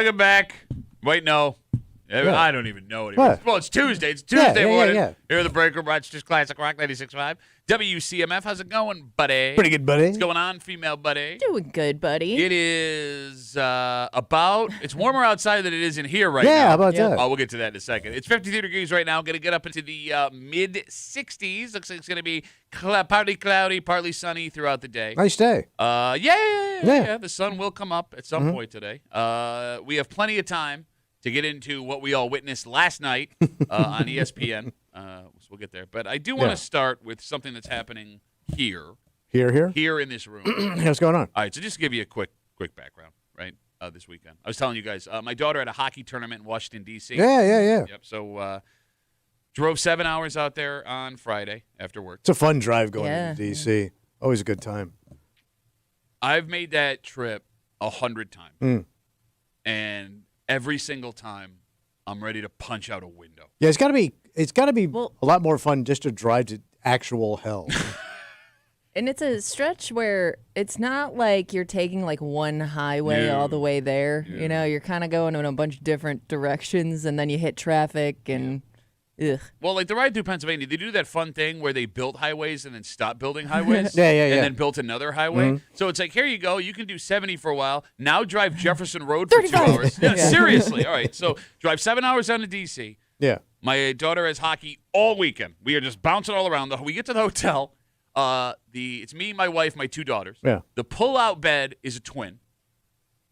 Welcome back. Wait, no. Yeah. I don't even know anymore. Well, it's Tuesday. It's Tuesday morning. Here in the break room, Rochester's Classic Rock 96.5. WCMF. How's it going, buddy? Pretty good, buddy. What's going on, female buddy? Doing good, buddy. It is it's warmer outside than it is in here right now. Yeah, how about that? Oh, we'll get to that in a second. It's 52 degrees right now. Going to get up into the mid-60s. Looks like it's going to be partly cloudy, partly sunny throughout the day. Nice day. Yeah. The sun will come up at some point today. We have plenty of time to get into what we all witnessed last night on ESPN. So we'll get there. But I do want to start with something that's happening here. Here in this room. What's going on? All right, so just to give you a quick background, right, this weekend. I was telling you guys, my daughter had a hockey tournament in Washington, D.C. Yeah. Yep, so drove 7 hours out there on Friday after work. It's a fun drive going to D.C. Always a good time. I've made that trip 100 times. And every single time, I'm ready to punch out a window. Yeah, it's got to be a lot more fun just to drive to actual hell. And it's a stretch where it's not like you're taking like one highway all the way there. Yeah. You know, you're kind of going in a bunch of different directions, and then you hit traffic and ugh. Well, like the ride through Pennsylvania, they do that fun thing where they built highways and then stopped building highways. Yeah. And then built another highway. So it's like, here you go. You can do 70 for a while. Now drive Jefferson Road for 2 hours. Yeah, seriously. All right. So drive 7 hours down to D.C. Yeah. My daughter has hockey all weekend. We are just bouncing all around. We get to the hotel. It's me, my wife, my 2 daughters. Yeah. The pull-out bed is a twin.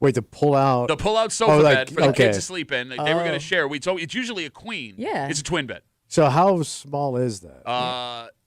Wait, the pull-out sofa bed for the okay. kids to sleep in. They were going to share. So it's usually a queen. Yeah. It's a twin bed. So how small is that?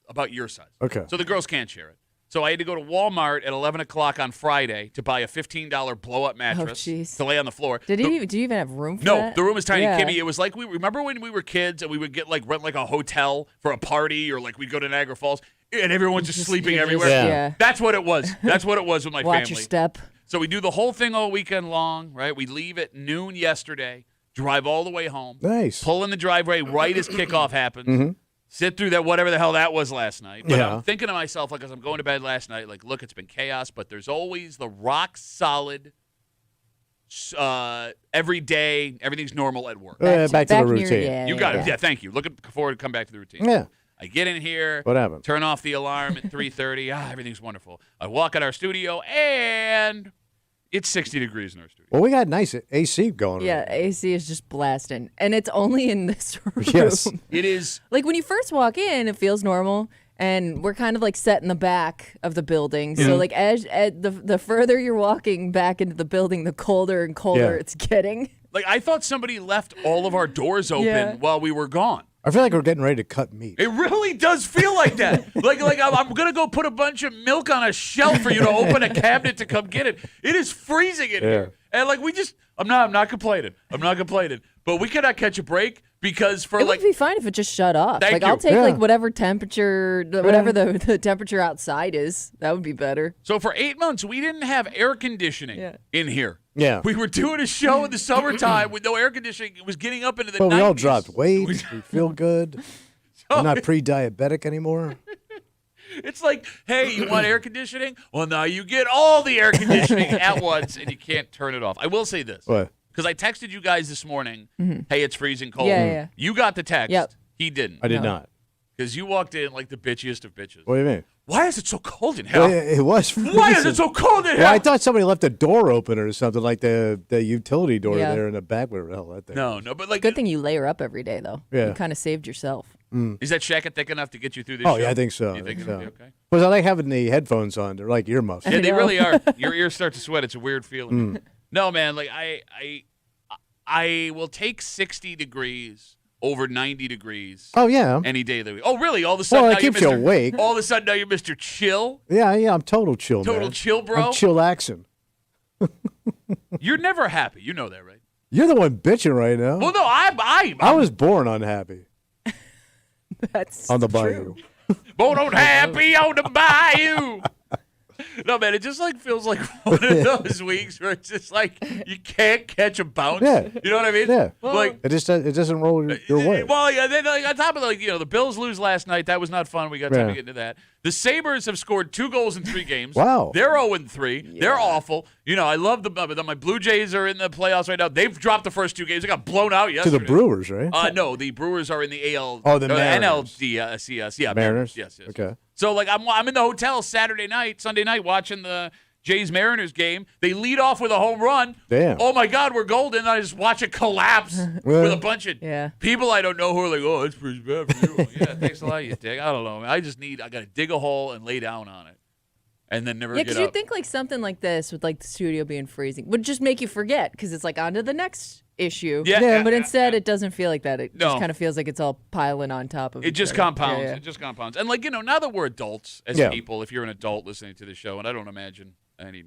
About your size. Okay. So the girls can't share it. So I had to go to Walmart at 11 o'clock on Friday to buy a $15 blow-up mattress to lay on the floor. Do you even have room for No, that? the room is tiny, Yeah. Kimmy. It was like remember when we were kids and we would get rent a hotel for a party, or like we'd go to Niagara Falls and everyone's just sleeping everywhere. Yeah. That's what it was. That's what it was with my family. Watch your step. So we do the whole thing all weekend long, right? We leave at noon yesterday, drive all the way home. Nice. Pull in the driveway right as kickoff happens. Sit through that, whatever the hell that was last night. But I'm thinking to myself, like, as I'm going to bed last night, like, look, it's been chaos, but there's always the rock solid, every day, everything's normal at work. Back to the routine. You got it. Yeah, thank you. Looking forward to come back to the routine. Yeah. I get in here. What happened? Turn off the alarm at 3:30. Everything's wonderful. I walk in our studio, and it's 60 degrees in our studio. Well, we got nice AC going. Yeah, AC is just blasting. And it's only in this room. Yes. It is. Like when you first walk in, it feels normal. And we're kind of like set in the back of the building. So like as the further you're walking back into the building, the colder and colder it's getting. Like I thought somebody left all of our doors open while we were gone. I feel like we're getting ready to cut meat. It really does feel like that. like I'm going to go put a bunch of milk on a shelf for you to open a cabinet to come get it. It is freezing in here. And like I'm not complaining. But we cannot catch a break because for It would be fine if it just shut off. Thank you. I'll take like whatever temperature, whatever the temperature outside is. That would be better. So for 8 months, we didn't have air conditioning in here. Yeah. We were doing a show in the summertime with no air conditioning. It was getting up into the 90s. Well, we all dropped weight. We feel good. I'm not pre-diabetic anymore. It's like, hey, you want air conditioning? Well, now you get all the air conditioning at once, and you can't turn it off. I will say this. What? Because I texted you guys this morning, hey, it's freezing cold. Yeah. You got the text. Yep. He didn't. I did not. Because you walked in like the bitchiest of bitches. What do you mean? Why is it so cold in hell? It was freezing. Why is it so cold in hell? Well, I thought somebody left the door open or something, like the utility door there in the back. Where the hell that thing? No, but like. Good thing you layer up every day, though. Yeah. You kind of saved yourself. Is that shacket thick enough to get you through this Oh, show? yeah, I think so. You think it'll be okay? Because I like having the headphones on. They're like earmuffs. Yeah, they know. really are. Your ears start to sweat. It's a weird feeling. No, man, like I will take 60 degrees over 90 degrees. Oh, yeah. Any day of the week. Oh, really? All of a sudden, Well, now it keeps you're you Mr. awake. All of a sudden, now you're Mr. Chill. Yeah, I'm total chill, man. Total chill, bro. I'm chillaxing. You're never happy. You know that, right? You're the one bitching right now. Well, no, I was born unhappy That's on the true. bayou. born on happy on the bayou. No, man, it just like feels like one of those weeks where it's just like you can't catch a bounce. Yeah. You know what I mean? Yeah. Like It doesn't roll your way. Well, yeah. Then like on top of the Bills lose last night. That was not fun. We got time to get into that. The Sabres have scored 2 goals in 3 games. Wow. They're 0-3. Yeah. They're awful. You know, I love my Blue Jays are in the playoffs right now. They've dropped the first 2 games. They got blown out yesterday. To the Brewers, right? No, the Brewers are in the AL. Oh, the Mariners. NLCS. Yeah, Mariners. Yes. Okay. So, like, I'm in the hotel Sunday night, watching the Jays-Mariners game. They lead off with a home run. Damn. Oh, my God, we're golden. I just watch it collapse with a bunch of people I don't know who are like, oh, it's pretty bad for you. Yeah, thanks a lot, you dick. I don't know. I got to dig a hole and lay down on it and then never get up. Yeah, because you think, like, something like this with, like, the studio being freezing would just make you forget because it's, like, on to the next issue. Yeah. But instead, it doesn't feel like that. It just kind of feels like it's all piling on top of it. Just other. compounds. Yeah. It just compounds. And, like, you know, now that we're adults as people, if you're an adult listening to the show, and I don't imagine many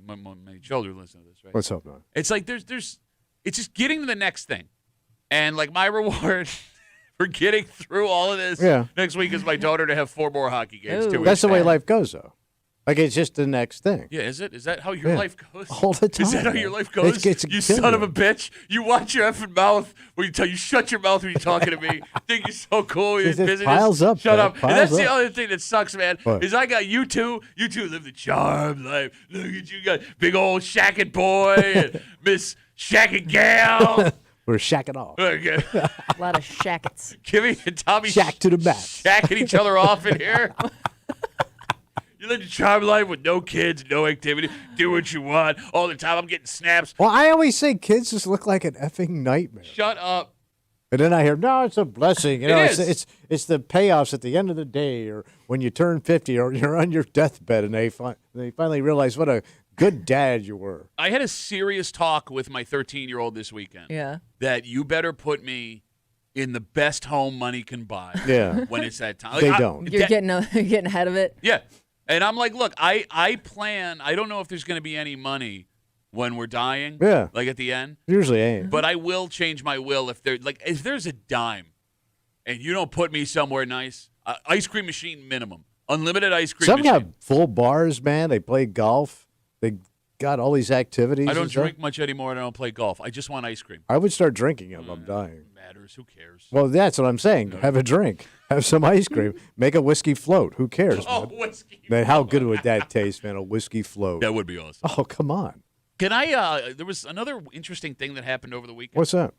children listen to this, right? Let's hope not. It's like it's just getting to the next thing. And, like, my reward for getting through all of this next week is my daughter to have 4 more hockey games. Ooh. That's the way life goes, though. Like, it's just the next thing. Yeah, is it? Is that how your life goes? All the time. Is that how your life goes? You son of a bitch. You watch your effing mouth when you shut your mouth when you're talking to me. Think you're so cool. You're busy. Piles up. Shut up. Piles And that's up. the other thing that sucks, man, What? is I got you two. You two live the charmed life. Look at you, got big old shacking boy and Miss Shacking gal. We're shacking off. Okay. A lot of shackets. Kimmy and Tommy Shack to the max. shacking each other off in here. You live the charmed life with no kids, no activity. Do what you want all the time. I'm getting snaps. Well, I always say kids just look like an effing nightmare. Shut up. And then I hear, no, it's a blessing. You know, It is. It's the payoffs at the end of the day, or when you turn 50, or you're on your deathbed, and they finally realize what a good dad you were. I had a serious talk with my 13-year-old this weekend. Yeah. That you better put me in the best home money can buy. Yeah. When it's that time. They don't. You're getting ahead of it. Yeah. And I'm like, look, I plan. I don't know if there's going to be any money when we're dying. Yeah. Like at the end. Usually ain't. But I will change my will if there's a dime, and you don't put me somewhere nice. Ice cream machine minimum, unlimited ice cream. Some machine. got full bars, man. They play golf. They got all these activities. I don't and stuff. drink much anymore, and I don't play golf. I just want ice cream. I would start drinking if I'm dying. Matters. Who cares? Well, that's what I'm saying. Have a drink. Have some ice cream. Make a whiskey float. Who cares, Oh, man? whiskey. Man, how good would that taste, man? A whiskey float. That would be awesome. Oh, come on. Can I? There was another interesting thing that happened over the weekend. What's that?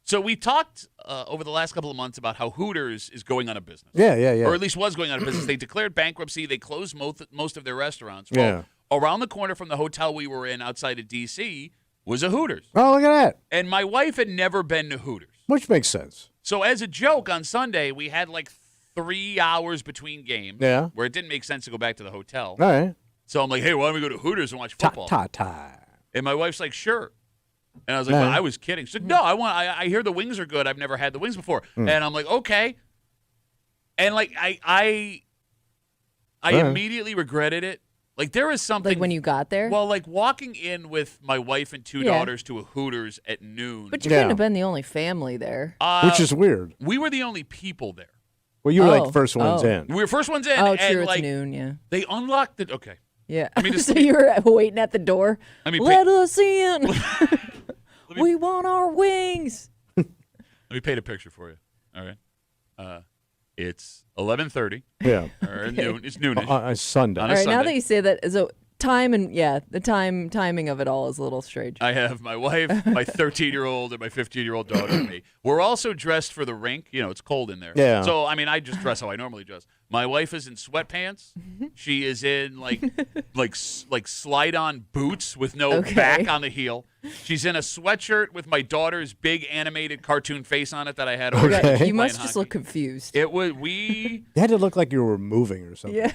So we talked over the last couple of months about how Hooters is going out of business. Yeah. Or at least was going out of business. They declared bankruptcy. They closed most of their restaurants. Well, around the corner from the hotel we were in outside of D.C. was a Hooters. Oh, look at that. And my wife had never been to Hooters. Which makes sense. So as a joke on Sunday, we had like 3 hours between games where it didn't make sense to go back to the hotel. All right. So I'm like, hey, why don't we go to Hooters and watch football? Ta. And my wife's like, sure. And I was like, well, I was kidding. She said, no, I hear the wings are good. I've never had the wings before. And I'm like, okay. And like I immediately regretted it. Like there is something. Like when you got there? Well, like walking in with my wife and 2 daughters to a Hooters at noon. But you couldn't have been the only family there. Which is weird. We were the only people there. Well, you were like first ones in. We were first ones in. Oh, and true. like, It's noon, yeah. They unlocked it. Okay. Yeah. I mean, just so you were waiting at the door. Let us in. We want our wings. Let me paint a picture for you. All right. It's 11:30. Yeah. Or noon. It's noonish. On Sunday. All right. Now that you say that, so time and the timing of it all is a little strange. I have my wife, my 13-year-old, and my 15-year-old daughter with me. We're also dressed for the rink. You know, it's cold in there. Yeah. So I mean, I just dress how I normally dress. My wife is in sweatpants. She is in like slide-on boots with no back on the heel. She's in a sweatshirt with my daughter's big animated cartoon face on it that I had over. You must just look confused. It was It had to look like you were moving or something. Yeah.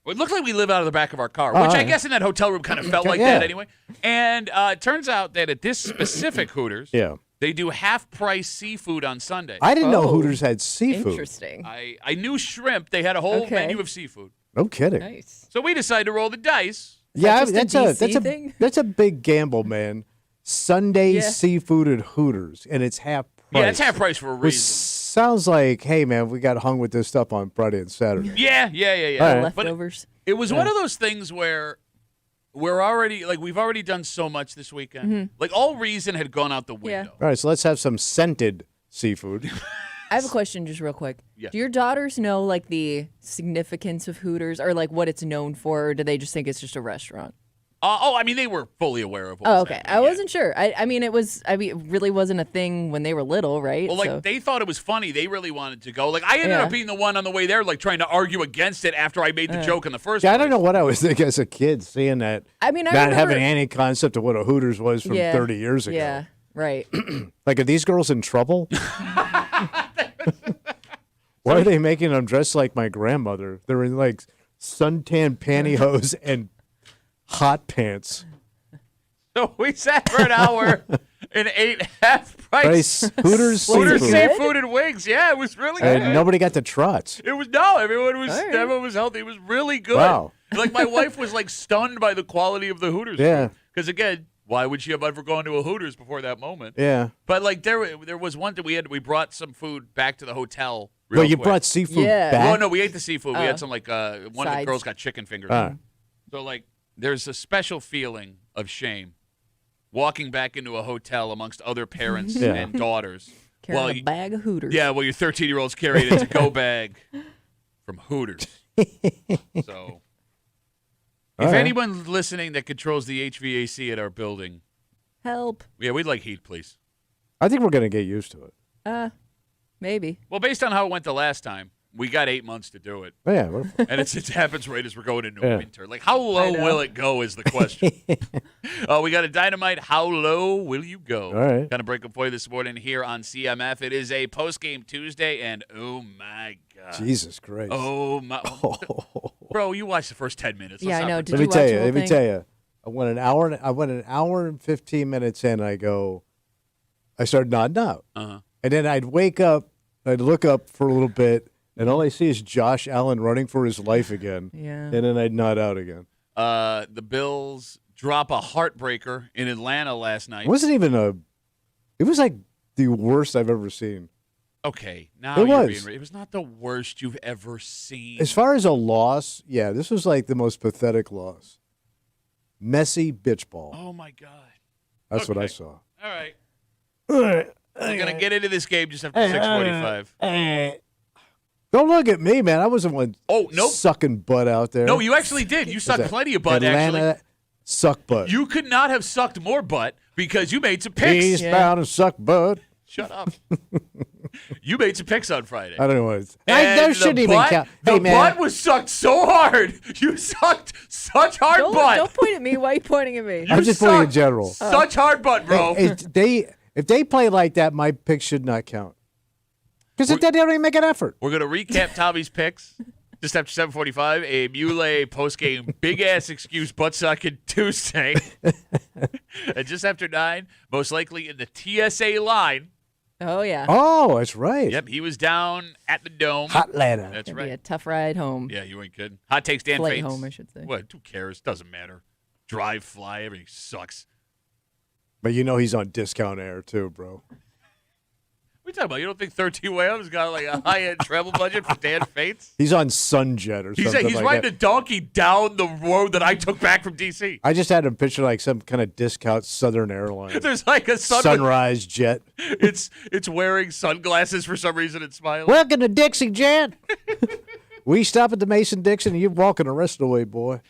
It looked like we live out of the back of our car, which I guess in that hotel room kind of felt like that anyway. And it turns out that at this specific Hooters, they do half-price seafood on Sunday. I didn't know Hooters had seafood. Interesting. I knew shrimp. They had a whole menu of seafood. No kidding. Nice. So we decided to roll the dice. Yeah, that's that's a big gamble, man. Sunday seafood at Hooters, and it's half price. Yeah, it's half price for a Which reason. sounds like, hey, man, we got hung with this stuff on Friday and Saturday. Yeah. Right. Leftovers. It was one of those things where we've already done so much this weekend. Like all reason had gone out the window. All right, so let's have some scented seafood. I have a question just real quick. Yeah. Do your daughters know like the significance of Hooters or like what it's known for, or do they just think it's just a restaurant? I mean, they were fully aware of what Oh, was okay. happening, I wasn't sure. I mean, it really wasn't a thing when they were little, right? Well, like, So- they thought it was funny. They really wanted to go. Like, I ended Yeah. up being the one on the way there, like, trying to argue against it after I made the joke in the first place. Yeah, I don't know what I was thinking as a kid seeing that. I mean, I not remember, having any concept of what a Hooters was from Yeah. 30 years ago. Yeah, right. Like, are these girls in trouble? Why are they making them dress like my grandmother? They're in like suntan pantyhose and hot pants. So we sat for an hour and ate half price Hooters Hooters seafood. seafood and wings. Yeah, it was really good. And nobody got the trots. It was no, everyone was All right. everyone was healthy. It was really good. Wow. Like my wife was like stunned by the quality of the Hooters. Yeah. Because again, why would she have ever gone to a Hooters before that moment? Yeah. But like there was one that we brought some food back to the hotel. Well, real you quick. brought seafood Yeah. back? Well, no, we ate the seafood. We Oh. had some like one of the Sides. girls got chicken fingers. Ah. So like there's a special feeling of shame walking back into a hotel amongst other parents Yeah. and daughters. Carrying Well, a bag of Hooters. Yeah, well, your 13-year-old's carrying a to-go bag from Hooters. So, if right. anyone listening that controls the HVAC at our building, Help. yeah, we'd like heat, please. I think we're going to get used to it. Maybe. Well, based on how it went the last time, we got 8 months to do it. Oh, yeah. What And it happens right as we're going into Yeah. winter. Like, how low know. will it go is the question. We got a Dynamite. How low will you go? All right. Kind of break up for you this morning here on CMF. It is a post-game Tuesday, and oh, my God. Jesus Christ. Oh, my. Bro, you watched the first 10 minutes. Yeah, Let's I not know. pretend. Did Let me you tell watch you. the whole Let me thing? tell you. I went an hour and 15 minutes in. I started nodding out, Uh-huh. and then I'd wake up. I'd look up for a little bit, and all I see is Josh Allen running for his life again. Yeah. And then I'd nod out again. The Bills drop a heartbreaker in Atlanta last night. It wasn't even It was like the worst I've ever seen. Okay, now It you're was. being. It was not the worst you've ever seen. As far as a loss, yeah, this was like the most pathetic loss. Messy bitch ball. Oh my God. That's what I okay. saw. All right. We're gonna get into this game just after 6:45. Don't look at me, man. I wasn't one Oh, nope. sucking butt out there. No, you actually did. You sucked that plenty of butt. Atlanta Actually, suck butt. you could not have sucked more butt because you made some picks. Eastbound and suck butt. Shut up. You made some picks on Friday. I don't know what it's. And That shouldn't the even butt, count. The Hey, man. butt was sucked so hard. You sucked such hard Don't butt. point at me. Why are you pointing at me? You I'm just pointing in sucked general. Such hard butt, bro. If they play like that, my pick should not count. Because they don't even make an effort. We're going to recap Tommy's picks just after 7:45. A Muley post-game big-ass excuse butt-sucking Tuesday. And just after 9, most likely in the TSA line. Oh yeah. Oh, that's right. Yep, he was down at the Dome. Hot ladder. That's It'd be a right. tough ride home. Yeah, you ain't kidding. Hot takes Dan Flight Fates. home, I should say. What? Who cares? Doesn't matter. Drive, fly, everything sucks. But you know he's on discount air too, bro. What are you talking about? You don't think 13 Wham's got like a high-end travel budget for Dan Fates? He's on Sunjet or He's something he's like riding that. a donkey down the road that I took back from D.C. I just had him picture like some kind of discount Southern Airlines There's like a sun. Sunrise jet. It's wearing sunglasses for some reason and smiling. Welcome to Dixie Jet. We stop at the Mason-Dixon and you're walking the rest of the way, boy.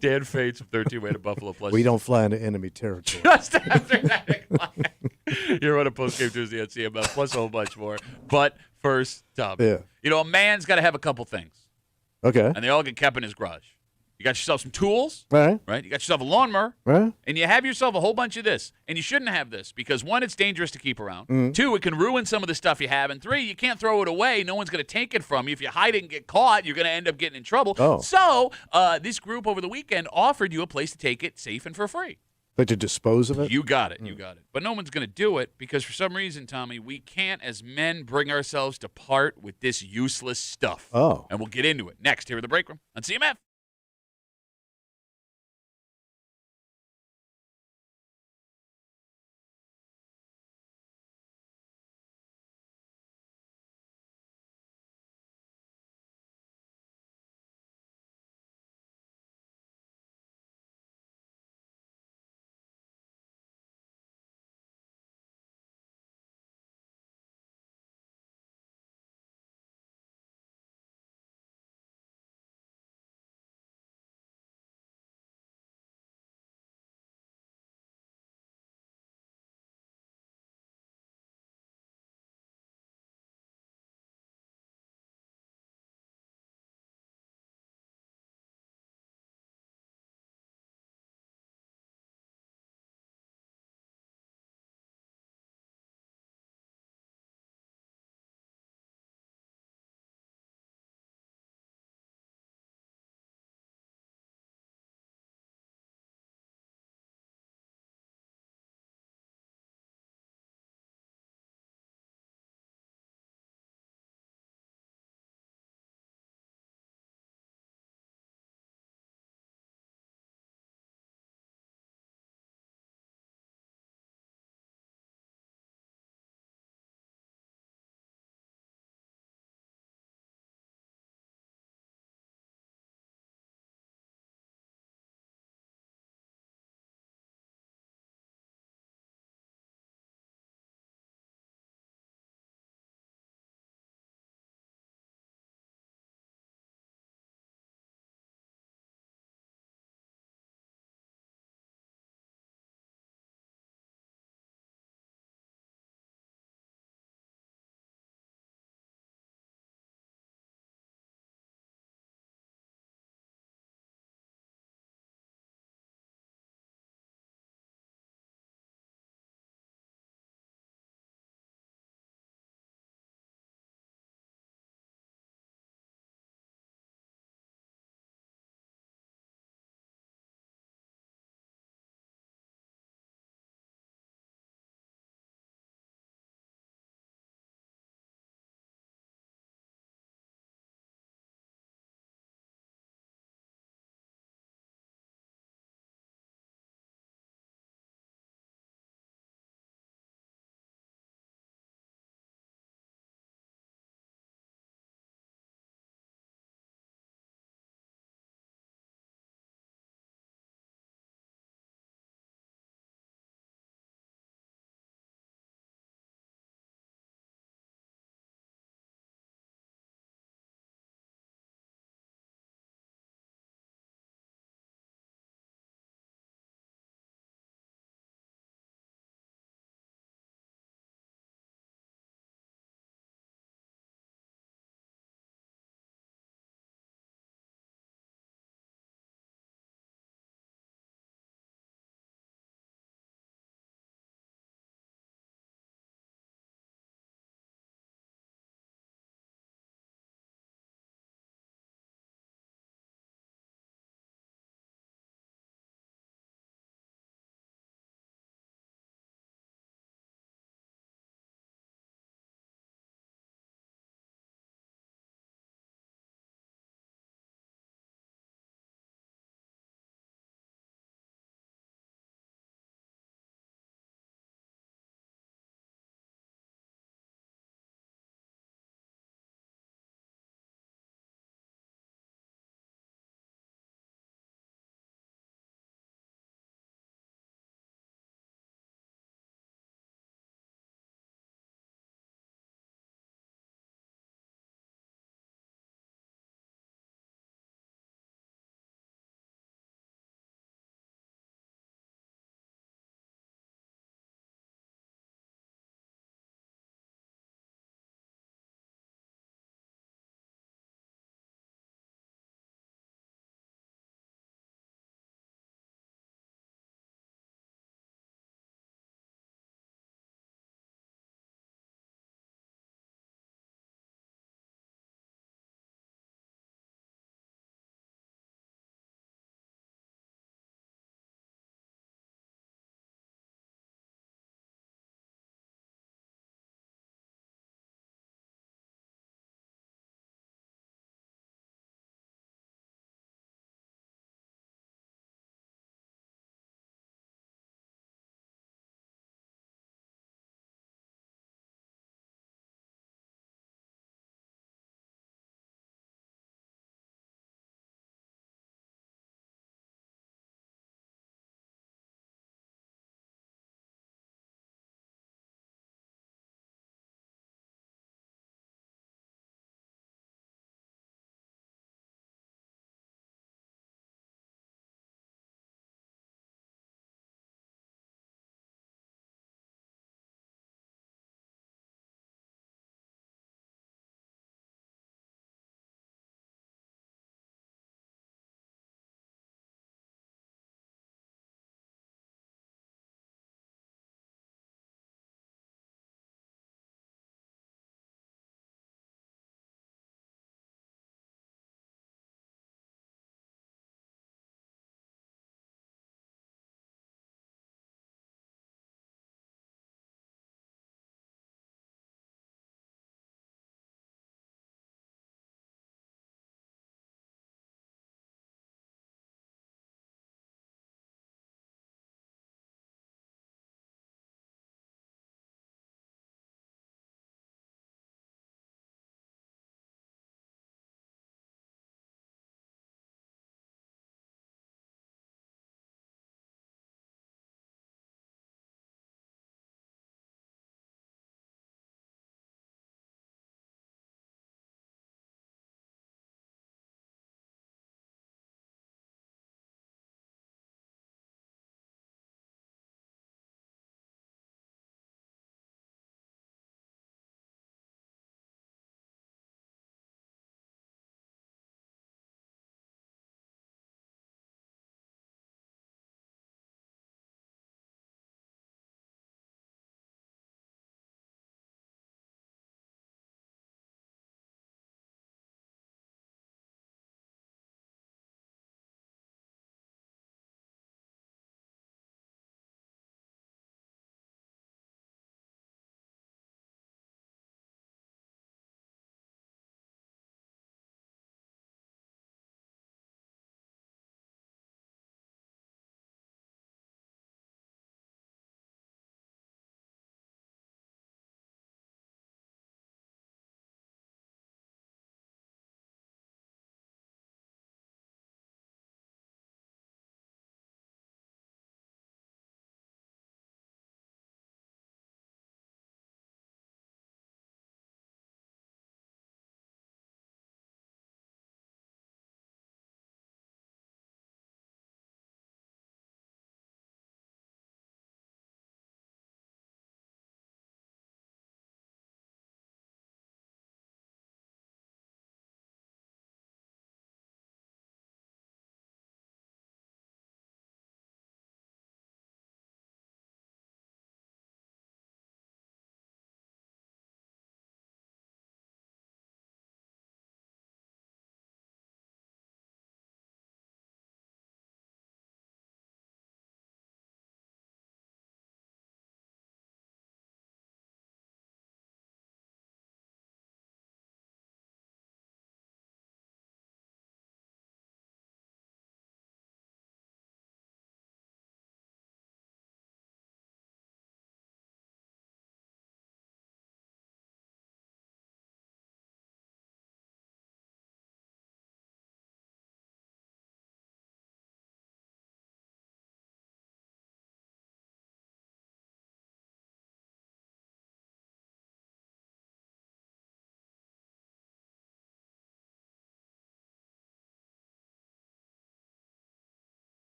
Dan Fates from 13 Way to Buffalo Plus. We don't fly into enemy territory. Just after 9 o'clock. You're on a postgame Tuesday at CMF, plus a whole bunch more. But first, Tom. Yeah. You know, a man's got to have a couple things, Okay. and they all get kept in his garage. You got yourself some tools, All right. right? You got yourself a lawnmower, Right. and you have yourself a whole bunch of this. And you shouldn't have this because, 1, it's dangerous to keep around. Mm-hmm. 2, it can ruin some of the stuff you have. And 3, you can't throw it away. No one's going to take it from you. If you hide it and get caught, you're going to end up getting in trouble. Oh. So this group over the weekend offered you a place to take it safe and for free. Like to dispose of it? You got it. You got it. But no one's going to do it because for some reason, Tommy, we can't as men bring ourselves to part with this useless stuff. Oh. And we'll get into it next here in the break room on CMF.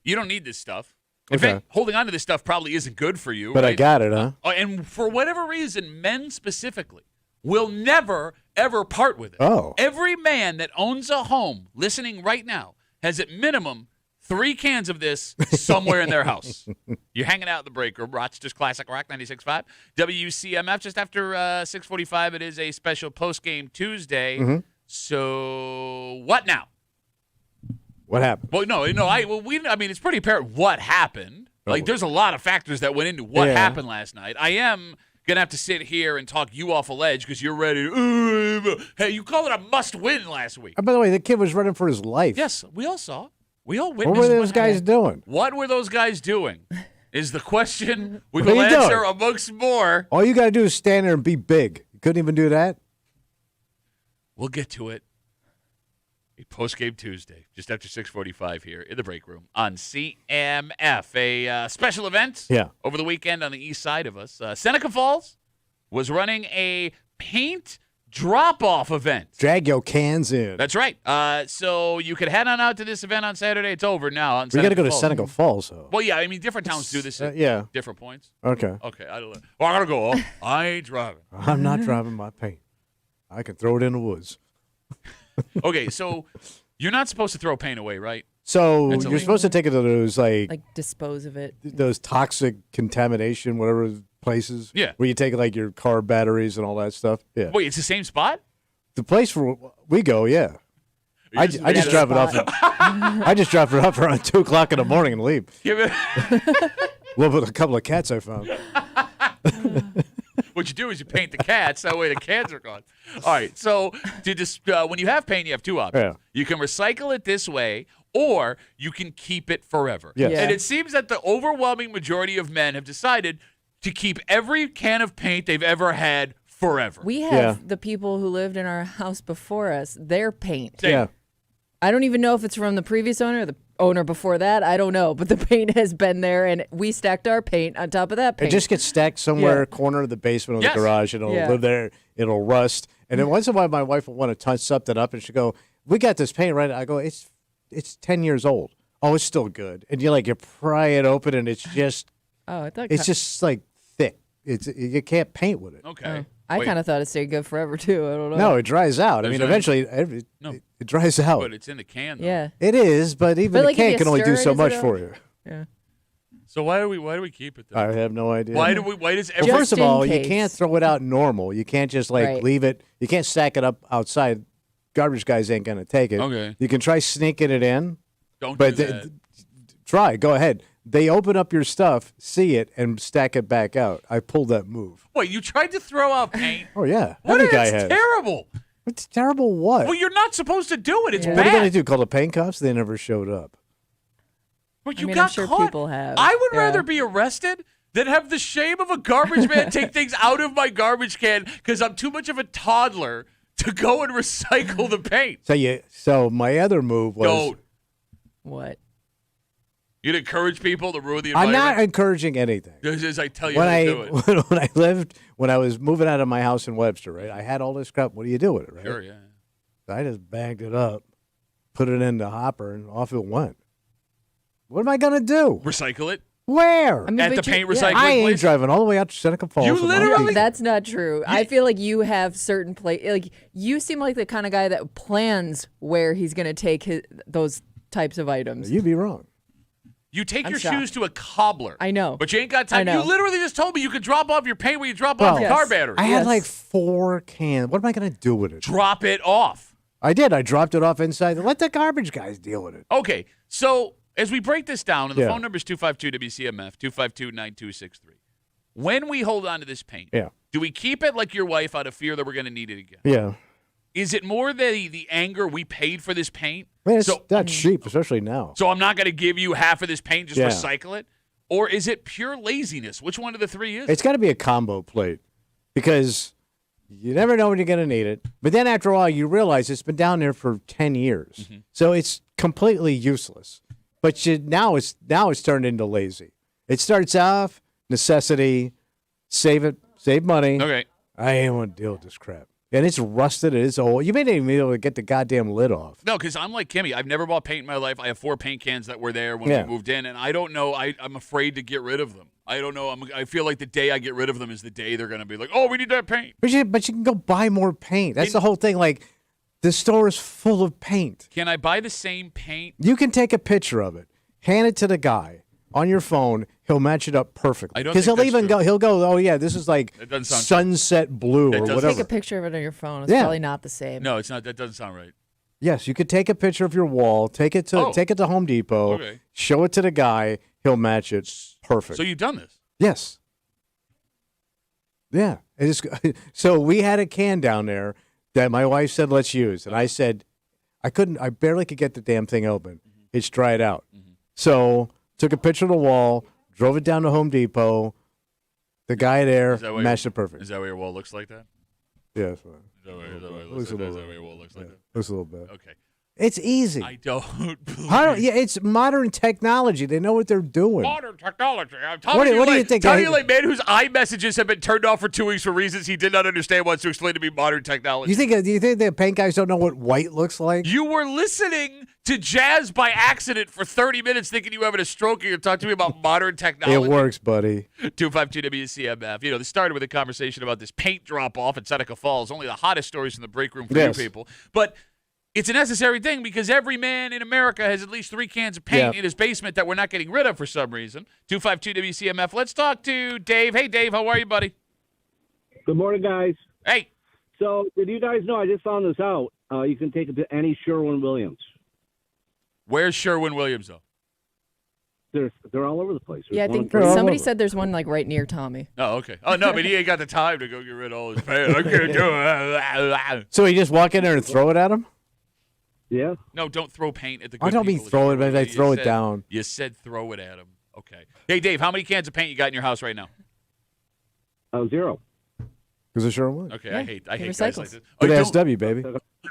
You don't need this stuff. In Okay. fact, holding on to this stuff probably isn't good for you. But right? I got it, huh? And for whatever reason, men specifically will never, ever part with it. Oh. Every man that owns a home listening right now has at minimum 3 cans of this somewhere in their house. You're hanging out in the break room, Rochester's Classic Rock 96.5. WCMF, just after 6:45, it is a special post-game Tuesday. Mm-hmm. So what now? What happened? Well, no. I mean, it's pretty apparent what happened. Like, there's a lot of factors that went into what happened last night. I am going to have to sit here and talk you off a ledge because you're ready. Hey, you called it a must-win last week. By the way, the kid was running for his life. Yes, we all saw. We all witnessed. What were those guys doing? What were those guys doing is the question we What are will you answer doing? amongst more. All you got to do is stand there and be big. You couldn't even do that? We'll get to it. A post-game Tuesday, just after 6:45 here in the break room on CMF. A special event over the weekend on the east side of us. Seneca Falls was running a paint drop-off event. Drag your cans in. That's right. So you could head on out to this event on Saturday. It's over now. We got to go to Seneca Falls, though. Well, yeah, I mean, different towns do this at different points. Okay. Okay, I don't know. Well, I got to go. I ain't driving. I'm not driving my paint. I can throw it in the woods. Okay, so you're not supposed to throw paint away, right? So It's you're illegal. supposed to take it to those, Like dispose of it. those toxic contamination, whatever places. Yeah. Where you take, like, your car batteries and all that stuff. Yeah. Wait, it's the same spot? The place where we go, yeah. I just drive it off. I just drop it off around 2 o'clock in the morning and leave. Give it. Well, with a couple of cats I found. What you do is you paint the cats. That way the cats are gone. All right. So to just when you have paint, you have 2 options. Yeah. You can recycle it this way, or you can keep it forever. Yes. Yeah. And it seems that the overwhelming majority of men have decided to keep every can of paint they've ever had forever. We have the people who lived in our house before us, their paint. Same. Yeah. I don't even know if it's from the previous owner or the owner before that. I don't know. But the paint has been there, and we stacked our paint on top of that It paint. just gets stacked somewhere, Yeah. corner of the basement of Yes. the garage, and it'll Yeah. live there. It'll rust. And then once in a while, my wife will want to touch something up, and she'll go, "We got this paint right." I go, "It's 10 years old. Oh, it's still good." And you pry it open, and it's just I thought like thick. You can't paint with it. Okay. I Wait, kind of thought it stayed good forever, too. I don't know. No, it dries out. I There's mean, no- eventually, No. it dries out. But it's in the can, though. Yeah. It is, but even But, the like, if can you can only do stir it, so is much it for okay? you. Yeah. So why do we keep it, though? I have no idea. Why does Well, every first of in all, you case. can't throw it out normal. You can't just Right. leave it. You can't stack it up outside. Garbage guys ain't gonna take it. Okay. You can try sneaking it in, don't but do that? try. Go ahead. They open up your stuff, see it, and stack it back out. I pulled that move. Wait, you tried to throw out paint? Oh yeah, What? every guy That's has. terrible. It's terrible. What? Well, you're not supposed to do it. It's Yeah. What are you gonna bad. do? Call the paint cops? They never showed up. But I you mean, got I'm sure caught. people have. I would Yeah. rather be arrested than have the shame of a garbage man take things out of my garbage can because I'm too much of a toddler to go and recycle the paint. So my other move was. Don't. What? You'd encourage people to ruin the I'm environment. not encourage anything. Just as I tell you When how I to do it. when I was moving out of my house in Webster, right? I had all this crap. What do you do with it, right? Sure, yeah. I just bagged it up, put it in the hopper, and off it went. What am I gonna do? Recycle it Where? I mean, at the but you- paint yeah. recycling I ain't place. driving all the way out to Seneca Falls. You with my literally- feet. That's not true. I feel like you have certain like you seem like the kind of guy that plans where he's going to take those types of items. You'd be wrong. You take I'm your shocked. shoes to a cobbler. I know. But you ain't got I time. know. You literally just told me you could drop off your paint where you drop off your Yes. car battery. I had Yes. like 4 cans. What am I gonna do with it? Drop it off. I did. I dropped it off inside. Let the garbage guys deal with it. Okay, so as we break this down, and the Yeah. phone number is 252-WCMF, 252-9263. When we hold on to this paint, Yeah. do we keep it like your wife out of fear that we're going to need it again? Yeah. Is it more the anger we paid for this paint? Man, it's So- not cheap, especially now. So I'm not going to give you half of this paint, just Yeah. recycle it? Or is it pure laziness? Which one of the three is it? It's got to be a combo plate because you never know when you're going to need it. But then after a while, you realize it's been down there for 10 years. Mm-hmm. So it's completely useless. But now it's turned into lazy. It starts off necessity, save money. Okay. I ain't want to deal with this crap. and it's rusted. It is old. You may not even be able to get the goddamn lid off. No, because I'm like Kimmy. I've never bought paint in my life. I have 4 paint cans that were there when we moved in, and I don't know. I'm afraid to get rid of them. I don't know. I feel like the day I get rid of them is the day they're going to be like, oh, we need that paint. But you can go buy more paint. That's the whole thing. Like, the store is full of paint. Can I buy the same paint? You can take a picture of it, hand it to the guy on your phone. He'll match it up perfectly. I don't because think he'll that's even true. go. He'll go. Oh yeah, this is like That doesn't sound sunset blue That or doesn't- whatever. Take a picture of it on your phone. It's Yeah. probably not the same. No, it's not. That doesn't sound right. Yes, you could take a picture of your wall, take it to Home Depot, Okay. show it to the guy. He'll match it perfect. So you've done this? Yes. Yeah. It is. So we had a can down there that my wife said let's use, and I said I couldn't. I barely could get the damn thing open. It's dried out. So took a picture of the wall, drove it down to Home Depot. The guy there matched it perfect. Is that what your wall looks like that? Yeah, that's fine. Is that what your wall looks like that? Looks a little bit. Okay. It's easy. I don't believe It's modern technology. They know what they're doing. modern technology. I'm telling What do you, you think? Telling you, like, man whose iMessages have been turned off for 2 weeks for reasons he did not understand wants to explain to me modern technology. Do you think the paint guys don't know what white looks like? You were listening to jazz by accident for 30 minutes thinking you were having a stroke and you're talking to me about modern technology. It works, buddy. 252 WCMF. You know, this started with a conversation about this paint drop-off at Seneca Falls. Only the hottest stories in the break room for you people. But it's a necessary thing because every man in America has at least 3 cans of paint in his basement that we're not getting rid of for some reason. 252 WCMF. Let's talk to Dave. Hey, Dave. How are you, buddy? Good morning, guys. Hey. So, did you guys know, I just found this out, you can take it to any Sherwin-Williams. Where's Sherwin-Williams, though? They're all over the place. Yeah, I There's think one- somebody said there's one like right near Tommy. Oh, okay. Oh, no, but he ain't got the time to go get rid of all his paint. I can't do it. So you just walk in there and throw it at them? Yeah. No, don't throw paint at the good I don't mean people. throw it, but I You throw it said- down. You said throw it at him. Okay. Hey, Dave, how many cans of paint you got in your house right now? 0. Because it sure would. Okay, Yeah, I hate he guys like recycles. this. Good I ass don't- W, baby.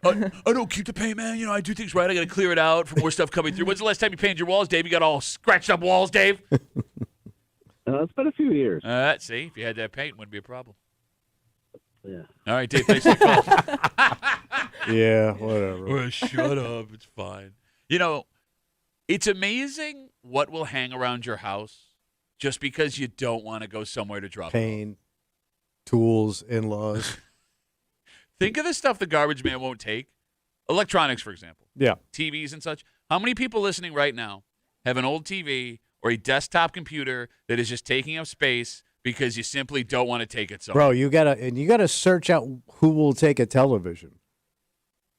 I don't keep the paint, man. You know, I do things right. I got to clear it out for more stuff coming through. When's the last time you painted your walls, Dave? You got all scratched up walls, Dave? It's been a few years. See, if you had that paint, it wouldn't be a problem. Yeah. All right, Dave, thanks for the call. Yeah, whatever. Well, shut up. It's fine. You know, it's amazing what will hang around your house just because you don't want to go somewhere to drop it off. Pain, tools, in-laws. Think of the stuff the garbage man won't take. Electronics, for example. Yeah. TVs and such. How many people listening right now have an old TV or a desktop computer that is just taking up space because you simply don't want to take it somewhere? Bro, you gotta search out who will take a television.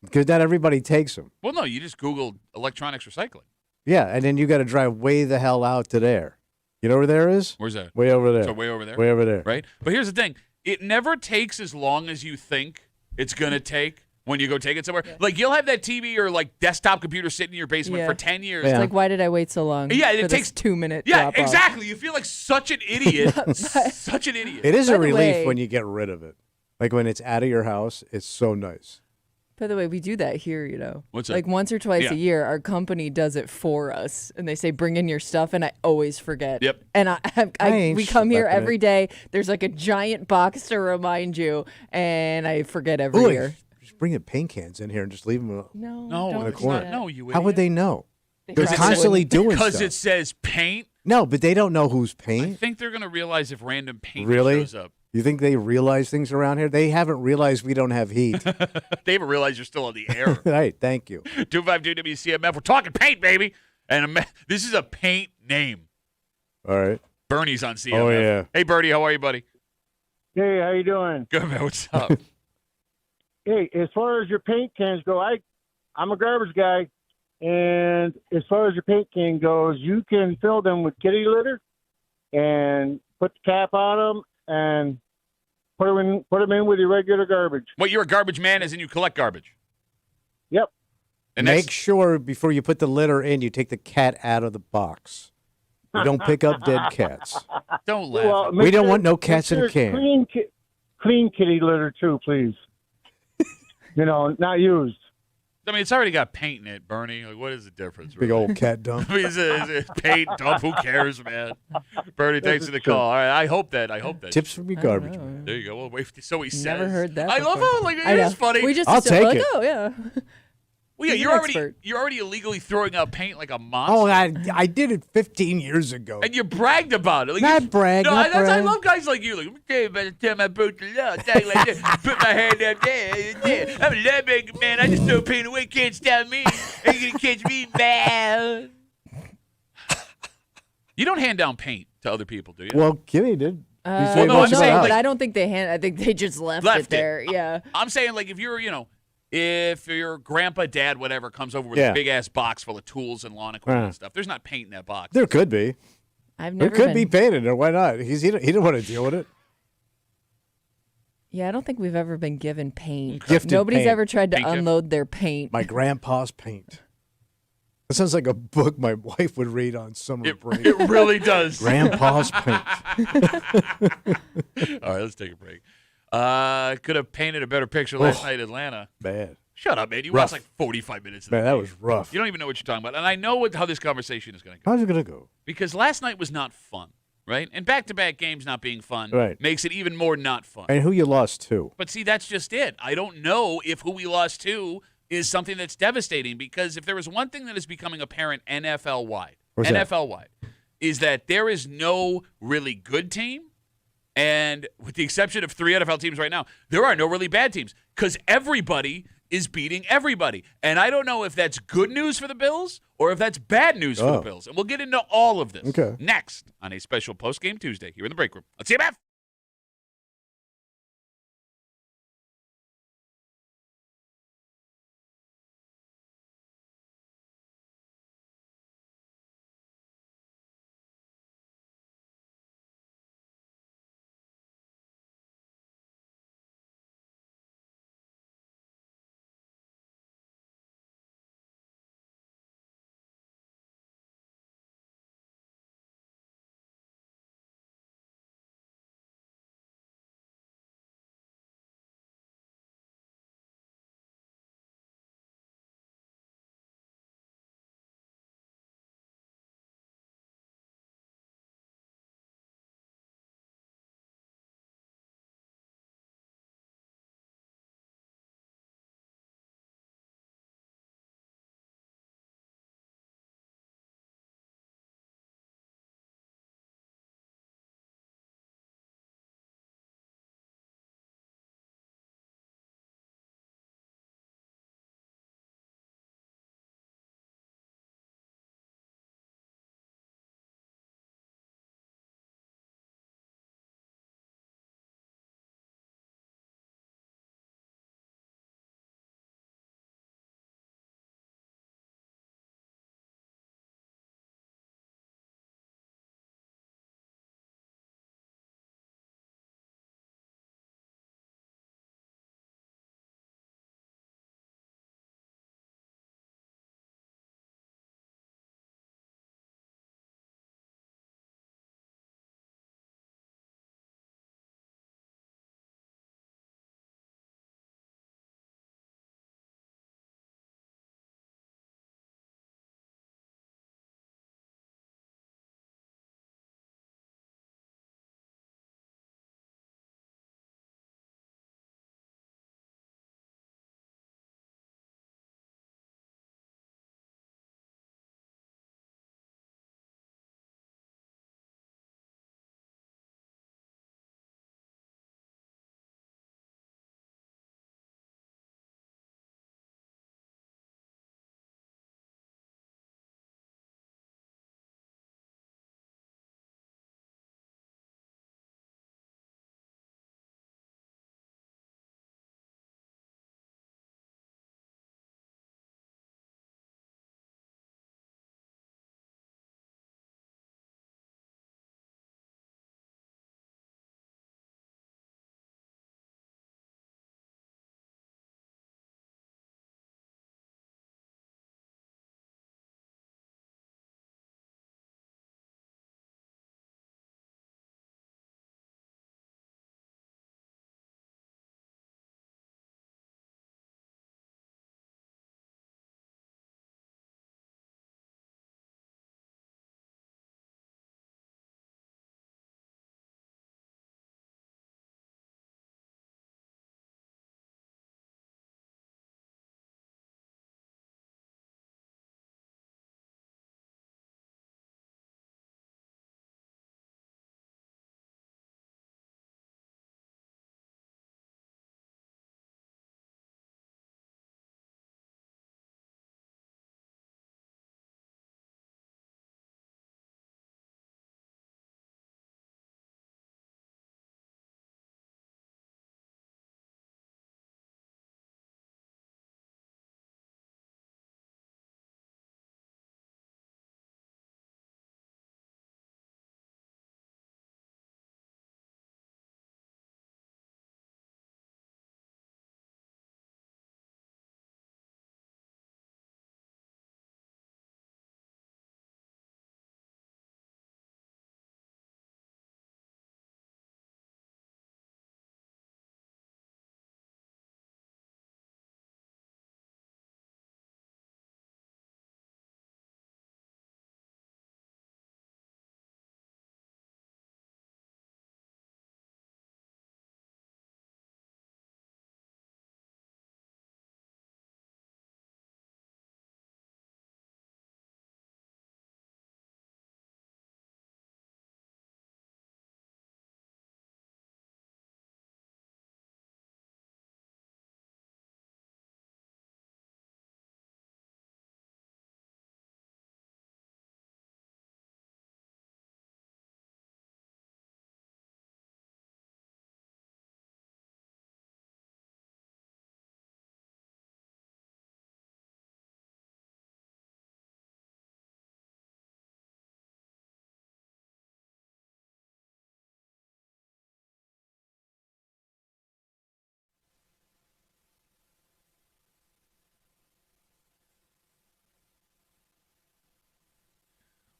Because not everybody takes them. Well, no, you just Google electronics recycling. Yeah, and then you got to drive way the hell out to there. You know where there is? Where's that? Way over there. So way over there? Way over there. Right? But here's the thing. It never takes as long as you think it's going to take when you go take it somewhere. Like, you'll have that TV or, like, desktop computer sitting in your basement Yeah. for 10 years. Yeah. It's like, why did I wait so long? Yeah, it for takes- this 2-minute Yeah, drop-off? exactly. You feel like such an idiot. Such an idiot. It is By a the relief way- when you get rid of it. Like when it's out of your house, it's so nice. By the way, we do that here, you know. What's that? Like once or twice Yeah. a year, our company does it for us, and they say, "Bring in your stuff," and I always forget. Yep. And ain't we come here schlepping every it. day. There's like a giant box to remind you, and I forget every Ooh, year. just bring the paint cans in here and just leave them. No, No, don't it's do not. that. No, you How would they know? They They're probably constantly wouldn't. doing Because stuff. it says paint. No, but they don't know who's I paint. think they're going to realize if random paint Really? shows up. You think they realize things around here? They haven't realized we don't have heat. They haven't realized you're still on the air. Right, thank you. 252 WCMF. We're talking paint, baby. And this is a paint name. All right. Bernie's on CMF. Oh, yeah. Hey, Bernie, how are you, buddy? Hey, how you doing? Good, man. What's up? Hey, as far as your paint cans go, I'm a garbage guy, and as far as your paint can goes, you can fill them with kitty litter and put the cap on them and put them in with your regular garbage. What, you're a garbage man as in you collect garbage? Yep. And Make sure before you put the litter in, you take the cat out of the box. You don't pick up dead cats. don't laugh. We don't want no cats in a can. Clean kitty litter too, please. Not used. I mean, it's already got paint in it, Bernie. Like, what is the difference? Big really? old cat dump. I mean, it's paint, dump. Who cares, man? Bernie, thanks for the call. All right, I hope that. Tips from your garbage know. man. There you go. Well, wait, so he says. Never heard that I love before. how I it know. is funny. We just I'll assume, take like, it. oh yeah. Well, yeah, He's you're an already expert. illegally throwing out paint like a monster. Oh, I did it 15 years ago. And you bragged about it. Like Not you, brag, No, not I brag. love guys like you. Like, let me tell you about the time I broke the law. Talking like this. Put my hand up there. I'm a lawmaker, man. I just throw paint away. Can't stop me. Ain't gonna catch me, man. You don't hand down paint to other people, do you? Well, Kenny did. Well, no, I'm no, saying, but like- I don't think they I think they just left it there. Yeah. I'm saying, like, if you're, if your grandpa, dad, whatever, comes over with Yeah. a big-ass box full of tools and lawn equipment and stuff, there's not paint in that box. There could be. I've There never could been. be paint in there. Why not? He didn't want to deal with it. Yeah, I don't think we've ever been given paint. Gifted Nobody's paint. ever tried to Paint gift? unload their paint. My grandpa's paint. That sounds like a book my wife would read on summer break. It really does. Grandpa's paint. All right, let's take a break. Could have painted a better picture last night in Atlanta. Bad. Shut up, man. You Rough. watched like 45 minutes of Man, the that game. was rough. You don't even know what you're talking about. And I know how this conversation is going to go. How's it going to go? Because last night was not fun, right? And back-to-back games not being fun Right. makes it even more not fun. And who you lost to? But see, that's just it. I don't know if who we lost to is something that's devastating, because if there was one thing that is becoming apparent NFL-wide, What's that? is that there is no really good team, and with the exception of 3 NFL teams right now, there are no really bad teams, because everybody is beating everybody. And I don't know if that's good news for the Bills or if that's bad news for the Bills. And we'll get into all of this next on a special post-game Tuesday here in the break room. Let's see you,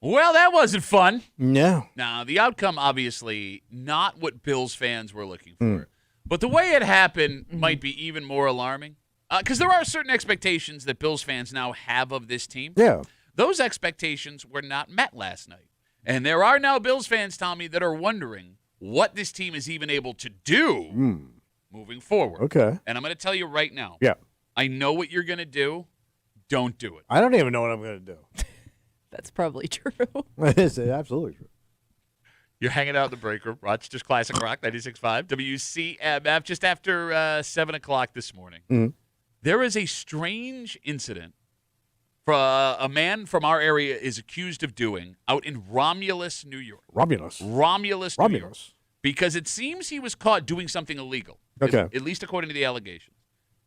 Well, that wasn't fun. No. Now, the outcome, obviously, not what Bills fans were looking for. But the way it happened might be even more alarming. Because there are certain expectations that Bills fans now have of this team. Yeah. Those expectations were not met last night. And there are now Bills fans, Tommy, that are wondering what this team is even able to do moving forward. Okay. And I'm going to tell you right now. Yeah. I know what you're going to do. Don't do it. I don't even know what I'm going to do. That's probably true. It's absolutely true. You're hanging out in the break room. Rochester's Classic Rock, 96.5. WCMF, just after 7 o'clock this morning. There is a strange incident a man from our area is accused of doing out in Romulus, New York. Romulus. New York. Because it seems he was caught doing something illegal. Okay. At least according to the allegations.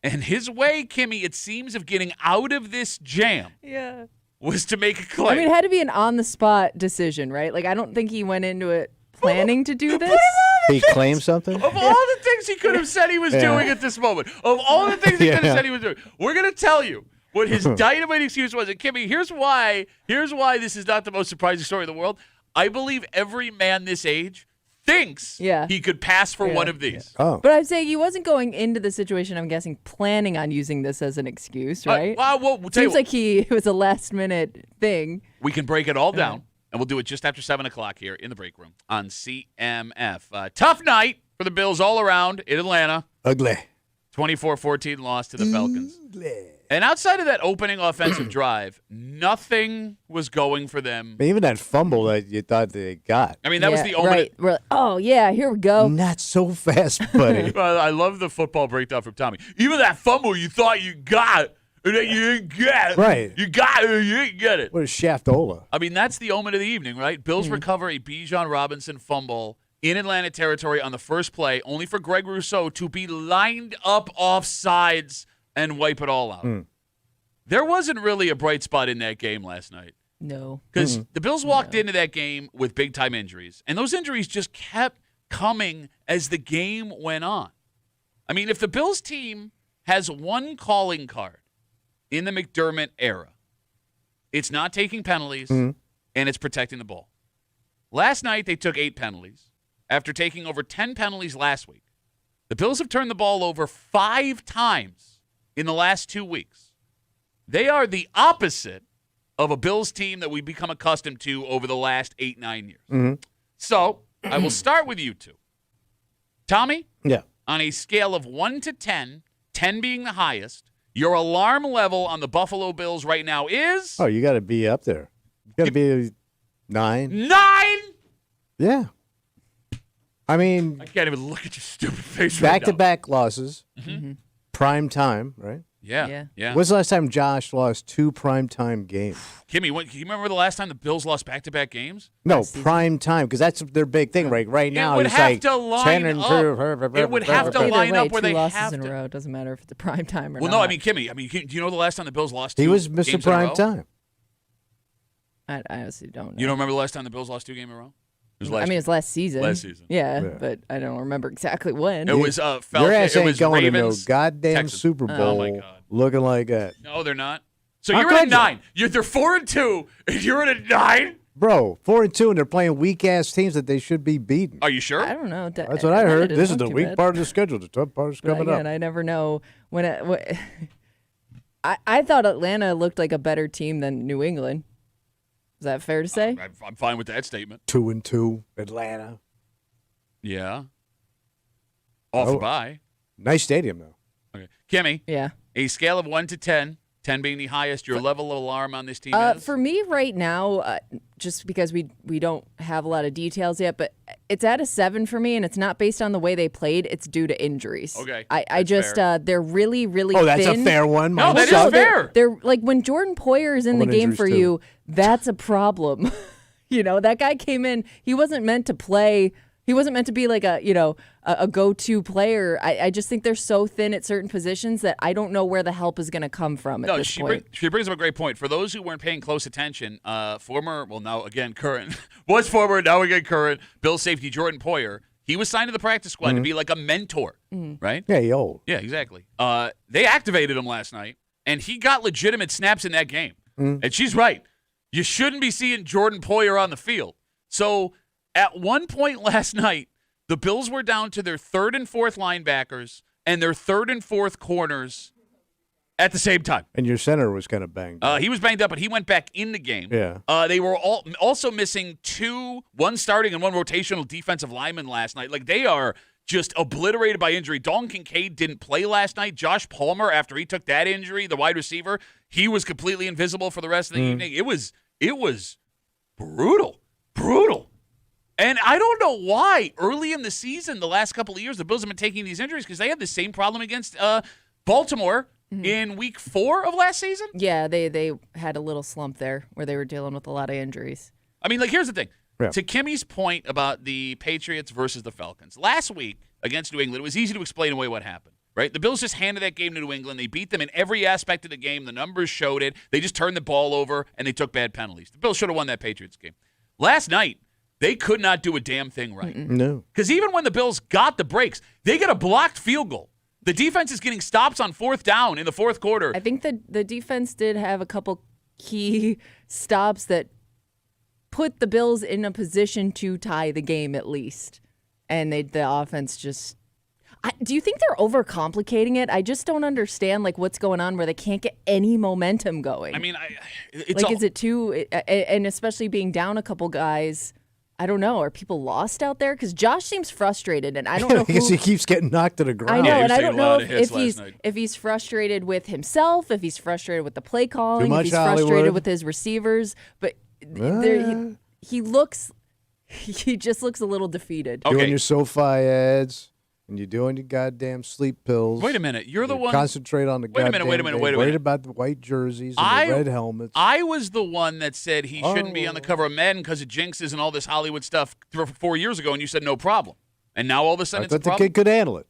And his way, Kimmy, it seems, of getting out of this jam Yeah. was to make a claim. I mean, it had to be an on-the-spot decision, right? Like, I don't think he went into it planning to do this. He claimed something? Of all the things he could have said he was doing at this moment, of all the things he could have said he was doing, we're going to tell you what his dynamite excuse was. And Kimmy, here's why this is not the most surprising story in the world. I believe every man this age thinks he could pass for one of these. Oh. But I'd say he wasn't going into the situation, I'm guessing, planning on using this as an excuse, right? We'll tell you Seems like it was a last-minute thing. We can break it all down, and we'll do it just after 7 o'clock here in the break room on CMF. Tough night for the Bills all around in Atlanta. Ugly. 24-14 loss to the Falcons. And outside of that opening offensive drive, nothing was going for them. Even that fumble that you thought they got. I mean, that was the only. Right. We're like, oh, yeah, here we go. Not so fast, buddy. I love the football breakdown from Tommy. Even that fumble you thought you got, and then you didn't get it. Right. You got it, and you didn't get it. What is Shaftola? I mean, that's the omen of the evening, right? Bills recover a Bijan Robinson fumble in Atlanta territory on the first play, only for Greg Rousseau to be lined up off sides and wipe it all out. There wasn't really a bright spot in that game last night. No. Because the Bills walked into that game with big-time injuries, and those injuries just kept coming as the game went on. I mean, if the Bills team has one calling card in the McDermott era, it's not taking penalties, and it's protecting the ball. Last night, they took 8 penalties after taking over 10 penalties last week. The Bills have turned the ball over 5 times in the last 2 weeks. They are the opposite of a Bills team that we've become accustomed to over the last 8-9 years. So I will start with you two. Tommy? Yeah. On a scale of 1 to 10, 10 being the highest, your alarm level on the Buffalo Bills right now is? Oh, you got to be up there. You got to be 9. 9? Yeah. I mean, I can't even look at your stupid face right now. back-to-back losses. Prime time, right? Yeah. When's the last time Josh lost 2 primetime games? Kimmy, can you remember the last time the Bills lost back-to-back games? No, prime time, because that's their big thing right now. It would it's have like to line 10 and up. 2. It would have to Either line way, up where 2 they losses have in to. a row. It doesn't matter if it's a prime time or Well, not. no, I mean, Kimmy, do you know the last time the Bills lost 2 He was games Mr. in a Prime row? Time. I honestly don't know. You don't remember the last time the Bills lost 2 games in a row? It was I mean, it's last season. Last season. Yeah, Yeah. but I don't remember exactly when. It was Your Falcons. ass It ain't was going Ravens, to no goddamn Texans. Super Bowl my God. looking like that. No, they're not. So How you're at a could you? 9. They're 4-2, and you're at a 9. Bro, 4-2, and they're playing weak-ass teams that they should be beating. Are you sure? I don't know. That's what I Atlanta heard. didn't This is look the too weak bad. part of the schedule. The tough part is But coming again, up. I never know when. I thought Atlanta looked like a better team than New England. Is that fair to say? I'm fine with that statement. 2-2, Atlanta. Yeah. Off Oh. by. Nice stadium, though. Okay. Kimmy, Yeah. a scale of 1 to 10, 10 being the highest, your level of alarm on this team is? For me right now, just because we don't have a lot of details yet, but it's at a 7 for me, and it's not based on the way they played. It's due to injuries. Okay, I that's just fair. they're really Oh, that's thin. a fair one. No, that is Suck. fair. They're like when Jordan Poyer is in the One game injuries, for too. you, that's a problem. That guy came in. He wasn't meant to play. He wasn't meant to be like a go-to player. I just think they're so thin at certain positions that I don't know where the help is going to come from at this point. She brings up a great point. For those who weren't paying close attention, now again current, was former, now again current, Bills safety Jordan Poyer, he was signed to the practice squad to be like a mentor, right? Yeah, he old. Yeah, exactly. They activated him last night, and he got legitimate snaps in that game. And she's right. You shouldn't be seeing Jordan Poyer on the field. So at one point last night, the Bills were down to their third and fourth linebackers and their third and fourth corners at the same time. And your center was kind of banged up. He was banged up, but he went back in the game. Yeah. They were also missing one starting and one rotational defensive lineman last night. Like, they are just obliterated by injury. Dalton Kincaid didn't play last night. Josh Palmer, after he took that injury, the wide receiver, he was completely invisible for the rest of the evening. It was brutal. And I don't know why early in the season, the last couple of years, the Bills have been taking these injuries because they had the same problem against Baltimore in week 4 of last season. Yeah, they had a little slump there where they were dealing with a lot of injuries. I mean, like, here's the thing. Yeah. To Kimmy's point about the Patriots versus the Falcons, last week against New England, it was easy to explain away what happened, right? The Bills just handed that game to New England. They beat them in every aspect of the game. The numbers showed it. They just turned the ball over, and they took bad penalties. The Bills should have won that Patriots game. Last night, they could not do a damn thing right. No. Because even when the Bills got the breaks, they get a blocked field goal. The defense is getting stops on fourth down in the fourth quarter. I think the defense did have a couple key stops that put the Bills in a position to tie the game at least. And the offense just... do you think they're overcomplicating it? I just don't understand what's going on where they can't get any momentum going. I mean, is it too... And especially being down a couple guys... I don't know. Are people lost out there? Because Josh seems frustrated, and I don't know because he keeps getting knocked to the ground. I know, Yeah, and I don't know if if he's frustrated with himself, if he's frustrated with the play calling, much if he's Hollywood. frustrated with his receivers. But he just looks a little defeated. Okay. Doing your SoFi ads, and you're doing your goddamn sleep pills. Wait a minute. You're the one. Concentrate on the Wait a minute, goddamn wait a minute, game. wait a Worried minute. about the white jerseys and the red helmets. I was the one that said he shouldn't be on the cover of Madden because of jinxes and all this Hollywood stuff 4 years ago, and you said no problem. And now all of a sudden I it's a thought the problem. kid could handle it.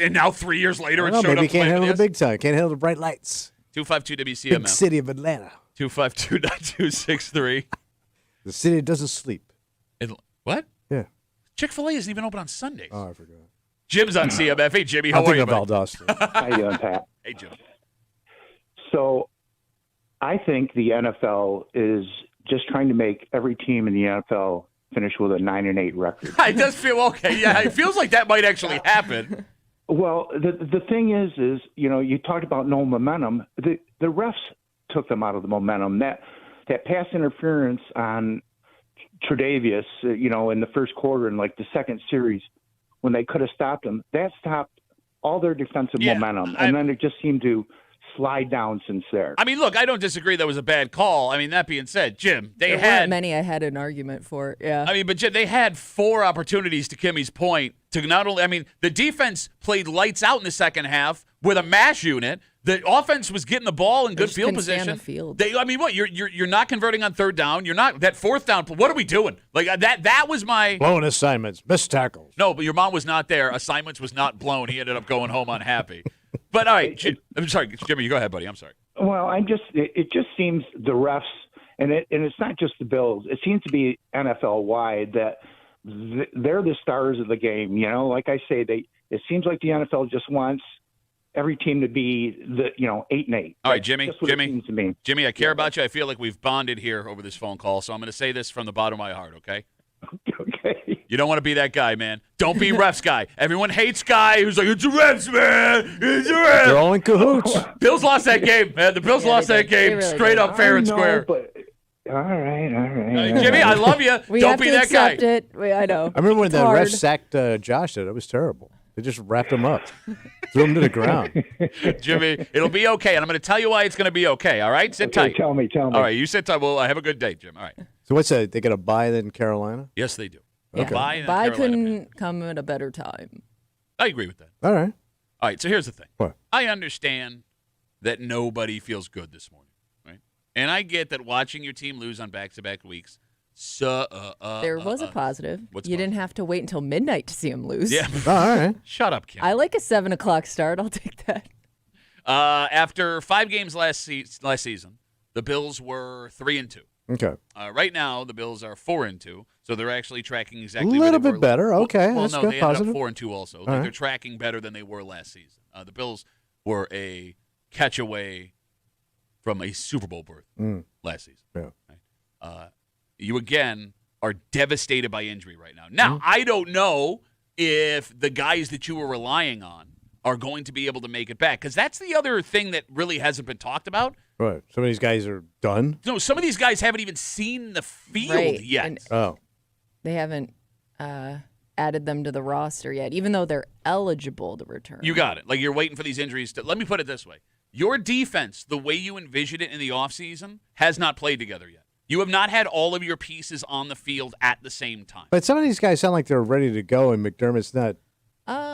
And now 3 years later, I it don't know, showed maybe up. he can't handle the playing big time. Can't handle the bright lights. 252 Big WCMF. city of Atlanta. 252-9263. The city that doesn't sleep. What? Yeah. Chick-fil-A isn't even open on Sundays. Oh, I forgot. Jim's on CMF. Hey, Jimmy, how I'll are think you, of buddy? Valdosta. How you doing, Pat? Hey, Jim. So I think the NFL is just trying to make every team in the NFL finish with a 9-8 record. It does feel okay. Yeah, it feels like that might actually happen. Well, the thing is you talked about no momentum. The refs took them out of the momentum. That pass interference on Tre'Davious, in the first quarter in the second series, when they could have stopped him, that stopped all their defensive momentum, and then it just seemed to slide down since there. I mean, look, I don't disagree that was a bad call. I mean, that being said, Jim, there weren't many I had an argument for. Yeah. I mean, but Jim, they had 4 opportunities, to Kimmy's point, to not only, I mean, the defense played lights out in the second half with a mash unit. The offense was getting the ball in good just field couldn't stay on position. the field. I mean, what? You're not converting on third down. You're not that fourth down. What are we doing? That was my Blown assignments, missed tackles. No, but your mom was not there. Assignments was not blown. He ended up going home unhappy. But all right, I'm sorry, Jimmy. You go ahead, buddy. I'm sorry. Well, it just seems the refs, and it's not just the Bills. It seems to be NFL wide that they're the stars of the game. Like I say, it seems like the NFL just wants every team to be 8-8. All right, Jimmy. That's what it seems to me. Jimmy, I care about you. I feel like we've bonded here over this phone call, so I'm going to say this from the bottom of my heart. Okay. Okay. You don't want to be that guy, man. Don't be refs guy. Everyone hates guy who's like, it's a refs, man. It's a refs. They're all in cahoots. Bills lost that game, man. The Bills lost that game really straight did. up fair and I know, square. But, all right. Jimmy, I love you. We Don't have be to that guy. accept it. I know. I remember when It's the hard. refs sacked Josh. It was terrible. They just wrapped him up, threw him to the ground. Jimmy, it'll be okay, and I'm going to tell you why it's going to be okay, all right? Sit Okay, tight. tell me. All right, you sit tight. Well, have a good day, Jim. All right. So what's that? They got a bye in Carolina? Yes, they do. Yeah. Bye in Bye Carolina, couldn't man. come at a better time. I agree with that. All right. All right, so here's the thing. What? I understand that nobody feels good this morning, right? And I get that watching your team lose on back-to-back weeks. There was a positive. What's You didn't have to wait until midnight to see him lose. Yeah. All right. Shut up, Kim. I like a 7 o'clock start. I'll take that. After 5 games last season, the Bills were 3-2. Okay. Right now, the Bills are 4-2, so they're actually tracking A exactly where little they bit were. better. Okay. Well, that's no, good. they Positive. ended up 4-2 also. Like, right. They're tracking better than they were last season. The Bills were a catch away from a Super Bowl berth last season. Yeah. Right? you again are devastated by injury right now. Now, I don't know if the guys that you were relying on are going to be able to make it back, because that's the other thing that really hasn't been talked about. Right. Some of these guys are done. No, some of these guys haven't even seen the field yet. And they haven't added them to the roster yet, even though they're eligible to return. You got it. Like, you're waiting for these injuries to – let me put it this way. Your defense, the way you envisioned it in the offseason, has not played together yet. You have not had all of your pieces on the field at the same time. But some of these guys sound like they're ready to go, and McDermott's not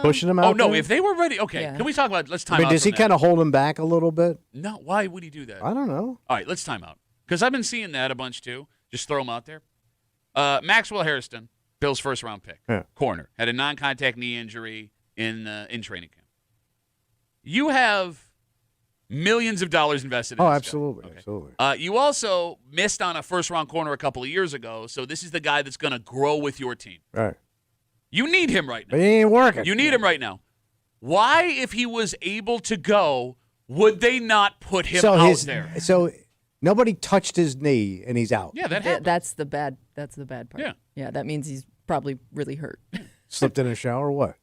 pushing them out. Oh, no, there? if they were ready – okay, Yeah. Can we talk about – let's time out. Does he kind of hold them back a little bit? No, why would he do that? I don't know. All right, let's time out. Because I've been seeing that a bunch too. Just throw them out there. Maxwell Hairston, Bill's first-round pick, corner, had a non-contact knee injury in training camp. You have millions of dollars invested in this guy. Absolutely, absolutely. You also missed on a first-round corner a couple of years ago, so this is the guy that's going to grow with your team. Right. You need him right now. But he ain't working. You need him right now. Why, if he was able to go, would they not put him out there? So nobody touched his knee, and he's out. Yeah, that happened. That's the bad part. Yeah. Yeah, that means he's probably really hurt. Slipped in a shower or what?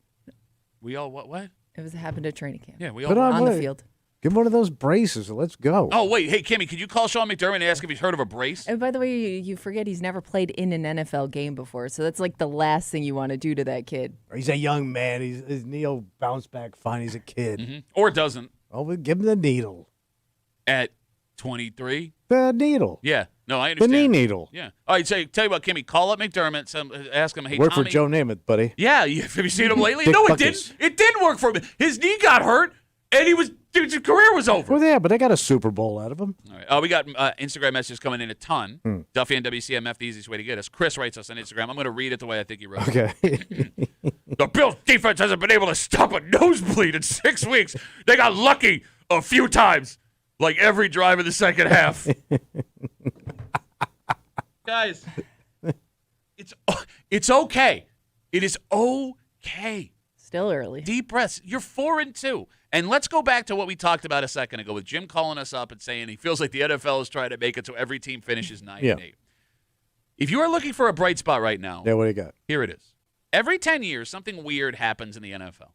We all what? It happened at training camp. Yeah, we all Put on the what? field. Give him one of those braces and let's go. Oh, wait. Hey, Kimmy, could you call Sean McDermott and ask if he's heard of a brace? And by the way, you forget he's never played in an NFL game before, so that's like the last thing you want to do to that kid. He's a young man. His knee will bounce back fine. He's a kid. Mm-hmm. Or it doesn't. Oh, we'll give him the needle. At 23? The needle. Yeah. No, I The understand. knee needle. Yeah. All right, so tell you what, Kimmy, call up McDermott, ask him, hey, Work Tommy. for Joe Namath, buddy. Yeah, have you seen him lately? Dick No, it Buckets. didn't. It didn't work for him. His knee got hurt, and his career was over. Well, yeah, but they got a Super Bowl out of him. All right. We got Instagram messages coming in a ton. Duffy and WCMF, the easiest way to get us. Chris writes us on Instagram. I'm going to read it the way I think he wrote it. Okay. The Bills' defense hasn't been able to stop a nosebleed in 6 weeks. They got lucky a few times, like every drive in the second half. Guys, it's okay. It is okay. Still early. Deep breaths. You're 4-2. And let's go back to what we talked about a second ago with Jim calling us up and saying he feels like the NFL is trying to make it so every team finishes 9-8. If you are looking for a bright spot right now, Yeah, what do you got? here it is. Every 10 years, something weird happens in the NFL.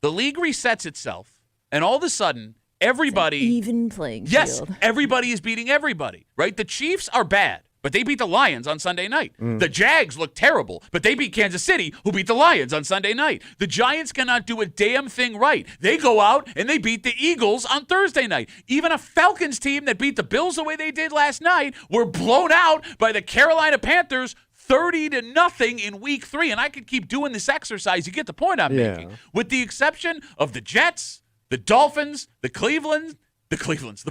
The league resets itself, and all of a sudden, everybody Even playing field. everybody is beating everybody, right? The Chiefs are bad, but they beat the Lions on Sunday night. The Jags look terrible, but they beat Kansas City, who beat the Lions on Sunday night. The Giants cannot do a damn thing right. They go out and they beat the Eagles on Thursday night. Even a Falcons team that beat the Bills the way they did last night were blown out by the Carolina Panthers 30-0 in week 3. And I could keep doing this exercise. You get the point I'm making. With the exception of the Jets, the Dolphins, the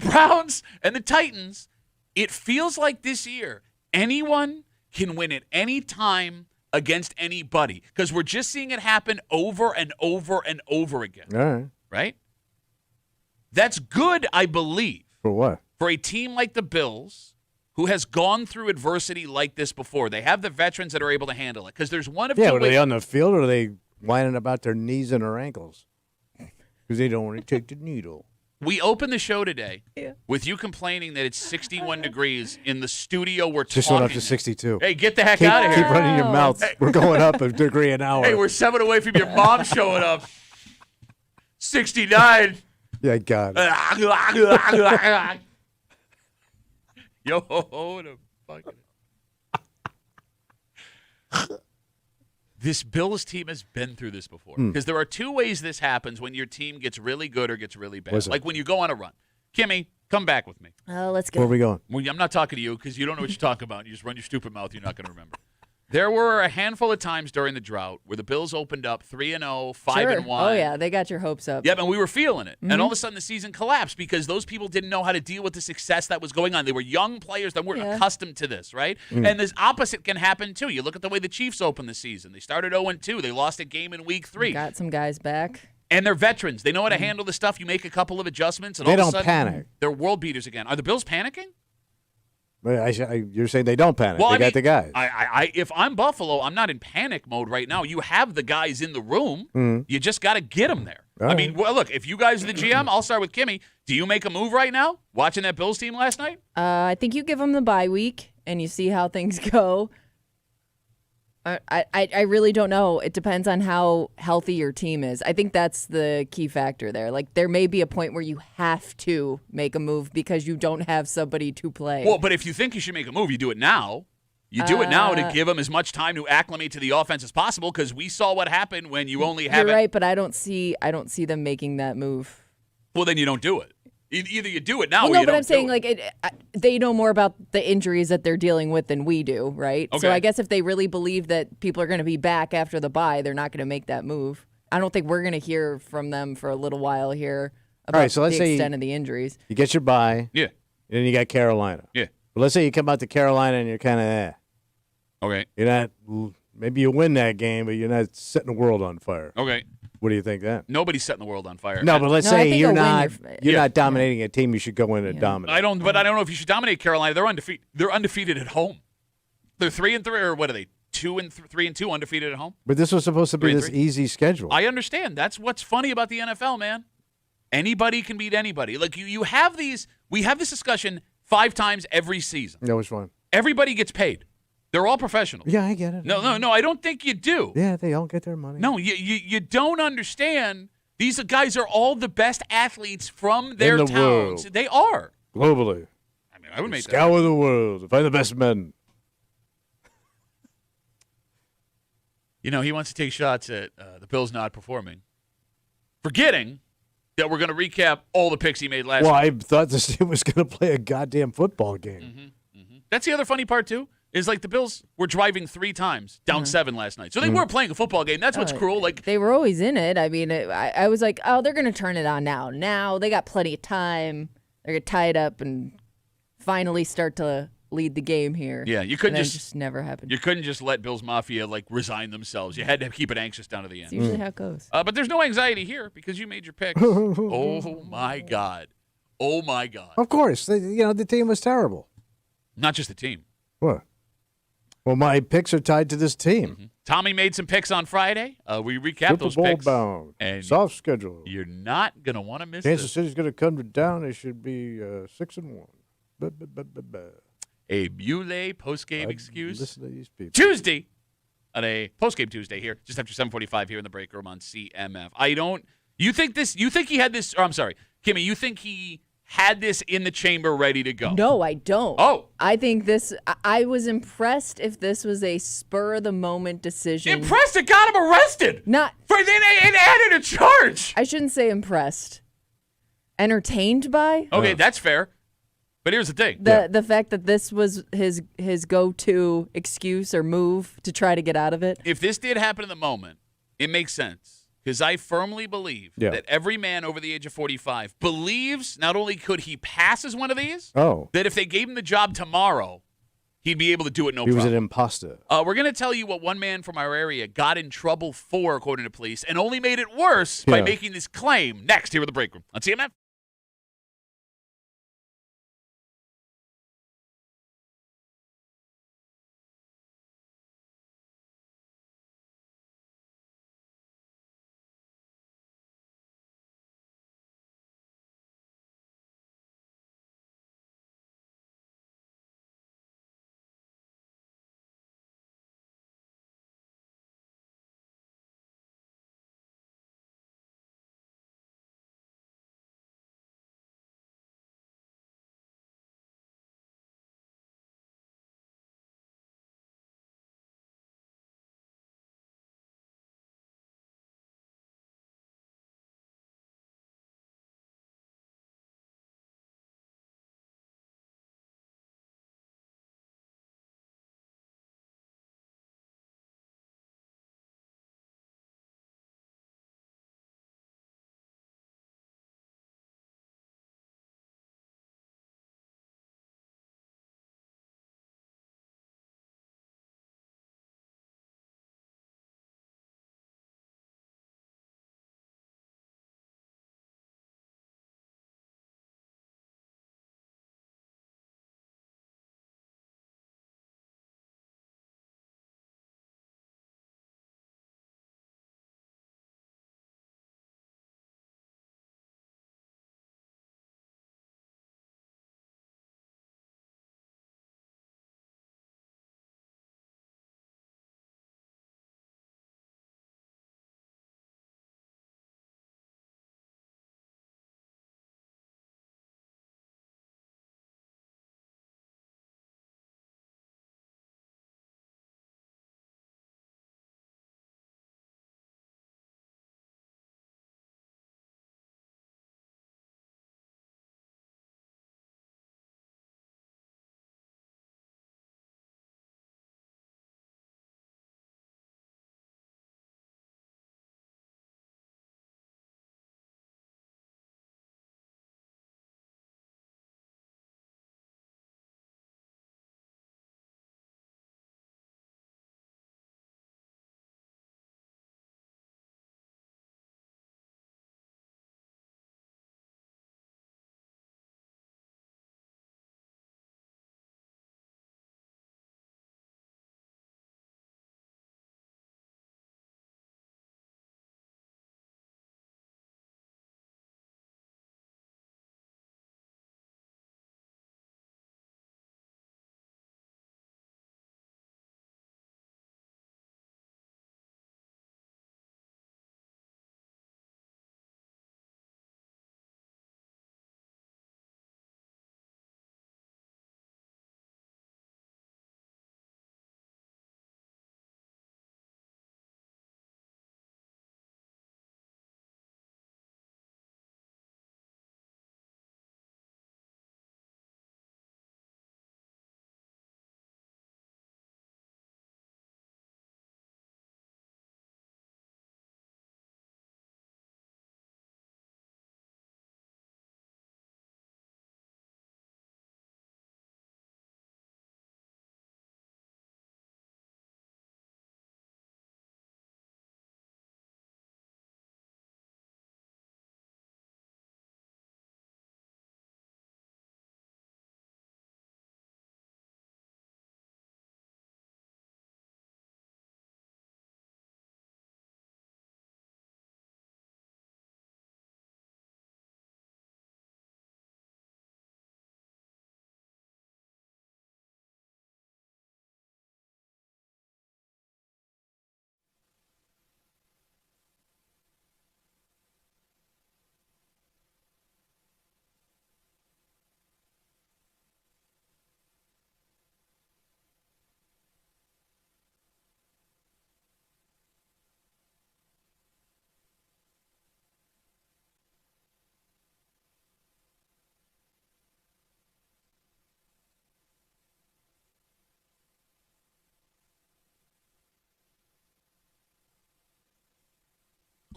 Browns, and the Titans, it feels like this year anyone can win at any time against anybody because we're just seeing it happen over and over and over again. All right. Right? That's good, I believe, For what? for a team like the Bills who has gone through adversity like this before. They have the veterans that are able to handle it because there's one of two Yeah, are ways. they on the field or are they whining about their knees and their ankles? Because they don't want to take the needle. We opened the show today with you complaining that it's 61 degrees in the studio we're Just talking. went up to 62. Hey, get the heck Keep, out of here. keep running your mouth. We're going up a degree an hour. Hey, we're 7 away from your mom showing up. 69. Yeah, God. Yo, the fucking. This Bills team has been through this before. Because there are two ways this happens when your team gets really good or gets really bad. What's that? Like when you go on a run. Kimmy, come back with me. Let's Where are go. we going? Well, I'm not talking to you because you don't know what you're talking about. You just run your stupid mouth. You're not going to remember. There were a handful of times during the drought where the Bills opened up 3-0, 5-1. Oh, yeah. They got your hopes up. Yep, and we were feeling it. And all of a sudden the season collapsed because those people didn't know how to deal with the success that was going on. They were young players that weren't accustomed to this, right? And this opposite can happen too. You look at the way the Chiefs opened the season. They started 0-2. They lost a game in week 3. Got some guys back. And they're veterans. They know how to handle the stuff. You make a couple of adjustments, and They all of don't a sudden panic. they're world beaters again. Are the Bills panicking? But you're saying they don't panic. Well, they I got mean, the guys. if I'm Buffalo, I'm not in panic mode right now. You have the guys in the room. You just got to get them there. All I mean, well, look, if you guys are the GM, I'll start with Kimmy. Do you make a move right now? Watching that Bills team last night? I think you give them the bye week, and you see how things go. I really don't know. It depends on how healthy your team is. I think that's the key factor there. Like, there may be a point where you have to make a move because you don't have somebody to play. Well, but if you think you should make a move, you do it now. You do it now to give them as much time to acclimate to the offense as possible, because we saw what happened when you only have You're right, but I don't see them making that move. Well, then you don't do it. Either you do it now, Well, or no, you but don't I'm saying do it. they know more about the injuries that they're dealing with than we do, right? Okay. So I guess if they really believe that people are going to be back after the bye, they're not going to make that move. I don't think we're going to hear from them for a little while here about so let's the say extent of the injuries. You get your bye. Yeah. And then you got Carolina. Yeah. But let's say you come out to Carolina and you're kind of Okay. You're not. Maybe you win that game, but you're not setting the world on fire. Okay. What do you think then? Nobody's setting the world on fire. No, but let's No, I say think you're a win, not. you're- You're not dominating a team. You should go in and dominate. I don't know if you should dominate Carolina. They're undefeated. They're undefeated at home. They're 3-3, or what are they? 3-2 undefeated at home. But this was supposed to be 3-3. this easy schedule. I understand. That's what's funny about the NFL, man. Anybody can beat anybody. Like you have these. We have this discussion 5 times every season. That was fun. Everybody gets paid. They're all professionals. Yeah, I get it. No. I don't think you do. Yeah, they all get their money. No, you don't understand. These guys are all the best athletes from their the towns. world. They are. Globally. I mean, I would make that. Scour the world to find the best men. You know, he wants to take shots at the Bills not performing, forgetting that we're going to recap all the picks he made last Well, week. I thought this team was going to play a goddamn football game. That's the other funny part, too, is like the Bills were driving 3 times, down 7 last night. So they were playing a football game. That's what's cruel. Like, They were always in it. I mean, I was like, oh, they're going to turn it on now. Now they got plenty of time. They're going to tie it up and finally start to lead the game here. yeah, you couldn't And then it just just never happened. you couldn't just let Bills Mafia like resign themselves. You had to keep it anxious down to the It's end. usually how it goes. But there's no anxiety here because you made your picks. Oh my God. Oh my God. Of course. The team was terrible. Not just the team. What? Well, my picks are tied to this team. Tommy made some picks on Friday. We recapped Super those Bowl picks. bound. And Soft schedule. you're not going to want to miss Kansas this. City's going to come down. They should be 6-1. A Muley post-game excuse. Listen to these people. Tuesday, on a post-game Tuesday here, just after 7:45 here in the break room on CMF. You think he had this, or I'm sorry, Kimmy, you think he had this in the chamber ready to go? No, I don't. Oh. I think I was impressed if this was a spur-of-the-moment decision. Impressed it got him arrested. Not, It added a charge. I shouldn't say impressed. Entertained by? Okay, that's fair. But here's the thing. The fact that this was his go-to excuse or move to try to get out of it. If this did happen in the moment, it makes sense. Because I firmly believe that every man over the age of 45 believes not only could he pass as one of these, that if they gave him the job tomorrow, he'd be able to do it no He problem. was an imposter. We're going to tell you what one man from our area got in trouble for, according to police, and only made it worse by making this claim next here at the break room on CMF.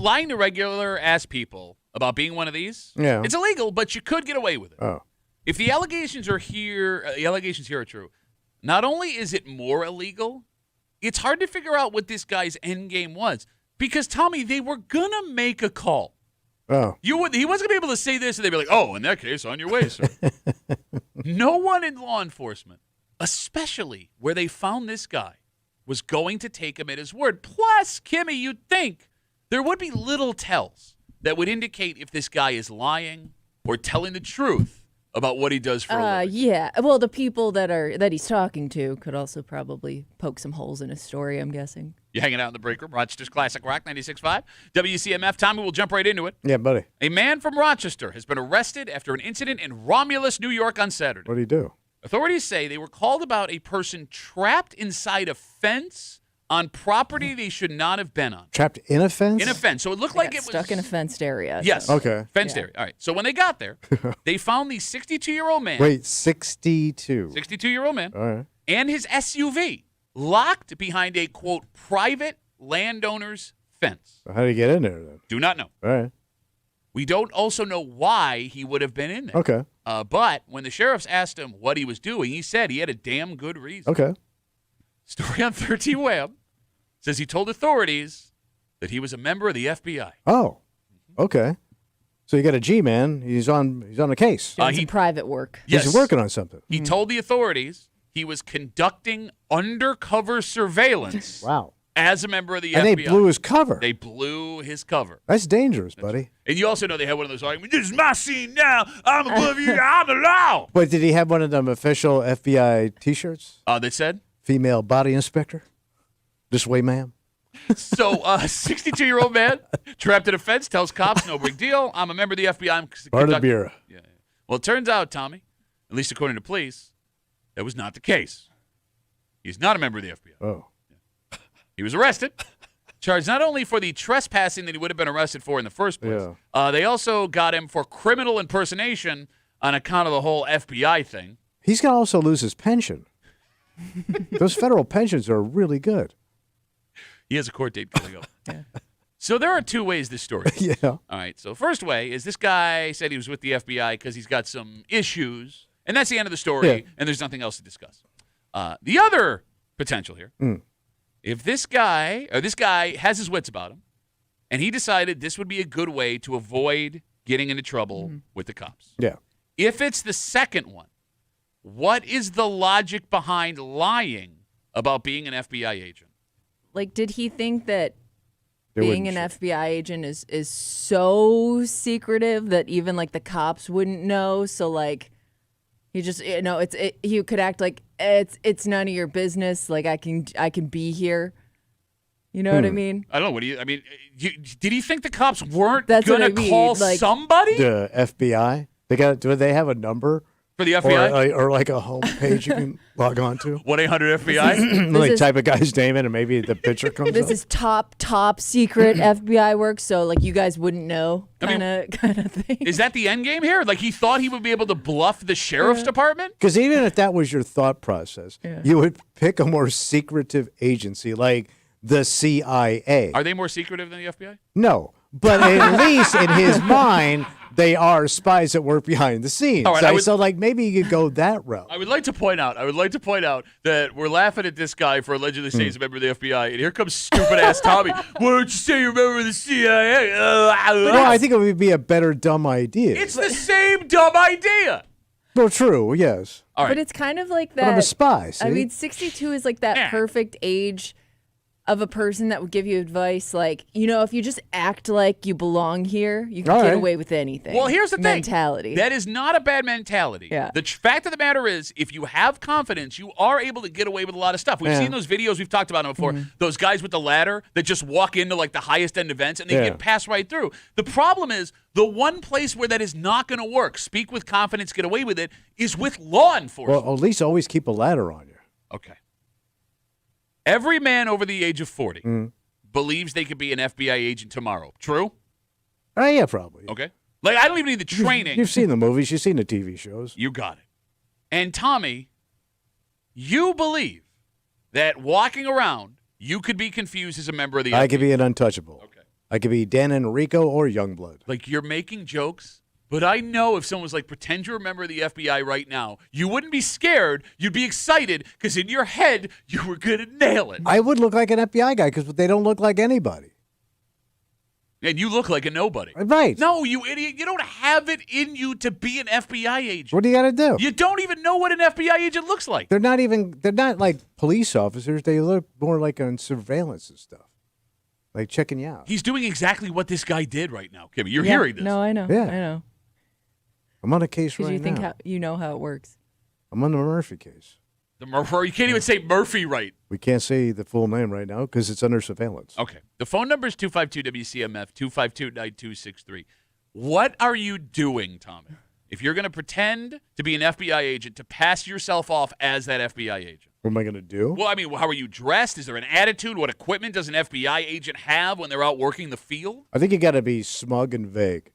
lying to regular ass people about being one of these, Yeah. it's illegal, but you could get away with it. Oh. If the allegations are here, are true, not only is it more illegal, it's hard to figure out what this guy's end game was. Because, Tommy, they were going to make a call. Oh. He wasn't going to be able to say this, and they'd be like, oh, in that case, on your way, sir. No one in law enforcement, especially where they found this guy, was going to take him at his word. Plus, Kimmy, you'd think there would be little tells that would indicate if this guy is lying or telling the truth about what he does for a living. Yeah. Well, the people that he's talking to could also probably poke some holes in his story, I'm guessing. You hanging out in the break room, Rochester's Classic Rock 96.5, WCMF. Tommy, we'll jump right into it. Yeah, buddy. A man from Rochester has been arrested after an incident in Romulus, New York on Saturday. What do you do? Authorities say they were called about a person trapped inside a fence on property they should not have been on. Trapped in a fence? In a fence. So it looked They like got it was stuck in a fenced area. Yes. so- Okay. Fenced Yeah. area. All right. So when they got there, they found the 62-year-old man. Wait, 62. 62-year-old man All right. and his SUV locked behind a, quote, private landowner's fence. So how do you get in there then? Do not know. All right. We don't also know why he would have been in there. Okay. But when the sheriffs asked him what he was doing, he said he had a damn good reason. Okay. Story on 13 Wham says he told authorities that he was a member of the FBI. Oh. Okay. So you got a G man. He's on the case. Doing he- some private work. Yes. He's working on something. He told the authorities he was conducting undercover surveillance Wow. as a member of the And FBI. they blew his cover. They blew his cover. That's dangerous, buddy. And you also know they had one of those arguments. This is my scene now. I'm above you. I'm the law. But did he have one of them official FBI T-shirts? They said. Female body inspector? This way, ma'am. So, 62-year-old man trapped in a fence tells cops, no big deal. I'm a member of the FBI. I'm Or the bureau. Yeah. Well, it turns out, Tommy, at least according to police, that was not the case. He's not a member of the FBI. Oh. He was arrested, charged not only for the trespassing that he would have been arrested for in the first place, they also got him for criminal impersonation on account of the whole FBI thing. He's going to also lose his pension. Those federal pensions are really good. He has a court date coming up. So there are two ways this story is. Yeah. All right. So first way is this guy said he was with the FBI because he's got some issues, and that's the end of the story, Yeah. and there's nothing else to discuss. The other potential here, if this guy has his wits about him, and he decided this would be a good way to avoid getting into trouble with the cops. Yeah. If it's the second one, what is the logic behind lying about being an FBI agent? Like, did he think that They being an wouldn't FBI agent is so secretive that even like the cops wouldn't know? So like, he just he could act like it's none of your business. Like I can be here. You know what I mean? I don't know. Did he think the cops weren't That's what going I to mean, call like- somebody The FBI. Do they have a number for the FBI? or like a home page you can log on to? 1-800-FBI? Like is- type a guy's name in and maybe the picture comes This up. is top secret FBI work. So like, you guys wouldn't know, I mean, kind of thing. Is that the end game here? Like he thought he would be able to bluff the sheriff's department? Because even if that was your thought process, you would pick a more secretive agency like the CIA. Are they more secretive than the FBI? No, but at least in his mind, they are spies that work behind the scenes. All right, So like maybe you could go that route. I would like to point out that we're laughing at this guy for allegedly saying he's a member of the FBI, and here comes stupid ass Tommy. Why don't you say you're a member of the CIA? Well, I think it would be a better dumb idea. It's the same dumb idea. Well, true, yes. All right. But it's kind of like But I'm a that. spy, I see? mean, 62 is like that Yeah. perfect age of a person that would give you advice. Like, if you just act like you belong here, you can All get right. away with anything. Well, here's the mentality. thing. That is not a bad mentality. Yeah. The fact of the matter is, if you have confidence, you are able to get away with a lot of stuff. We've Yeah. seen those videos. We've talked about them before. Those guys with the ladder that just walk into like the highest end events and they Yeah. get passed right through. The problem is the one place where that is not going to work, speak with confidence, get away with it, is with law enforcement. Well, at least always keep a ladder on you. Okay. Every man over the age of 40 believes they could be an FBI agent tomorrow. True? Yeah, probably. Okay. Like, I don't even need the training. You've seen the movies. You've seen the TV shows. You got it. And Tommy, you believe that walking around, you could be confused as a member of the FBI. I could be an untouchable. Okay. I could be Dan Enrico or Youngblood. Like, you're making jokes, but I know if someone was like, pretend you're a member of the FBI right now, you wouldn't be scared. You'd be excited because in your head, you were going to nail it. I would look like an FBI guy because they don't look like anybody. And you look like a nobody. Right. No, you idiot. You don't have it in you to be an FBI agent. What do you got to do? You don't even know what an FBI agent looks like. They're not like police officers. They look more like on surveillance and stuff. Like checking you out. He's doing exactly what this guy did right now, Kimmy. You're hearing this. No, I know. Yeah. I know. I'm on a case right Because you think now. you know how it works. I'm on the Murphy case. The Murphy. You can't even say Murphy right. We can't say the full name right now because it's under surveillance. Okay. The phone number is 252-WCMF, 252-9263. What are you doing, Tommy, if you're going to pretend to be an FBI agent to pass yourself off as that FBI agent? What am I going to do? Well, I mean, how are you dressed? Is there an attitude? What equipment does an FBI agent have when they're out working the field? I think you got to be smug and vague.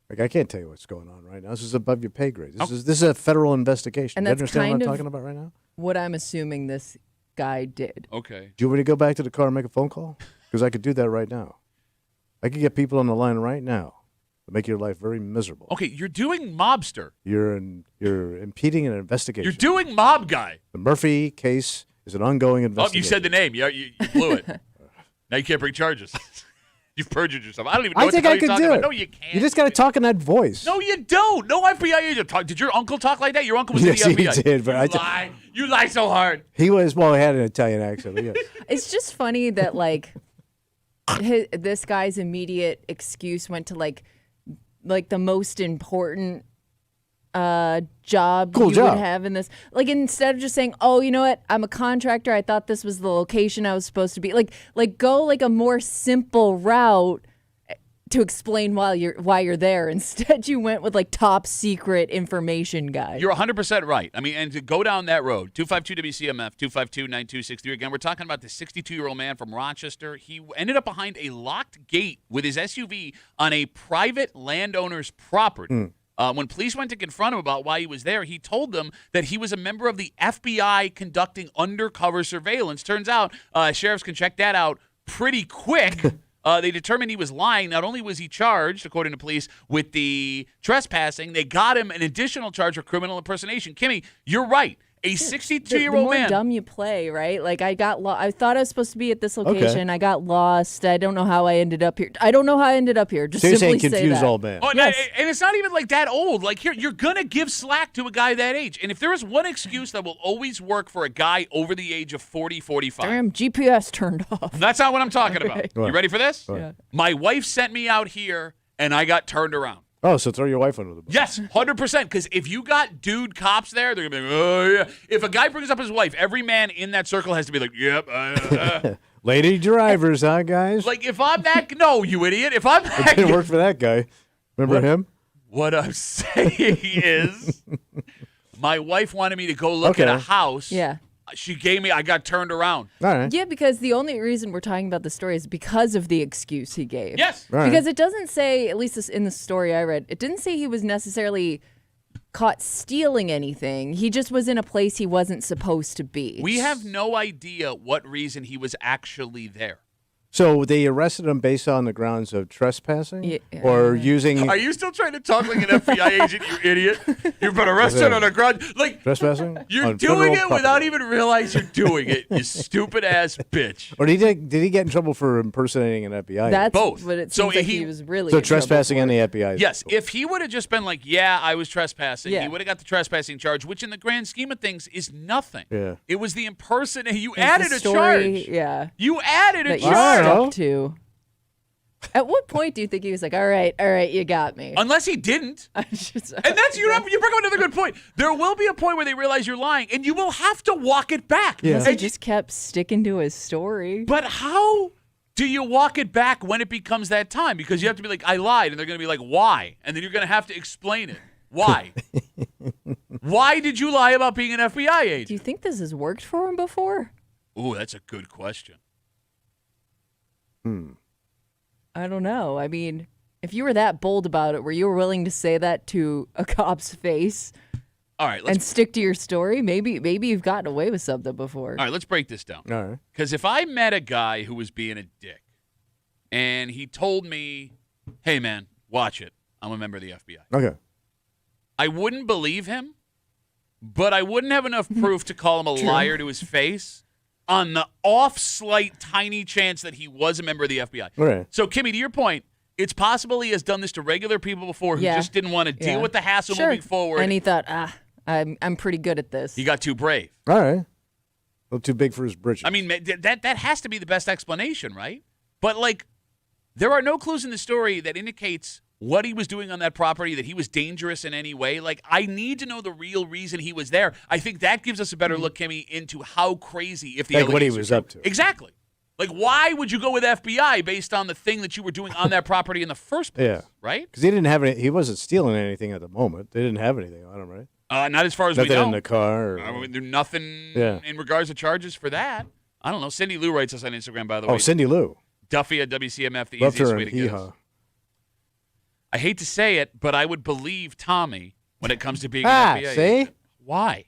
Like, I can't tell you what's going on right now. This is above your pay grade. This is a federal investigation. And You that's understand what kind I'm of- talking about right now? What I'm assuming this guy did. Okay. Do you want me to go back to the car and make a phone call? Because I could do that right now. I could get people on the line right now to make your life very miserable. Okay, you're doing mobster. You're impeding an investigation. You're doing mob guy. The Murphy case is an ongoing Oh, investigation. you said the name. You blew it. Now you can't bring charges. You've perjured yourself. I don't even know I what think the hell I you're could talking do about. it. No, you can't. You just got to talk in that voice. No, you don't. No FBI agent talk. Did your uncle talk like that? Your uncle was Yes, in the he FBI. did, but you lie. You lie so hard. He was, well, he had an Italian accent. But yeah. It's just funny that this guy's immediate excuse went to like the most important job Cool you job. would have in this. Like, instead of just saying, "Oh, you know what? I'm a contractor. I thought this was the location I was supposed to be." Like go like a more simple route to explain why you're there. Instead, you went with like top secret information guy. You're 100% right. I mean, and to go down that road, 252-WCMF, 252-9263. Again, we're talking about the 62-year-old man from Rochester. He ended up behind a locked gate with his SUV on a private landowner's property. When police went to confront him about why he was there, he told them that he was a member of the FBI conducting undercover surveillance. Turns out sheriffs can check that out pretty quick. They determined he was lying. Not only was he charged, according to police, with the trespassing, they got him an additional charge for criminal impersonation. Kimmy, you're right. A 62-year-old the more man. dumb you play, right? Like, I got I thought I was supposed to be at this location. I got lost. I don't know how I ended up here. I don't know how I ended up here. Just So you're simply saying say confused that. old man. Oh, Yes. and it's not even like that old. Like, here, you're going to give slack to a guy that age. And if there is one excuse that will always work for a guy over the age of 40, 45. Damn, GPS turned off. That's not what I'm talking about. Okay. You ready for this? Yeah. My wife sent me out here, and I got turned around. Oh, so throw your wife under the bus. Yes, 100%. Because if you got dude cops there, they're going to be like, oh, yeah. If a guy brings up his wife, every man in that circle has to be like, yep. Lady drivers, huh, guys? Like, if I'm that, no, you idiot. If I'm It that, didn't work for that guy. Remember him? what I'm saying is, my wife wanted me to go look at a Okay. house. Yeah. I got turned around. All right. Yeah, because the only reason we're talking about the story is because of the excuse he gave. Yes. All right. Because it doesn't say, at least in the story I read, it didn't say he was necessarily caught stealing anything. He just was in a place he wasn't supposed to be. We have no idea what reason he was actually there. So they arrested him based on the grounds of trespassing? Yeah. Or using Are you still trying to talk like an FBI agent, you idiot? You've been arrested on a grudge. Like, trespassing? you're on doing federal it without property? even realizing you're doing it, you stupid ass bitch. Or did he get in trouble for impersonating an FBI? That's Both. what it So seems like he- he was really so in trouble trespassing for. and the FBI? Yes, if he would have just been like, yeah, I was trespassing, Yeah. he would have got the trespassing charge, which in the grand scheme of things is nothing. Yeah. It was the impersonation. You It's added the a story, charge. Yeah. You added a That you I charge. don't know. stuck to. At what point do you think he was like, all right, you got me? Unless he didn't. I just- And that's you bring up another good point. There will be a point where they realize you're lying, and you will have to walk it back. Yeah. Unless he And just kept sticking to his story. but how do you walk it back when it becomes that time? Because you have to be like, I lied, and they're going to be like, why? And then you're going to have to explain it. Why? Why did you lie about being an FBI Do agent? you think this has worked for him before? Ooh, that's a good question. I don't know. I mean, if you were that bold about it, were you willing to say that to a cop's face All right, let's and stick to your story? Maybe you've gotten away with something before. all right, let's break this down. All right. Because if I met a guy who was being a dick, and he told me, hey, man, watch it. I'm a member of the FBI. Okay. I wouldn't believe him, but I wouldn't have enough proof to call him a liar to his face on the slight, tiny chance that he was a member of the FBI. Right. So, Kimmy, to your point, it's possible he has done this to regular people before who just didn't want to deal with the hassle moving forward. And he thought, I'm pretty good at this. He got too brave. All right. A little too big for his britches. I mean, that has to be the best explanation, right? But, like, there are no clues in the story that indicates what he was doing on that property, that he was dangerous in any way. Like, I need to know the real reason he was there. I think that gives us a better look, Kimmy, into how crazy, if the like what he allegations was are up true. to. Exactly. Like, why would you go with FBI based on the thing that you were doing on that property in the first place? Yeah. Right? Because he didn't have any. He wasn't stealing anything at the moment. They didn't have anything on him, right? Not as far as Nothing we know. in the car. I mean, there's nothing in regards to charges for that. I don't know. Cindy Lou writes us on Instagram, by the way. Oh, Cindy Lou. Duffy at WCMF, the Loved easiest her way in to get us. Hee-Haw. I hate to say it, but I would believe Tommy when it comes to being an FBI see? agent. Why?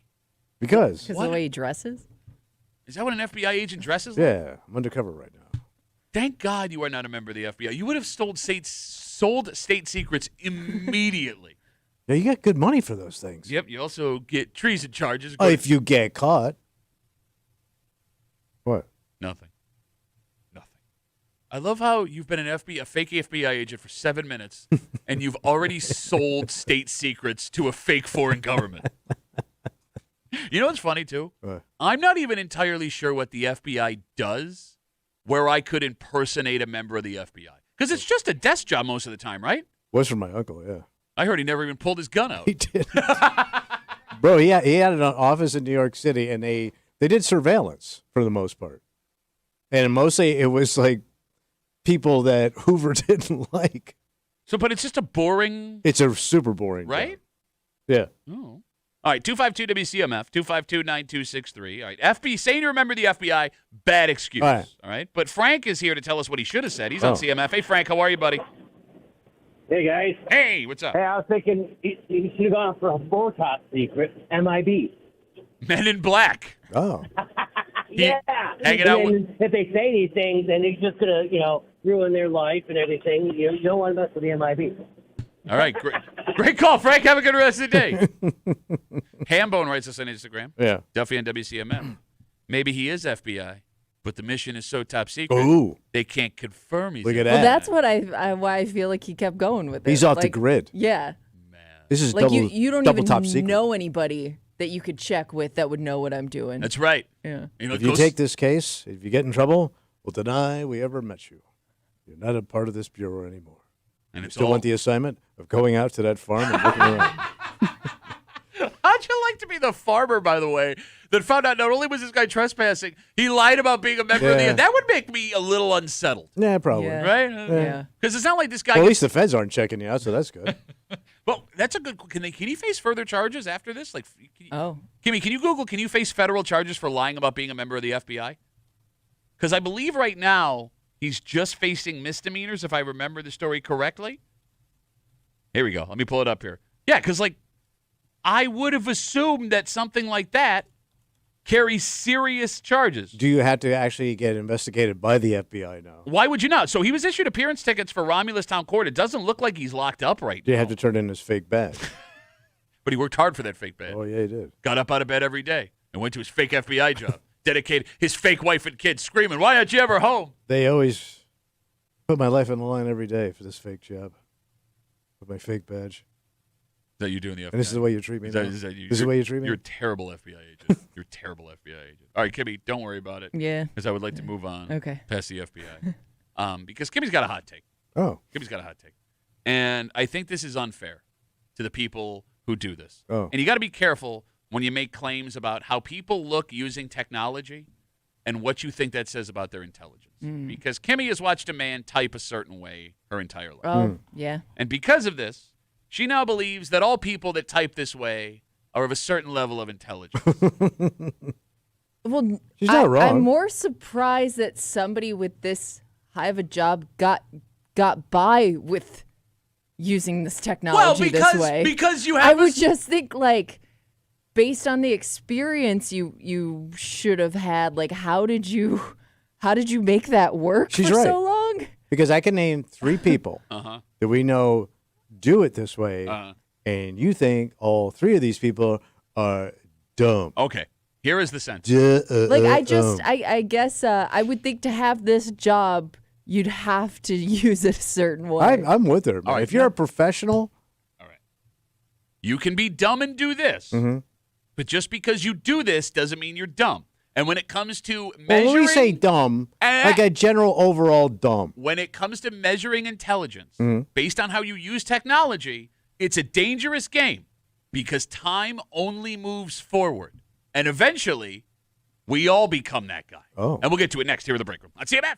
Because. Because the way he dresses? Is that what an FBI agent dresses like? Yeah, I'm undercover right now. Thank God you are not a member of the FBI. You would have sold state secrets immediately. Yeah, you got good money for those things. Yep, you also get treason charges. Oh, if you get caught. What? Nothing. I love how you've been a fake FBI agent for 7 minutes, and you've already sold state secrets to a fake foreign government. You know what's funny, too? I'm not even entirely sure what the FBI does where I could impersonate a member of the FBI. Because it's just a desk job most of the time, right? Was from my uncle, yeah. I heard he never even pulled his gun out. He did. Bro, he had an office in New York City, and they did surveillance for the most part. And mostly it was like people that Hoover didn't like. So, but it's just a boring... It's a super boring right? job. Yeah. Oh. All right, 252-WCMF, 252-9263. All right, FB, saying you remember the FBI, bad excuse. All right. But Frank is here to tell us what he should have said. He's on CMF. Hey, Frank, how are you, buddy? Hey, guys. Hey, what's up? Hey, I was thinking you should have gone for a Botox secret, MIB. Men in Black. Oh. Yeah. Hanging out with... If they say these things, then it's just going to, ruin their life and everything. You don't want to mess with the MIB. All right, great call, Frank. Have a good rest of the day. Hambone writes us on Instagram. Yeah. Duffy on WCMF. Maybe he is FBI, but the mission is so top secret. Ooh. They can't confirm he's Look at FBI. that. Well, that's what why I feel like he kept going with it. He's off the grid. Yeah. Man. This is Like double, you don't double even top secret. know anybody that you could check with that would know what I'm doing. That's right. Yeah. If you take this case, if you get in trouble, we'll deny we ever met you. You're not a part of this bureau anymore. And You it's still all... want the assignment of going out to that farm and looking around. How'd you like to be the farmer, by the way, that found out not only was this guy trespassing, he lied about being a member of the... That would make me a little unsettled. Yeah, probably. Yeah. Right? Yeah. Because it's not like this guy... Well, at least the feds aren't checking you out, so that's good. Well, that's a good... Can he face further charges after this? Like, Oh. Kimmy, can you Google, can you face federal charges for lying about being a member of the FBI? Because I believe right now he's just facing misdemeanors, if I remember the story correctly. Here we go. Let me pull it up here. Yeah, because, like, I would have assumed that something like that carries serious charges. Do you have to actually get investigated by the FBI now? Why would you not? So he was issued appearance tickets for Romulus Town Court. It doesn't look like he's locked up right Do you now. have to turn in his fake badge? But he worked hard for that fake badge. Oh, yeah, he did. Got up out of bed every day and went to his fake FBI job. Dedicated his fake wife and kids screaming, "Why aren't you ever home?" They always put my life on the line every day for this fake job. With my fake badge. Is that you doing the FBI? And this is the way you treat me now? This is the way you treat me? You're a terrible FBI agent. You're a terrible FBI agent. All right, Kimmy, don't worry about it. Yeah. Because I would like to move on Okay. past the FBI. Because Kimmy's got a hot take. Oh. Kimmy's got a hot take. And I think this is unfair to the people who do this. Oh. And you got to be careful when you make claims about how people look using technology and what you think that says about their intelligence. Because Kimmy has watched a man type a certain way her entire life. Oh, yeah. And because of this, she now believes that all people that type this way are of a certain level of intelligence. Well, She's not wrong. I'm more surprised that somebody with this high of a job got by with using this technology this way. Because you I have would just think, like, based on the experience you should have had, like, how did you make that work She's for right. so long? because I can name 3 people that we know do it this way, and you think all 3 of these people are dumb. Okay. Here is the sentence. I guess I would think to have this job, you'd have to use it a certain way. I'm with her. Man. right, if you're a professional, All right. You can be dumb and do this, but just because you do this doesn't mean you're dumb. And when it comes to measuring, when we say dumb, like a general overall dumb. when it comes to measuring intelligence based on how you use technology, it's a dangerous game because time only moves forward. And eventually, we all become that guy. Oh. And we'll get to it next here in the break room on CMF.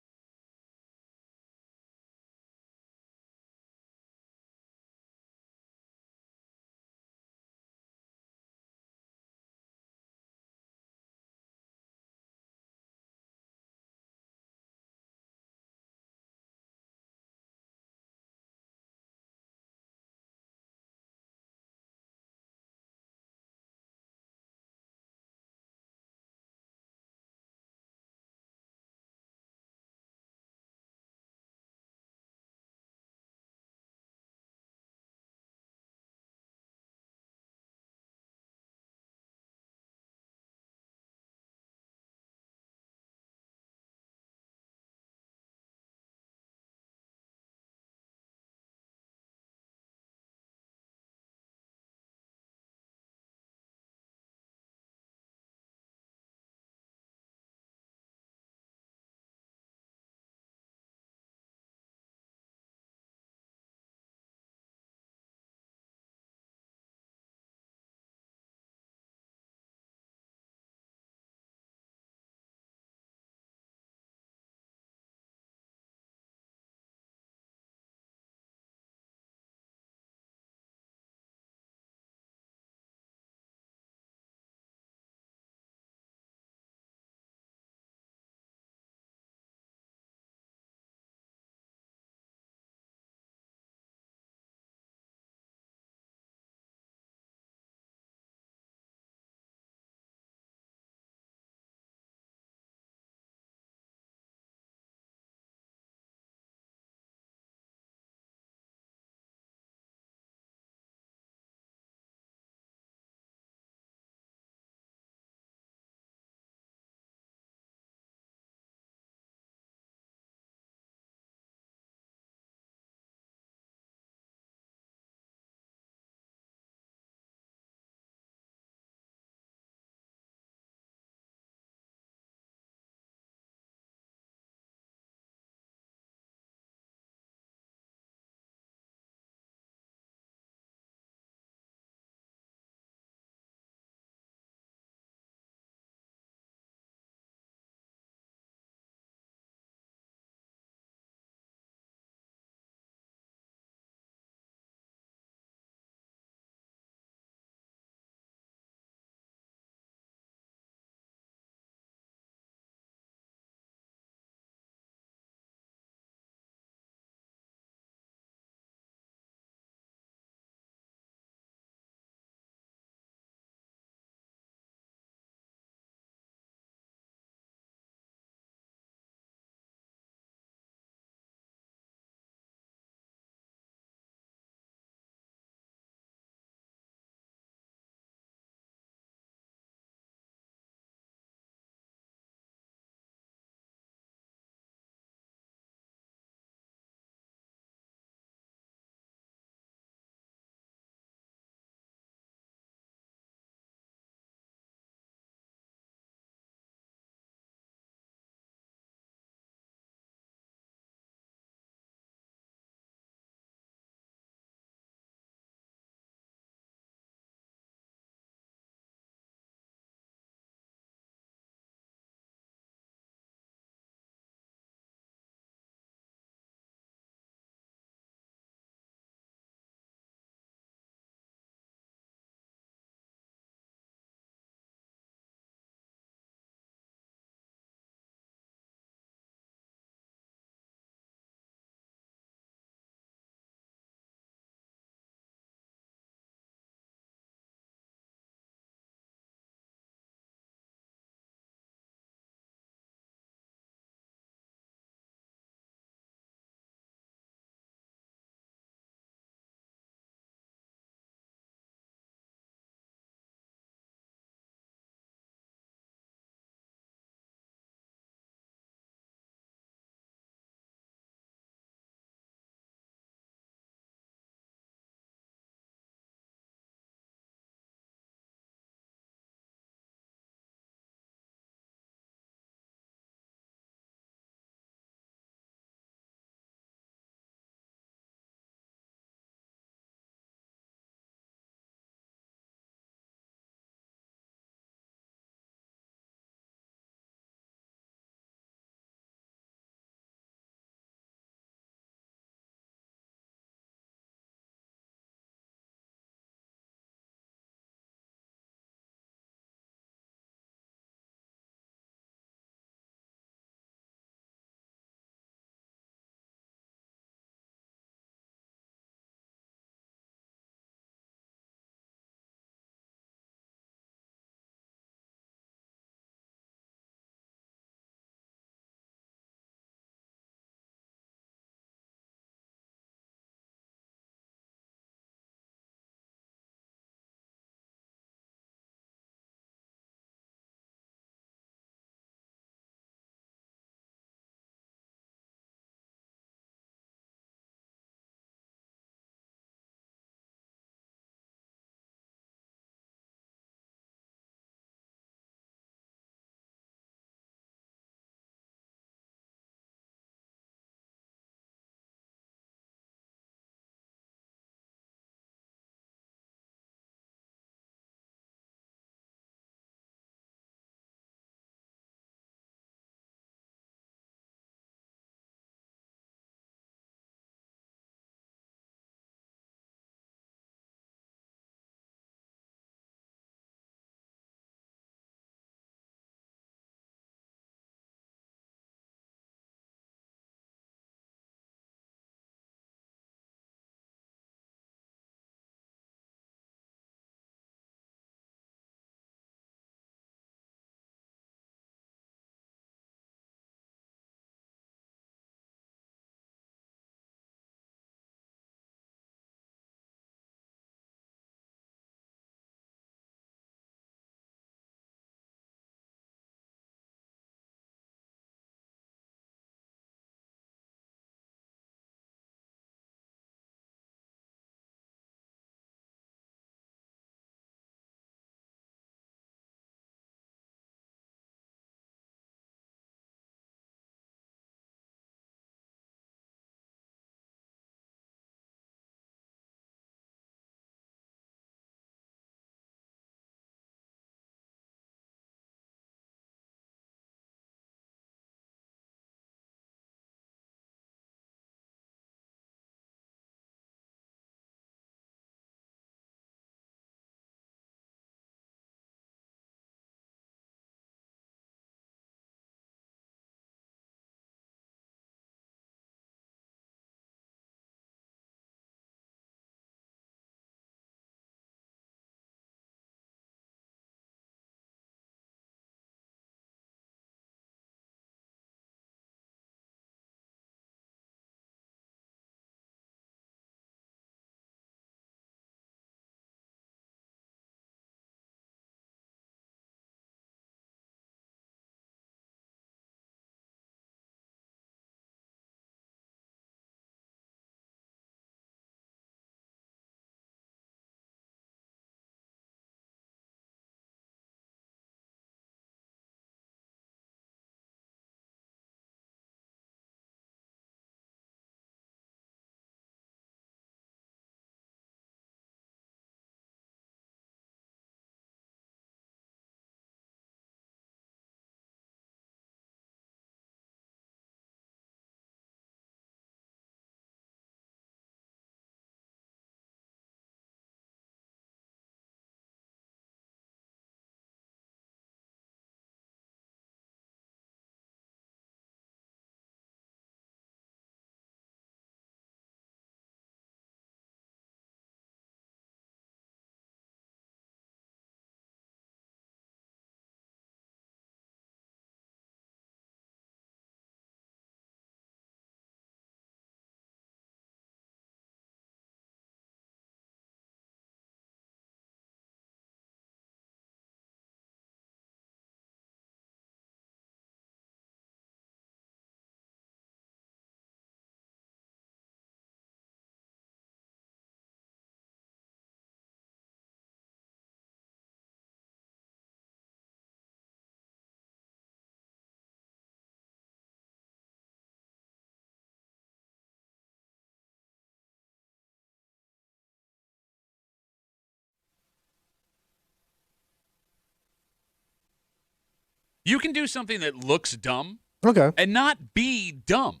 You can do something that looks dumb Okay. and not be dumb.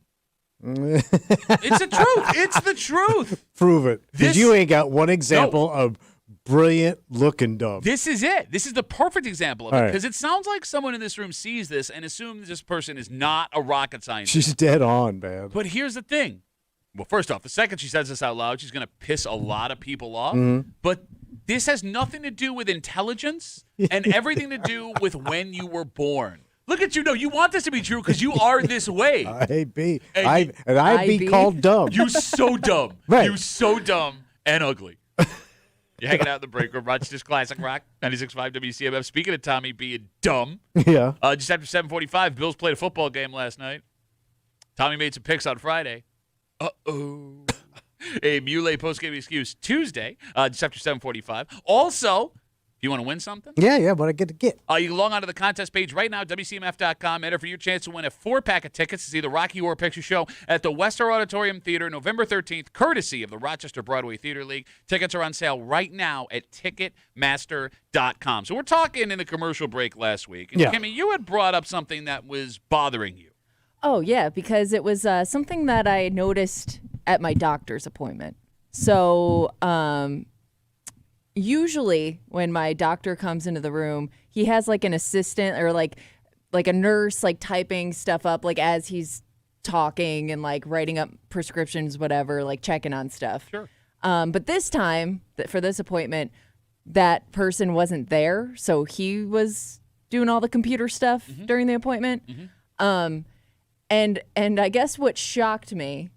It's the truth. It's the truth. Prove it. Because This- you ain't got one example of brilliant looking dumb. This is it. This is the perfect example of it All right. because it sounds like someone in this room sees this and assumes this person is not a rocket scientist. She's dead on, man. But here's the thing. Well, first off, the second she says this out loud, she's going to piss a lot of people off. Mm-hmm. But this has nothing to do with intelligence and everything to do with when you were born. Look at you. No, you want this to be true because you are this way. I'd be I called dumb. You so dumb. Right. You so dumb and ugly. You're hanging out in the break room, Rochester's Classic Rock, 96.5 WCMF. Speaking of Tommy being dumb, Yeah. just after 7:45, Bills played a football game last night. Tommy made some picks on Friday. Uh-oh. A Muley postgame excuse Tuesday, just after 7:45. Also, if you want to win something, Yeah, what I get to get. you can log on to the contest page right now, WCMF.com. Enter for your chance to win a 4-pack of tickets to see the Rocky Horror Picture Show at the Wester Auditorium Theater November 13th, courtesy of the Rochester Broadway Theater League. Tickets are on sale right now at Ticketmaster.com. So we're talking in the commercial break last week. And Yeah. Kimmy, you had brought up something that was bothering you. Oh, yeah, because it was something that I noticed at my doctor's appointment. So usually when my doctor comes into the room, he has like an assistant or like a nurse like typing stuff up like as he's talking and like writing up prescriptions, whatever, like checking on stuff. Sure. But this time, for this appointment, that person wasn't there, so he was doing all the computer stuff during the appointment. And I guess what shocked me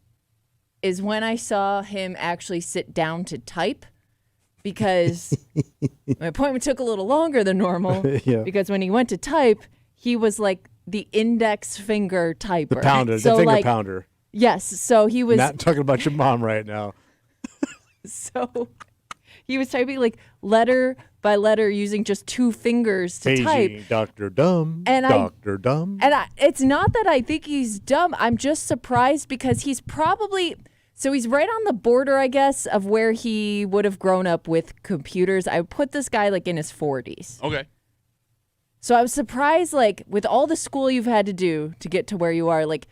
is when I saw him actually sit down to type, because my appointment took a little longer than normal. Yeah. Because when he went to type, he was like the index finger typer. The pounder, So, the finger like, pounder. Yes. So he was. Not talking about your mom right now. So he was typing like letter by letter using just 2 fingers to type. Paging Dr. Dumb. And Dr. Dumb. And it's not that I think he's dumb. I'm just surprised because he's probably. So he's right on the border, I guess, of where he would have grown up with computers. I would put this guy like in his 40s. Okay. So I was surprised, like, with all the school you've had to do to get to where you are, like,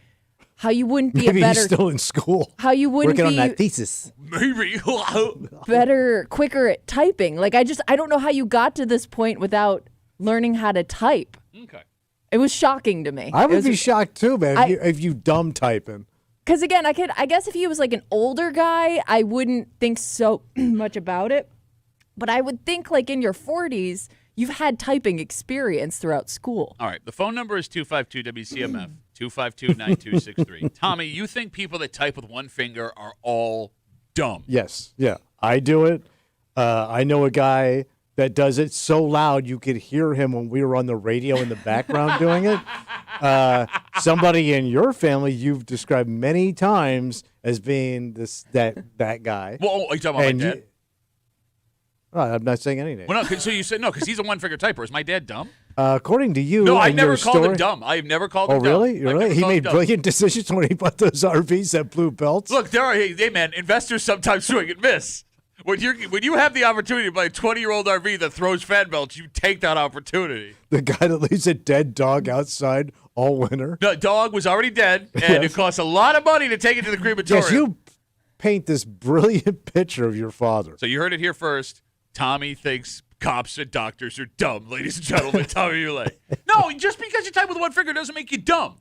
how you wouldn't be Maybe a better. he's still in school. How you wouldn't Working on be that thesis. Maybe. better, quicker at typing. Like, I don't know how you got to this point without learning how to type. Okay. It was shocking to me. I would be shocked too, man, if you dumb typing. Because again, I guess if he was like an older guy, I wouldn't think so much about it. But I would think like in your 40s, you've had typing experience throughout school. All right. The phone number is 252-WCMF, 252-9263. Tommy, you think people that type with one finger are all dumb? Yes, yeah, I do it. I know a guy that does it so loud you could hear him when we were on the radio in the background doing it. Somebody in your family you've described many times as being that guy. Well, are you talking about my dad? I'm not saying any name. Well, no, so you said no, because he's a one-finger typer. Is my dad dumb? According to you, No, I and never your called story, him dumb. I have never called Oh, him dumb. really? I've never Really? He called him made dumb. brilliant decisions when he bought those RVs that blew belts. Look, there are, hey man, investors sometimes swing and miss. When you have the opportunity to buy a 20-year-old RV that throws fan belts, you take that opportunity. The guy that leaves a dead dog outside all winter. The dog was already dead, and it costs a lot of money to take it to the crematorium. Yes, you paint this brilliant picture of your father. So you heard it here first. Tommy thinks cops and doctors are dumb, ladies and gentlemen. Tommy Muley. No, just because you type with one finger doesn't make you dumb.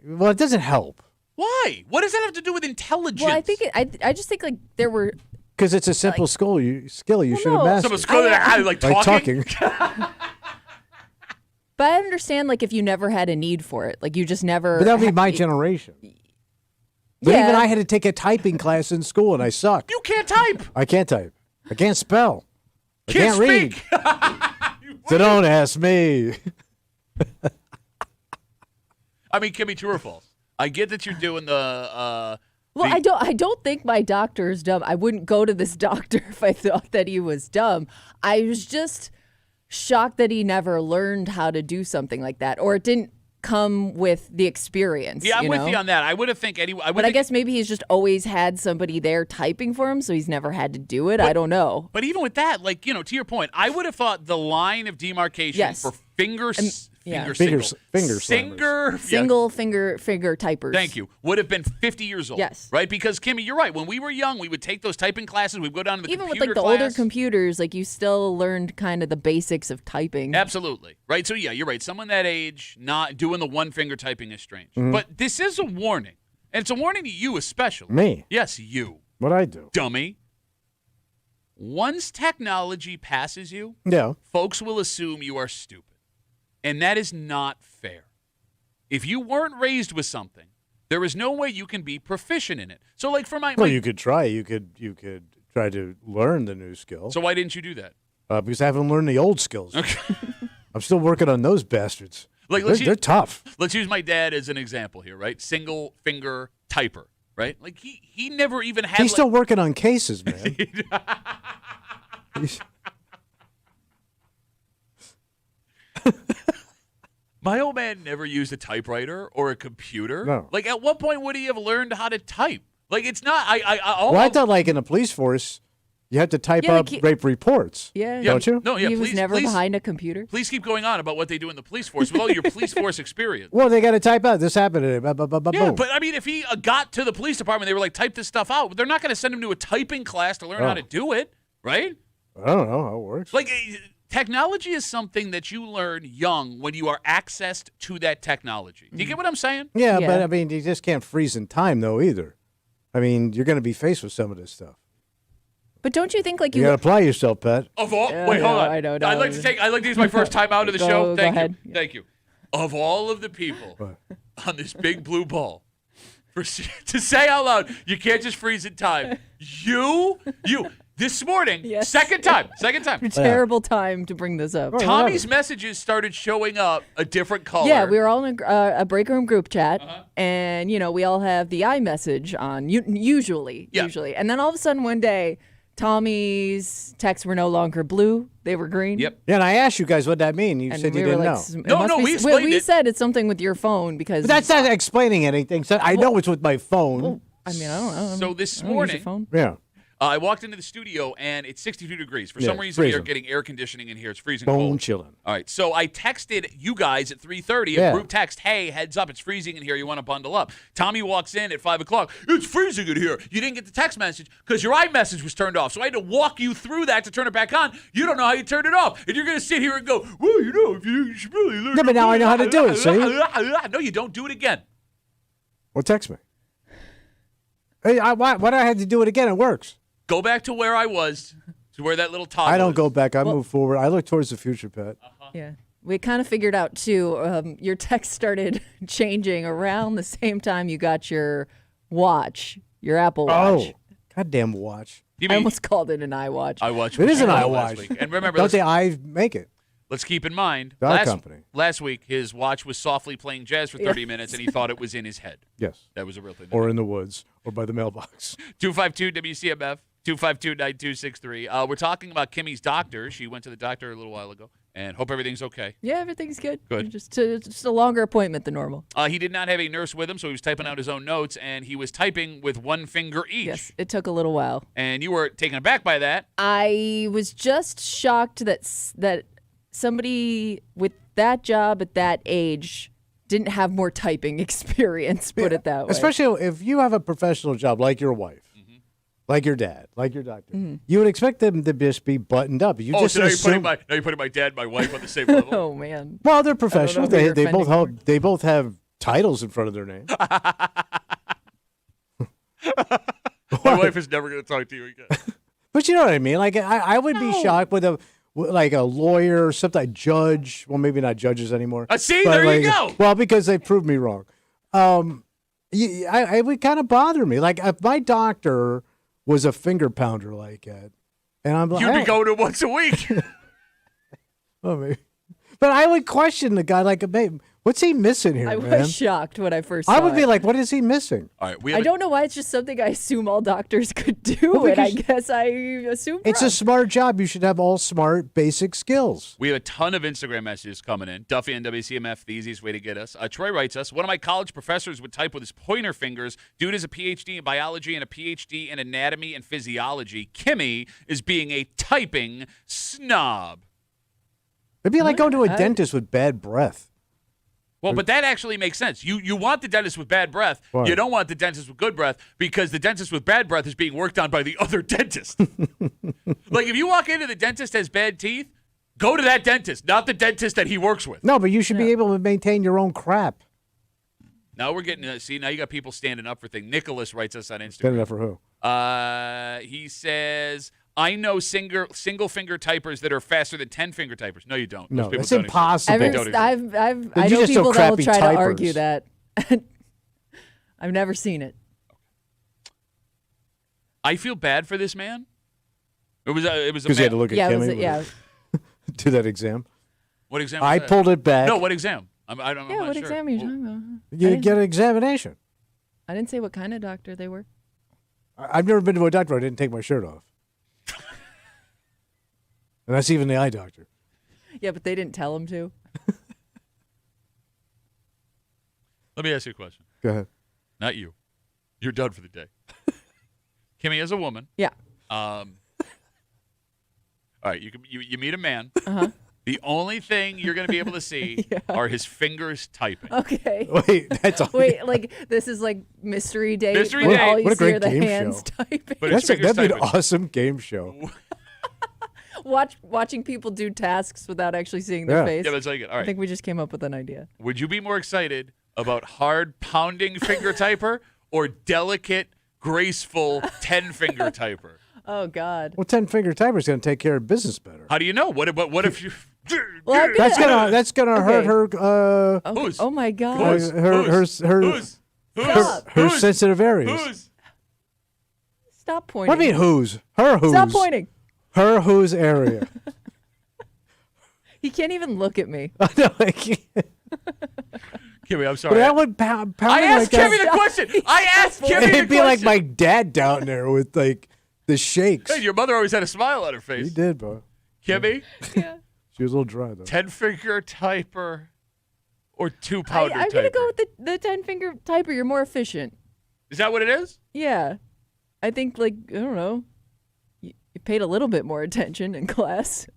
Well, it doesn't help. Why? What does that have to do with intelligence? Well, I think I just think like there were. Because it's a simple skill you should have no. mastered. Someone's going like talking. But I understand like if you never had a need for it, like you just never. But that would be my generation. But Yeah. even I had to take a typing class in school, and I suck. You can't type. I can't type. I can't spell. I Can't can't read. speak. So don't ask me. I mean, Kimmy, true or false? I get that you're doing the. Well, I don't think my doctor is dumb. I wouldn't go to this doctor if I thought that he was dumb. I was just shocked that he never learned how to do something like that, or it didn't come with the experience. Yeah, I'm with know? you on that. I would have think anyway. But I guess maybe he's just always had somebody there typing for him, so he's never had to do it. I don't know. But even with that, like, to your point, I would have thought the line of demarcation Yes. for finger yeah. Finger single. slammers. Single finger typers. Thank you. Would have been 50 years old. Yes. Right? Because, Kimmy, you're right. When we were young, we would take those typing classes. We'd go down to the Even with computer like the older class. computers, like you still learned kind of the basics of typing. Absolutely. Right? So, yeah, you're right. Someone that age not doing the one-finger typing is strange. Mm-hmm. But this is a warning. And it's a warning to you especially. Me? Yes, you. What I do? Dummy. Once technology passes you, Yeah. folks will assume you are stupid. And that is not fair. If you weren't raised with something, there is no way you can be proficient in it. So, like for my Well, you could try. You could try to learn the new skill. So why didn't you do that? Because I haven't learned the old skills. Okay. I'm still working on those bastards. Like, They're tough. Let's use my dad as an example here, right? Single finger typer, right? Like he never even had. He's still working on cases, man. My old man never used a typewriter or a computer. No. Like, at what point would he have learned how to type? Like, it's not. Well, I thought like in the police force, you had to type Yeah, up like rape reports. Yeah. Don't you? No, yeah. He please, was never please, behind a computer. Please keep going on about what they do in the police force with all your police force experience. Well, they got to type out this happened today. Yeah, Boom. but I mean, if he got to the police department, they were like, type this stuff out. They're not going to send him to a typing class to learn how to do it, right? I don't know how it works. Like, technology is something that you learn young when you are accessed to that technology. Do you get what I'm saying? Yeah, Yeah. but I mean, you just can't freeze in time though either. I mean, you're going to be faced with some of this stuff. But don't you think like You got to apply yourself, Pat. Of all, Yeah, wait, hold no, on. I know, no. I'd like to use my first time out of the show. Go Thank you, ahead. thank you. Of all of the people on this big blue ball, to say out loud, you can't just freeze in time. You, this morning, Yes. second time. terrible time to bring this up. Tommy's messages started showing up a different color. Yeah, we were all in a break room group chat, and we all have the iMessage on usually, and then all of a sudden one day, Tommy's texts were no longer blue; they were green. Yep. Yeah, and I asked you guys what that mean. You And said we you were didn't like, know. No, we explained we it. said it's something with your phone because But that's not explaining anything. So I know it's with my phone. I mean, I don't know. So this I don't use your morning, phone. Yeah. I walked into the studio and it's 62 degrees. For Yeah, some reason, we are freezing. getting air conditioning in here. It's freezing Bone cold. chilling. All right, so I texted you guys at 3:30, Yeah. a group text, hey, heads up, it's freezing in here, you want to bundle up. Tommy walks in at 5 o'clock, it's freezing in here. You didn't get the text message because your iMessage was turned off, so I had to walk you through that to turn it back on. You don't know how you turn it off, and you're going to sit here and go, well, you should really learn. Yeah, but now I know how to do it, see? No, you don't do it again. Well, text me. Hey, why do I have to do it again? It works. Go back to where I was, to where that little toggle I don't is. go back. I move forward. I look towards the future, Pat. Yeah. We kind of figured out, too, your text started changing around the same time you got your watch, your Apple Watch. Oh, goddamn watch. You I mean, almost called it an iWatch. iWatch. It is an last iWatch. week. And remember, Don't let's, the I make it? let's keep in mind, Our company. last week, his watch was softly playing jazz for 30 minutes, and he thought it was in his head. Yes. That was a real thing. Or in the woods, or by the mailbox. 252 WCMF, 252-9263. We're talking about Kimmy's doctor. She went to the doctor a little while ago, and hope everything's okay. Yeah, everying's good. Good. Just a longer appointment than normal. He did not have a nurse with him, so he was typing out his own notes, and he was typing with one finger each. Yes, it took a little while. And you were taken aback by that. I was just shocked that somebody with that job at that age didn't have more typing experience, put it that way. Especially if you have a professional job like your wife, like your dad, like your doctor. Mm-hmm. You would expect them to just be buttoned up. You just So now assume, you're putting my dad and my wife on the same level. Oh, man. well, they're professionals. who you're They both offending have titles in front of their name. My wife is never going to talk to you again. But you know what I mean? Like I would be shocked with a lawyer or something, a judge. Well, maybe not judges anymore. See, But there you go. Well, because they proved me wrong. It would kind of bother me. Like if my doctor was a finger pounder like that, and I'm like, You'd be going to once a week. oh, maybe. But I would question the guy. Like, babe, what's he missing here, I man? was shocked when I first saw I would it. be like, what is he missing? All right, I don't know why it's just something I assume all doctors could do, Well, and I because guess I assume It's a smart job. You should have all smart, basic skills. We have a ton of Instagram messages coming in. Duffy and WCMF, the easiest way to get us. Troy writes us, one of my college professors would type with his pointer fingers. Dude is a PhD in biology and a PhD in anatomy and physiology. Kimmy is being a typing snob. It'd be like going to a dentist with bad breath. Well, but that actually makes sense. You want the dentist with bad breath. Why? You don't want the dentist with good breath because the dentist with bad breath is being worked on by the other dentist. Like if you walk into the dentist has bad teeth, go to that dentist, not the dentist that he works with. No, but you should be able to maintain your own crap. Now we're getting see. Now you got people standing up for things. Nicholas writes us on Instagram. Standing up for who? He says, "I know single finger typers that are faster than 10-finger typers." No, you don't. Those No, people that's don't exist. impossible. They don't exist. I You know just know people that will crappy try to typers. argue that. I've never seen it. I feel bad for this man. It was a Because you had to look at Yeah, Kimmy. Do that exam. What exam? Was I that? pulled it back. No, what exam? I'm Yeah, not what sure. exam are you Well, talking about? You get an examination. I didn't say what kind of doctor they were. I've never been to a doctor. I didn't take my shirt off. And that's even the eye doctor. Yeah, but they didn't tell him to. Let me ask you a question. Go ahead. Not you. You're done for the day. Kimmy, as a woman, Yeah. all right, you meet a man. Uh-huh. The only thing you're going to be able to see are his fingers typing. Okay. Wait, that's all. Wait, like this is like mystery date. Mystery where date. All you What a see are great the game hands show. typing. But his That'd fingers be an typing. awesome game show. Watching people do tasks without actually seeing their Yeah. face. Yeah, that's like it. All I right. think we just came up with an idea. Would you be more excited about hard pounding finger typer or delicate, graceful 10-finger typer? Oh God. Well, 10-finger typer's going to take care of business better. How do you know? What if you? Well, I'm That's gonna hurt Okay. her Who's? Oh my God. Who's? her sensitive areas. Who's? Stop pointing. What do you mean whose? Her whose? Stop pointing. Her whose area? He can't even look at me. No, I can't. Kimmy, I'm But sorry. that would pound I asked like Kimmy the question. I asked Kimmy the question. It'd be like my dad down there with like the shakes. Hey, your mother always had a smile on her face. He did, bro. Kimmy, Yeah. She was a little dry though. 10-finger typer or 2-pounder I'm typer? gonna go with the 10-finger typer. You're more efficient. Is that what it is? Yeah. I think like I don't know. You paid a little bit more attention in class.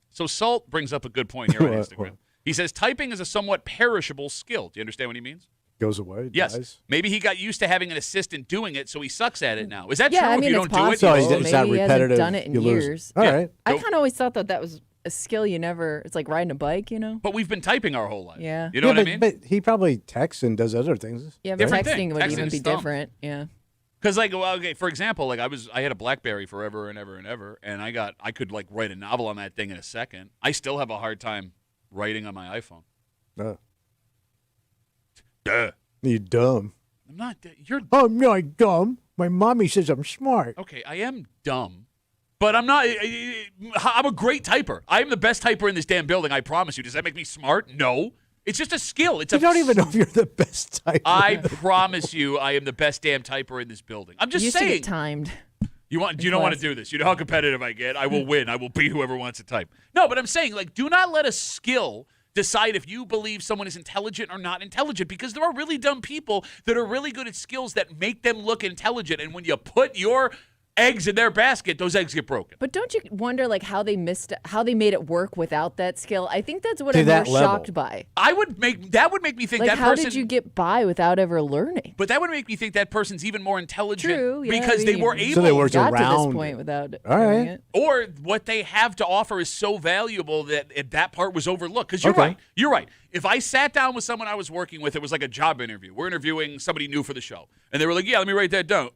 So Salt brings up a good point here on What? Instagram. What? He says typing is a somewhat perishable skill. Do you understand what he means? Goes away. Yes. Dies. Maybe he got used to having an assistant doing it, so he sucks at it now. Is that Yeah, true? I If mean you it's don't do it, possible. you So lose it's it? not Maybe he repetitive. hasn't done it in you lose it. years. All Yeah. right. I Go- kind of always thought that was a skill you never. It's like riding a bike, you know. But we've been typing our whole life. Yeah. You know what I mean? But he probably texts and does other things. Yeah, but Different texting thing. would Texting even is be thumb. different. Yeah. Because like, well, okay, for example, like I had a BlackBerry forever and ever and ever, and I could like write a novel on that thing in a second. I still have a hard time writing on my iPhone. Duh. You dumb. I'm not. You're Oh no, I'm dumb. My mommy says I'm smart. okay. I am dumb, but I'm not. I'm a great typer. I am the best typer in this damn building. I promise you. Does that make me smart? No. It's just a skill. It's You a. don't even know if you're the best typer. I promise you, I am the best damn typer in this building. I'm just You used to saying. get timed. You don't want to class. do this. You know how competitive I get. I will win. I will beat whoever wants to type. No, but I'm saying, like, do not let a skill decide if you believe someone is intelligent or not intelligent, because there are really dumb people that are really good at skills that make them look intelligent. And when you put your eggs in their basket, those eggs get broken. But don't you wonder like how they made it work without that skill? I think that's what To I'm more that level. shocked by. That would make me think Like that how person. did you get by without ever learning? But that would make me think that person's even more intelligent True, yeah, because I they mean, were you able. So they worked Got to around this point it. without All doing right. it. Or what they have to offer is so valuable that that part was overlooked. Because you're Okay. right. You're right. If I sat down with someone I was working with, it was like a job interview. We're interviewing somebody new for the show. And they were like, yeah, let me write that down.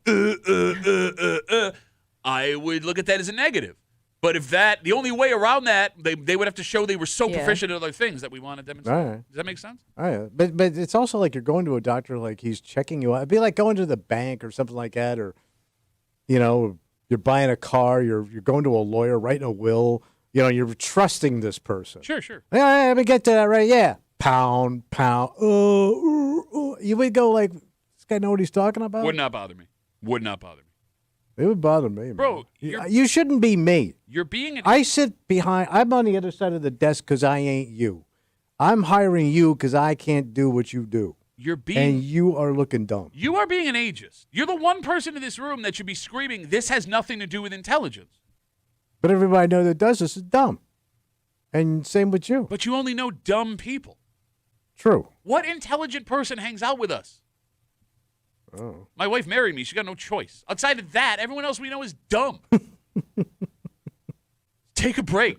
I would look at that as a negative. But if the only way around that, they would have to show they were so Yeah. proficient at other things that we want to demonstrate. All right. Does that make sense? Oh, yeah. But it's also like you're going to a doctor, like he's checking you out. It'd be like going to the bank or something like that, or you're buying a car, you're going to a lawyer, writing a will. You're trusting this person. Sure, sure. Yeah, let me get to that right. Yeah, pound. You would go like, this guy know what he's talking about? Would not bother me. Would not bother me. It would bother me, man. Bro, You shouldn't be me. You're being an I sit I'm on the other side of the desk because I ain't you. I'm hiring you because I can't do what you do. you're being And you are looking dumb. you are being an ageist. You're the one person in this room that should be screaming, this has nothing to do with intelligence. But everybody knows that does this is dumb. And same with you. But you only know dumb people. True. What intelligent person hangs out with us? Oh. My wife married me. She got no choice. Outside of that, everyone else we know is dumb. Take a break.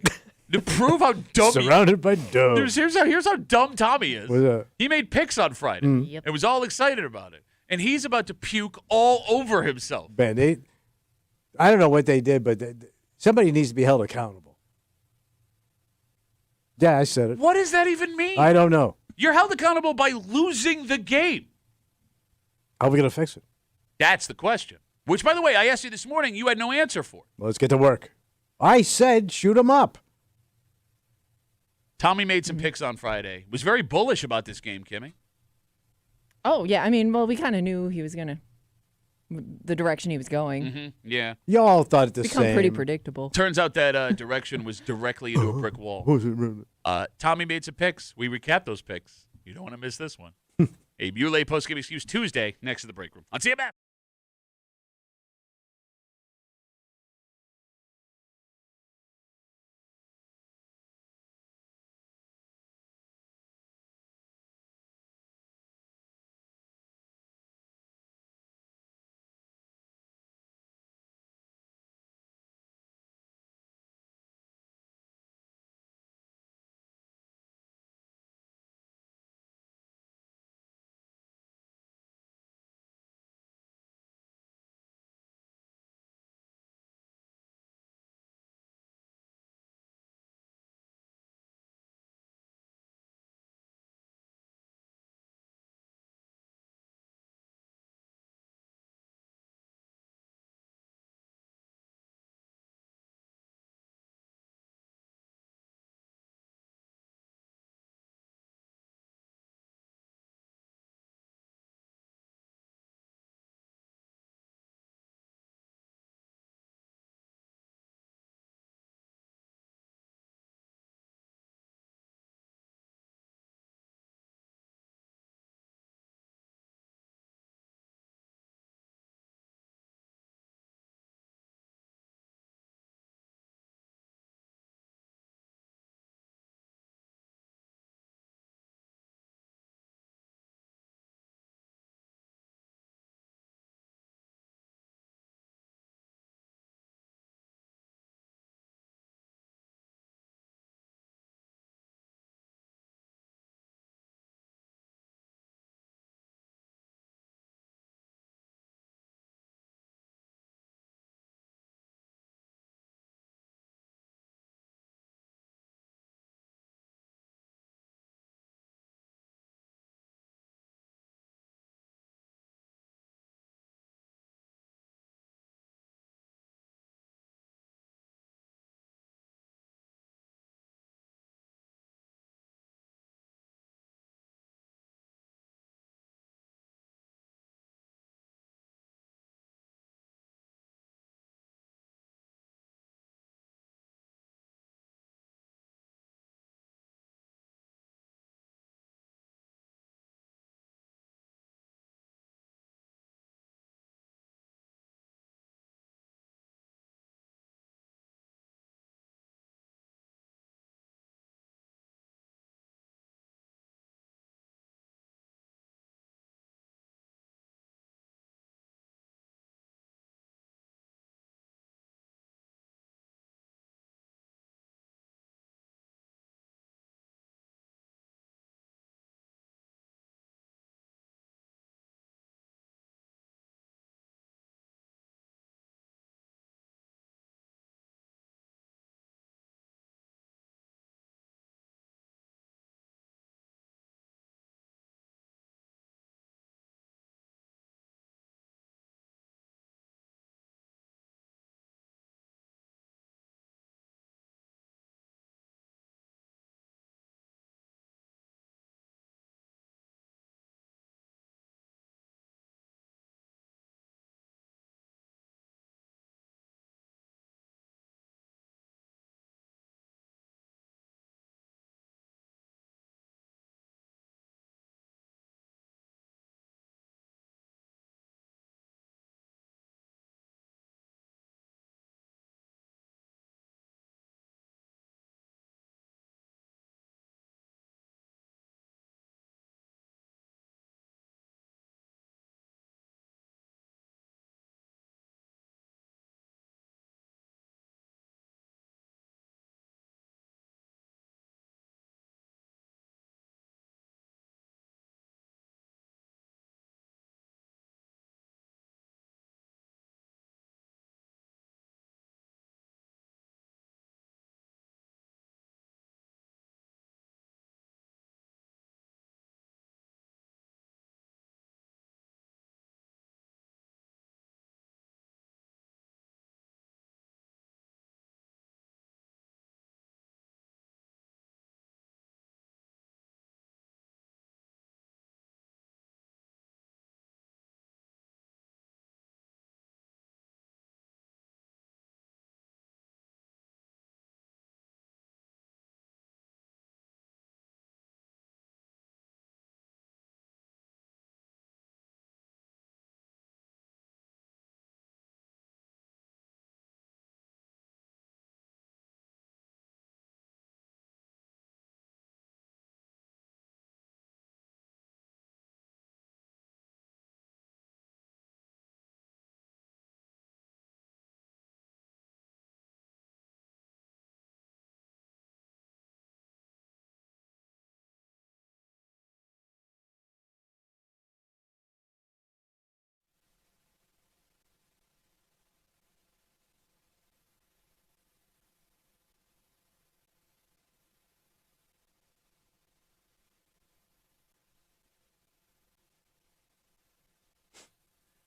To prove how dumb Surrounded by dumb. here's how dumb Tommy is. What's that? He made picks on Friday. Yep. And was all excited about it. And he's about to puke all over himself. Man, I don't know what they did, but somebody needs to be held accountable. Yeah, I said it. What does that even mean? I don't know. You're held accountable by losing the game. How are we going to fix it? That's the question. Which, by the way, I asked you this morning. You had no answer for. Well, let's get to work. I said shoot him up. Tommy made some picks on Friday. Was very bullish about this game, Kimmy. Oh, yeah. I mean, well, we kind of knew he was going to, the direction he was going. Mm-hmm. Yeah. Y'all thought it the Become same. pretty predictable. Turns out that direction was directly into a brick wall. Tommy made some picks. We recapped those picks. You don't want to miss this one. A Muley post-game excuse Tuesday next to the break room. On CMF.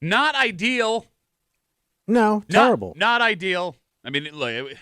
Not ideal. No, terrible. Not ideal. I mean, look,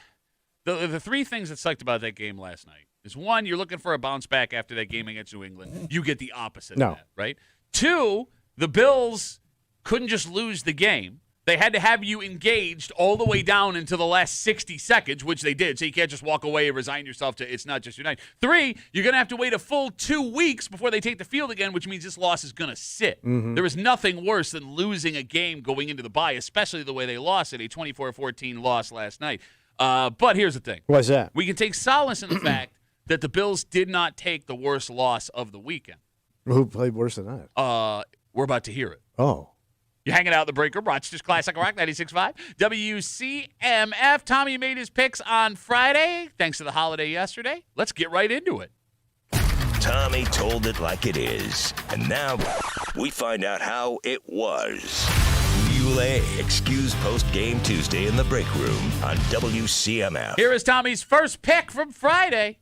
the three things that sucked about that game last night is, one, you're looking for a bounce back after that game against New England. You get the opposite of that, right? Two, the Bills couldn't just lose the game. They had to have you engaged all the way down into the last 60 seconds, which they did. So you can't just walk away and resign yourself to it's not just your night. Three, you're going to have to wait a full 2 weeks before they take the field again, which means this loss is going to sit. Mm-hmm. There is nothing worse than losing a game going into the bye, especially the way they lost it, a 24-14 loss last night. But here's the thing. What's that? We can take solace in the fact that the Bills did not take the worst loss of the weekend. Who played worse than that? We're about to hear it. Oh. You're hanging out in the break room, Rochester's Classic Rock 96.5. WCMF. Tommy made his picks on Friday, thanks to the holiday yesterday. Let's get right into it. Tommy told it like it is. And now we find out how it was. Muley Excuse Post Game Tuesday in the break room on WCMF. Here is Tommy's first pick from Friday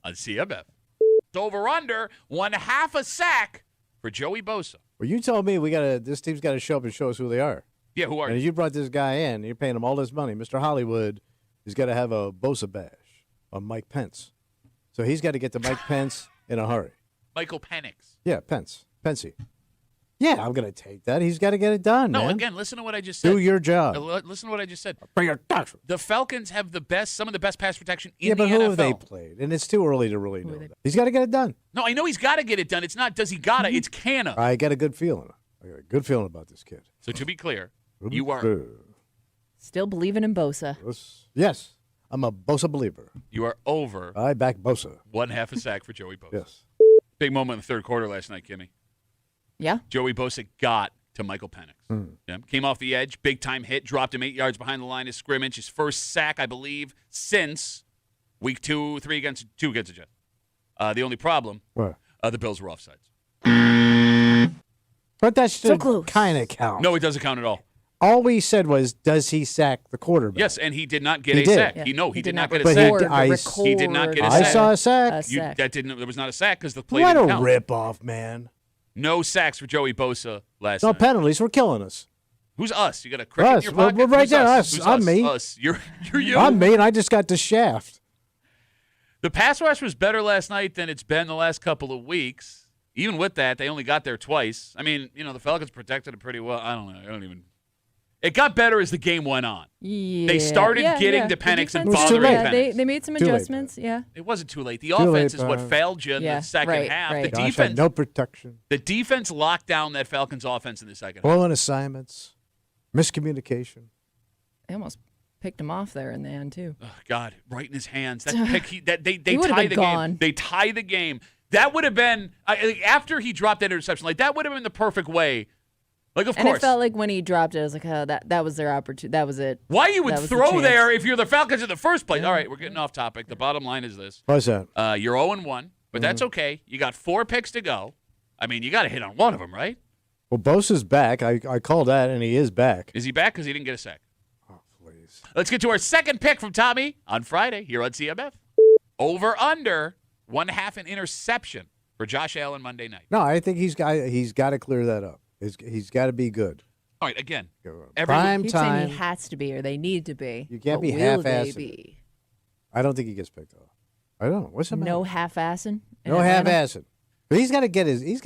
on CMF. It's over under 1/2 a sack for Joey Bosa. Well, you told me this team's got to show up and show us who they are. Yeah, who are And you? you brought this guy in, you're paying him all this money. Mr. Hollywood has got to have a Bosa bash on Mike Pence. So he's got to get to Mike Pence in a hurry. Michael Penix. Yeah, Pensy. Yeah, I'm going to take that. He's got to get it done, No, man. again, listen to what I just said. Do your job. Listen to what I just said. Bring your doctor. The Falcons have some of the best pass protection in Yeah, the but who NFL. have they played? And it's too early to really know that. He's got to get it done. No, I know he's got to get it done. It's not does he gotta, it's canna. I got a good feeling. I got a good feeling about this kid. So to be clear, you are Still believing in Bosa. Yes, I'm a Bosa believer. over I back Bosa. 1/2 a sack for Joey Bosa. Yes. Big moment in the third quarter last night, Kimmy. Yeah. Joey Bosa got to Michael Penix. Yeah, came off the edge, big time hit, dropped him 8 yards behind the line of scrimmage. His first sack, I believe, since week 2-3 against the Jets. The only problem, What? the Bills were offsides. But that So should close. kind of count. No, it doesn't count at all. All we said was, does he sack the quarterback? Yes, and he did not get He a did. sack. Yeah. He did not get a But sack. he did not get a I sack. saw a sack. A sack. There was not a sack because the play What a didn't count. rip-off, man. No sacks for Joey Bosa last No night. penalties. We're killing us. Who's us? You got a cricket Us. in your We're pocket? right Who's there. Us. Us. Who's I'm us? me. Us. You're you. I'm me, and I just got the shaft. The pass rush was better last night than it's been the last couple of weeks. Even with that, they only got there twice. I mean, the Falcons protected it pretty well. I don't know. It got better as the game went on. Yeah. They started getting to The Penix and defense- bothering yeah, Penix. they made some Too late, adjustments. Yeah. It wasn't too late. The Too offense late, is what Bob. failed you in Yeah, the second right, half. right. The Josh defense, had no protection. the defense locked down that Falcons offense in the second half. Blowing assignments. Miscommunication. They almost picked him off there in the end, too. Oh, God, right in his hands. That pick, they He would've tie been the gone. game. They tie the game. That would have been after he dropped that interception. That would have been the perfect way. Of And course. it felt like when he dropped it, I was like, oh, that was their opportunity. That was it. Why you would That was the throw chance. there if you're the Falcons in the first place? All right, we're getting off topic. The bottom line is this: What's that? you're 0-1, but that's okay. You got 4 picks to go. I mean, you got to hit on one of them, right? Well, Bosa's back. I called that, and he is back. Is he back? Because he didn't get a sack. Oh, please. Let's get to our second pick from Tommy on Friday here on CMF. Over under 1/2 an interception for Josh Allen Monday night. No, I think he's got to clear that up. He's got to be good. All right, again, Prime He's saying time. he has to be or they need to be. You can't But be will half-assing they it. be? I don't think he gets picked off. I don't know. What's the matter? No half-assing? in No Atlanta? half-assing. But he's got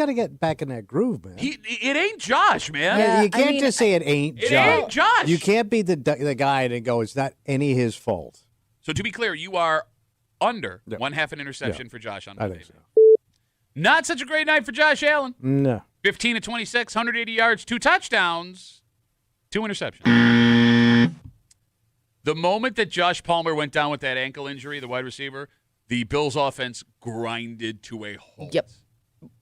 to get back in that groove, man. it ain't Josh, man. Yeah. You can't I mean, just say it ain't It Josh. ain't Josh. You can't be the guy and go, it's not any his fault. So to be clear, you are under Yeah. 1/2 an interception for Josh on I Monday. think so. Not such a great night for Josh Allen. No. 15 of 26, 180 yards, 2 touchdowns, 2 interceptions. The moment that Josh Palmer went down with that ankle injury, the wide receiver, the Bills' offense grinded to a halt. Yep.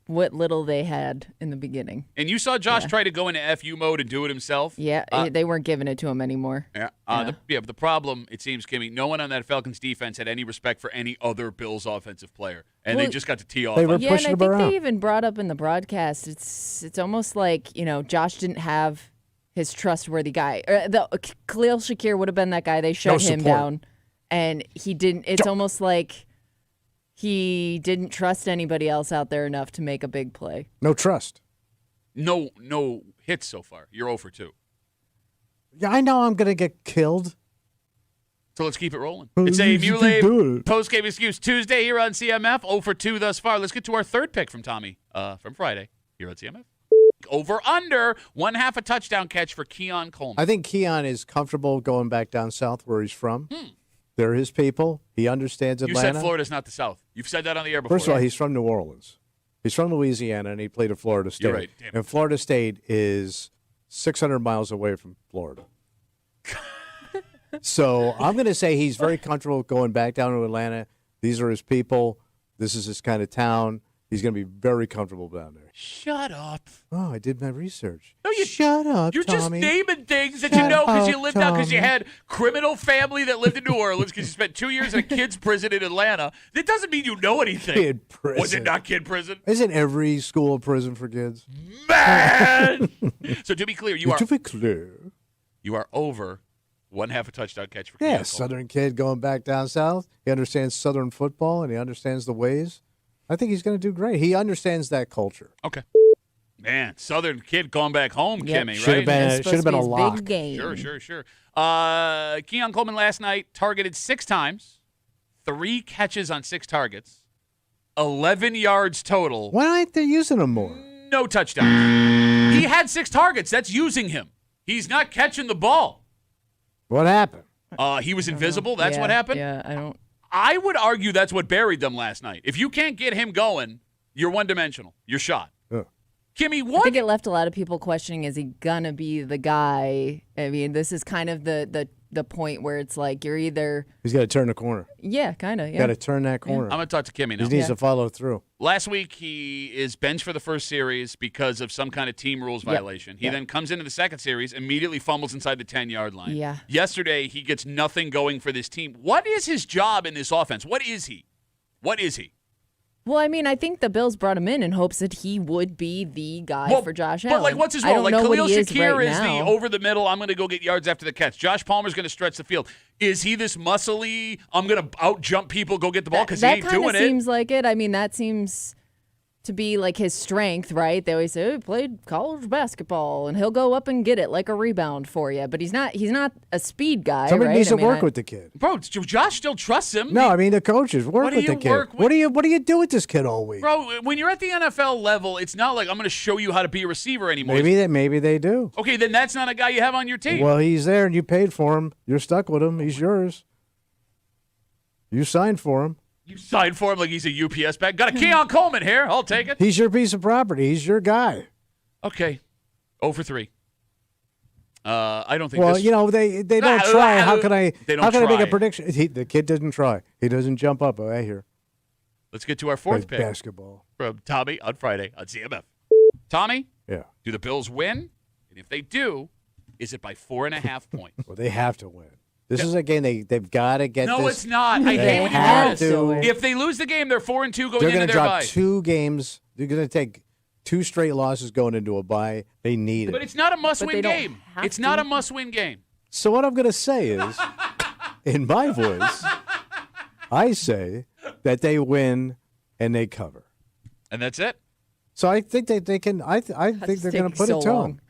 What little they had in the beginning. And you saw Josh try to go into FU mode and do it himself. Yeah, they weren't giving it to him anymore. Yeah. Yeah. But the problem, it seems, Kimmy, no one on that Falcons defense had any respect for any other Bills offensive player. And they Well, just got to tee off. they were on Yeah, and pushing I him think around. they even brought up in the broadcast. It's almost like Josh didn't have his trustworthy guy. Khalil Shakir would have been that guy. They shut him support. down, and he didn't. It's almost like he didn't trust anybody else out there enough to make a big play. No trust. No hits so far. You're 0 for 2. Yeah, I know I'm going to get killed. So let's keep it rolling. Well, It's a you can do Muley it. post-game excuse Tuesday here on CMF. 0 for 2 thus far. Let's get to our third pick from Tommy from Friday here on CMF. Over under 1/2 a touchdown catch for Keon Coleman. I think Keon is comfortable going back down south where he's from. They're his people. He understands You Atlanta. said Florida's not the South. You've said that on the air before. First of all, he's from New Orleans. He's from Louisiana, and he played at Florida State. You're right. Damn it. And Florida State is 600 miles away from Florida. So I'm going to say he's very comfortable going back down to Atlanta. These are his people. This is his kind of town. He's going to be very comfortable down there. Shut up. Oh, I did my research. No, you Shut up, You're just Tommy. naming things that you Shut know because up, you lived out because you Tommy. had criminal family that lived in New Orleans because you spent 2 years in a kid's prison in Atlanta. That doesn't mean you know anything. Kid prison. Was it not kid prison? Isn't every school a prison for kids? Man! So to be clear, To be clear. you are over 1/2 a touchdown catch for Keon Yeah, Coleman. Southern kid going back down south. He understands Southern football, and he understands the ways. I think he's going to do great. He understands that culture. Okay. Man, Southern kid going back home, Yep. Kimmy, Should right? have been, It's should supposed have to been be a his lock. big game. Sure. Keon Coleman last night targeted 6 times, 3 catches on 6 targets, 11 yards total, Why aren't they using him more? no touchdowns. He had 6 targets. That's using him. He's not catching the ball. What happened? He was invisible. That's Yeah, what happened. Yeah, I don't. I would argue that's what buried them last night. If you can't get him going, you're one-dimensional. You're shot. Ugh. Kimmy, I what? think it left a lot of people questioning: is he gonna be the guy? I mean, this is kind of the point where it's like you're either He's got to turn the corner. kind of Got to turn that corner. I'm going to talk to Kimmy He now. needs to follow through. Last week, he is benched for the first series because of some kind of team rules violation. He then comes into the second series, immediately fumbles inside the 10-yard line. Yeah. Yesterday, he gets nothing going for this team. What is his job in this offense? What is he? Well, I mean, I think the Bills brought him in hopes that he would be the guy for Josh but Allen. like, what's his I role? don't Like know Khalil what he Shakir is is right now. the over the middle. I'm going to go get yards after the catch. Josh Palmer's going to stretch the field. Is he this muscly? I'm going to out jump people, go get the ball because he That ain't kind doing of it. seems like it. I mean, that seems to be like his strength, right? They always say, oh, he played college basketball, and he'll go up and get it like a rebound for you. But he's not a speed guy, Somebody right? needs to I mean, work with the kid. Bro, Josh still trusts him. No, I mean the coaches work What do with the you kid. work with? What do you do with this kid all week? Bro, when you're at the NFL level, it's not like I'm going to show you how to be a receiver anymore. Maybe they do. Okay, then that's not a guy you have on your team. Well, he's there and you paid for him. You're stuck with him. He's yours. You signed for him. You signed for him like he's a UPS bag. Got a Keon Coleman here. I'll take it. He's your piece of property. He's your guy. Okay. 0 for 3. I don't think Well, this... you know, they don't try. How can I They don't how can I make a try. prediction? The kid doesn't try. He doesn't jump up. I hear. Let's get to our fourth Plays pick basketball. from Tommy on Friday on CMF. Tommy, Yeah. do the Bills win? And if they do, is it by 4.5 points? Well, they have to win. This is a game they've got to get No, this. it's not. I They hate when you have do this. to. If they lose the game, they're 4-2 going They're into going to their drop bye. 2 games. They're going to take 2 straight losses going into a bye. They need it. But it's not a must-win they don't game. have It's not to. a must-win game. So what I'm going to say is, in my voice, I say that they win and they cover. And that's it. So I think that they can. I think they're going to put it to them.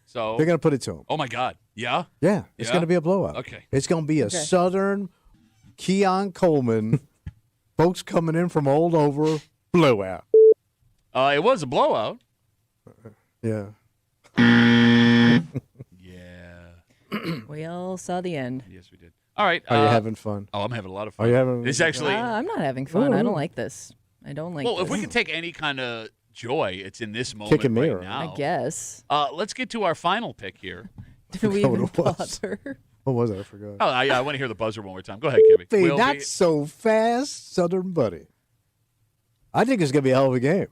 So, They're going to put it to them. oh my God. Yeah? Yeah, it's Yeah? going to be a blowout. Okay. It's going to be a Southern Keon Coleman, folks coming in from all over, blowout. It was a blowout. Yeah. Yeah. We all saw the end. Yes, we did. All right. Are you having fun? Oh, I'm having a lot of fun. Are you having? It's actually... I'm not having fun. I Ooh. don't like this. I don't like well, this. if we could take any kind of joy, it's in this moment Kicking me right around. now. I guess. Let's get to our final pick here. Do we forgot even what it was. bother? What was it? I forgot. Oh, I want to hear the buzzer one more time. Go ahead, Kimmy. Hey, We'll not be- so fast, Southern buddy. I think it's going to be a hell of a game.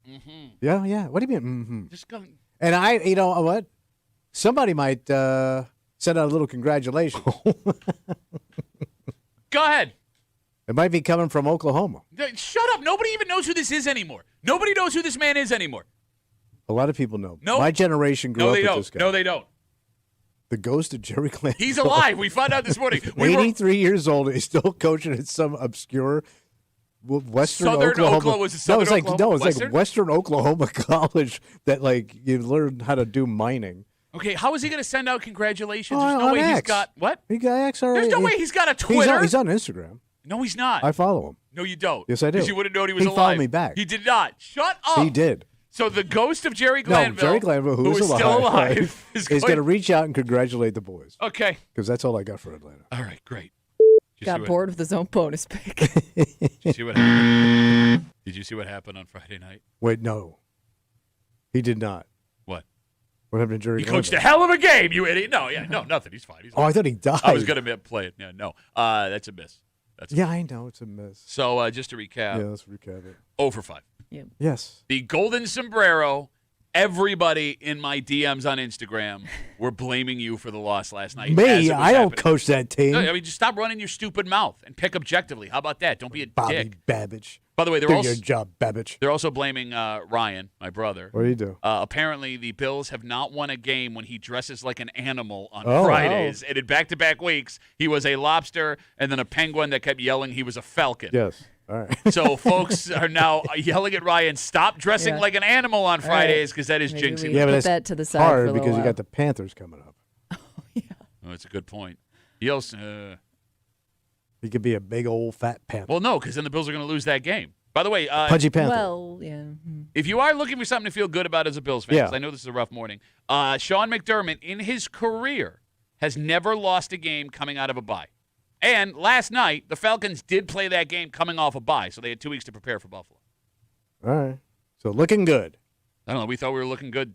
Mm-hmm. Yeah. What do you mean? Mm-hmm. Just go. And you know what? Somebody might send out a little congratulations. Go ahead. It might be coming from Oklahoma. Shut up. Nobody even knows who this is anymore. Nobody knows who this man is anymore. A lot of people know. No. My generation grew No, up they with don't. this guy. No, they don't. The ghost of Jerry Clancy. He's alive. We found out this morning. We were, 83 years old. He's still coaching at some obscure Western Southern Oklahoma. Oklahoma was it Southern Oklahoma? No, it's Western? like Western Oklahoma College that like you learn how to do mining. Okay, how is he going to send out congratulations? Oh, There's no on way he's X. got what? He got X already. There's no way he's got a Twitter. He's on Instagram. No, he's not. I follow him. No, you don't. Yes, I do. Because you would have known he was He alive. followed me back. He did not. Shut up. He did. So the ghost of Jerry Glanville, No, Jerry Glanville, who is still alive, is going to reach out and congratulate the boys. Okay. Because that's all I got for Atlanta. All right, great. Got bored with his own bonus pick. Did you see what happened? Did you see what happened on Friday night? Wait, no. He did not. What? What happened to Jerry He Glanville? coached a hell of a game, you idiot. No, nothing. He's fine. Oh, I thought he died. I was going to play it. Yeah, no. That's a miss. Yeah, I know. It's a miss. So just to recap. Yeah, let's recap it. 0 for 5. Yep. Yes. The golden sombrero, everybody in my DMs on Instagram were blaming you for the loss last night. as Me? it was I don't happening. coach that team. No, I mean, just stop running your stupid mouth and pick objectively. How about that? Don't be a Bobby dick. Babbage. By the way, Do your job, Babbage. they're also blaming Ryan, my brother. What do you do? Apparently, the Bills have not won a game when he dresses like an animal on Oh. Fridays. And in back-to-back weeks, he was a lobster and then a penguin that kept yelling he was a falcon. Yes. All right. So folks are now yelling at Ryan, stop dressing Yeah. like an animal on Fridays because that is Maybe jinxing. we Yeah, but put it's that to the side for a hard little because you while. got the Panthers coming up. Oh, that's a good point. He also, He could be a big old fat panther. well, no, because then the Bills are going to lose that game. By the way, Pudgy panther. Well, yeah. if you are looking for something to feel good about as a Bills fan, Yeah. 'cause I know this is a rough morning, Sean McDermott in his career has never lost a game coming out of a bye. And last night, the Falcons did play that game coming off a bye, so they had 2 weeks to prepare for Buffalo. All right. So looking good. I don't know. We thought we were looking good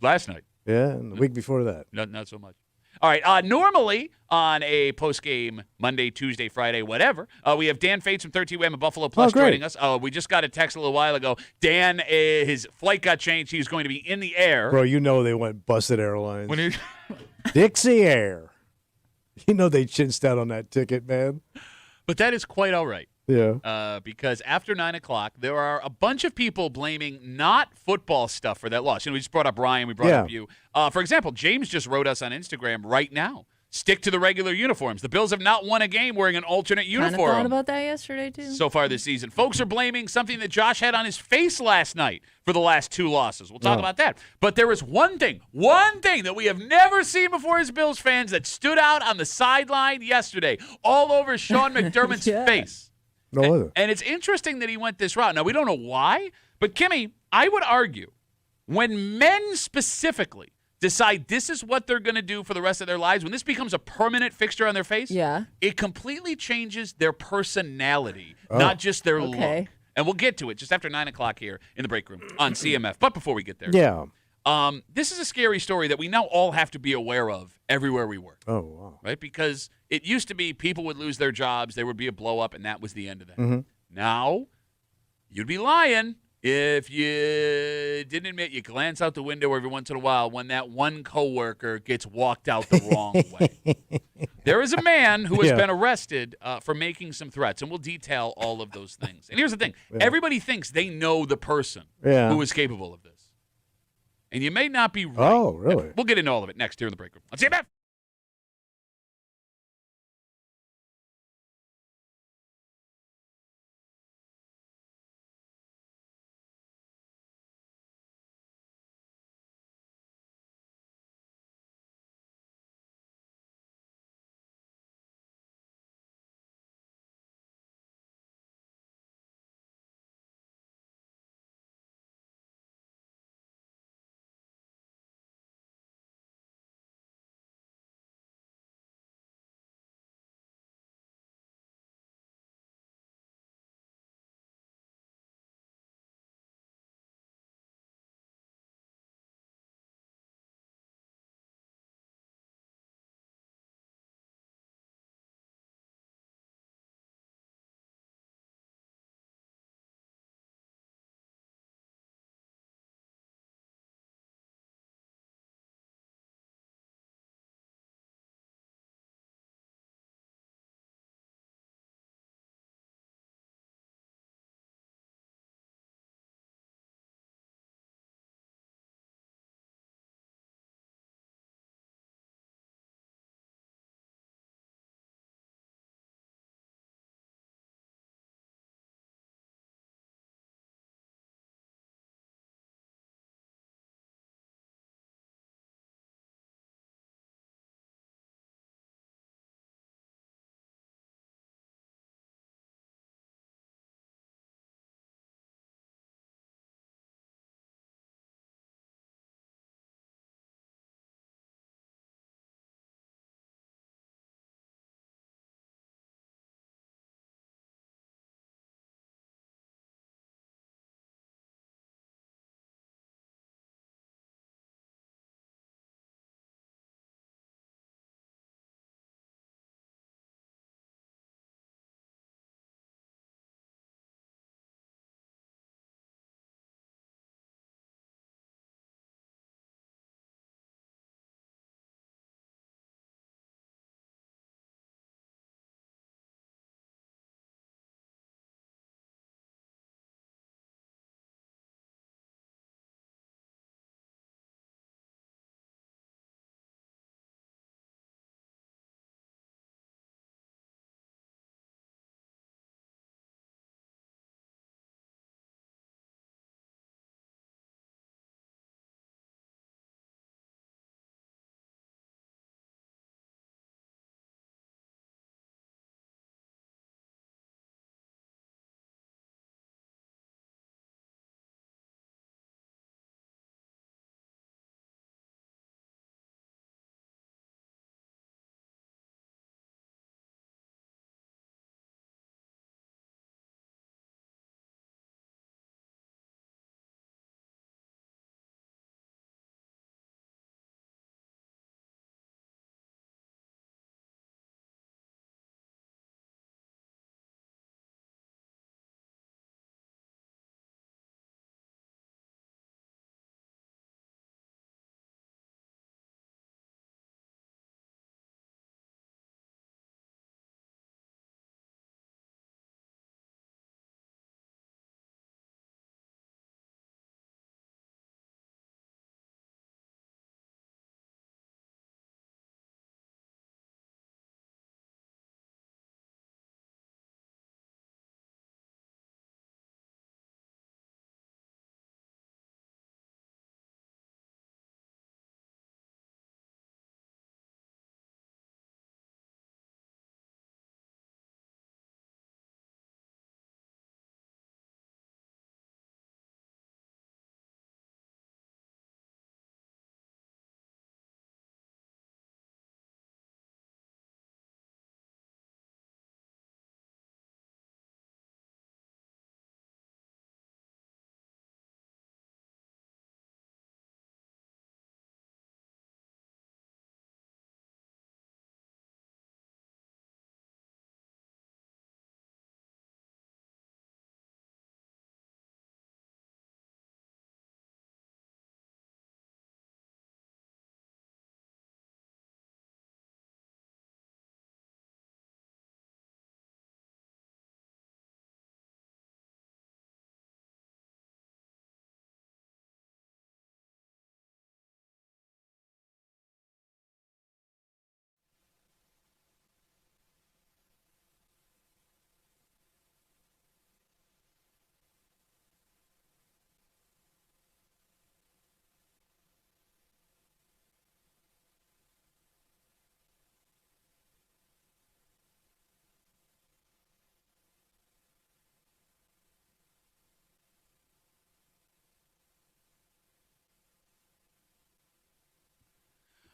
last night. Yeah, and the week before that. Not so much. All right. Normally on a post-game Monday, Tuesday, Friday, whatever, we have Dan Fates from 13WM and Buffalo Plus great. joining us. We just got a text a little while ago. Dan, his flight got changed. He's going to be in the air. Bro, you know they went busted airlines. When he, Dixie Air. You know they chinched out on that ticket, man. but that is quite all right. Yeah. Because after 9 o'clock, there are a bunch of people blaming not football stuff for that loss. We just brought up Ryan. We brought up you. For example, James just wrote us on Instagram right now. Stick to the regular uniforms. The Bills have not won a game wearing an alternate Kind of uniform thought about that yesterday, too. so far this season. Folks are blaming something that Josh had on his face last night for the last 2 losses. We'll talk about that. But there is one thing that we have never seen before as Bills fans that stood out on the sideline yesterday, all over Sean McDermott's Yeah. face. No other. And it's interesting that he went this route. Now, we don't know why, but Kimmy, I would argue when men specifically decide this is what they're going to do for the rest of their lives, when this becomes a permanent fixture on their face, Yeah. it completely changes their personality, not just their look. And we'll get to it just after 9 o'clock here in the break room on CMF. But before we get there, Yeah. this is a scary story that we now all have to be aware of everywhere we work. Oh, wow. Right? Because it used to be people would lose their jobs, there would be a blow up, and that was the end of that. Mm-hmm. Now, you'd be lying if you didn't admit you glance out the window every once in a while when that one coworker gets walked out the wrong way. There is a man who has been arrested for making some threats, and we'll detail all of those things. And here's the thing. Everybody thinks they know the person who is capable of this. And you may not be right. Oh, really? We'll get into all of it next here in the break room. On CMF.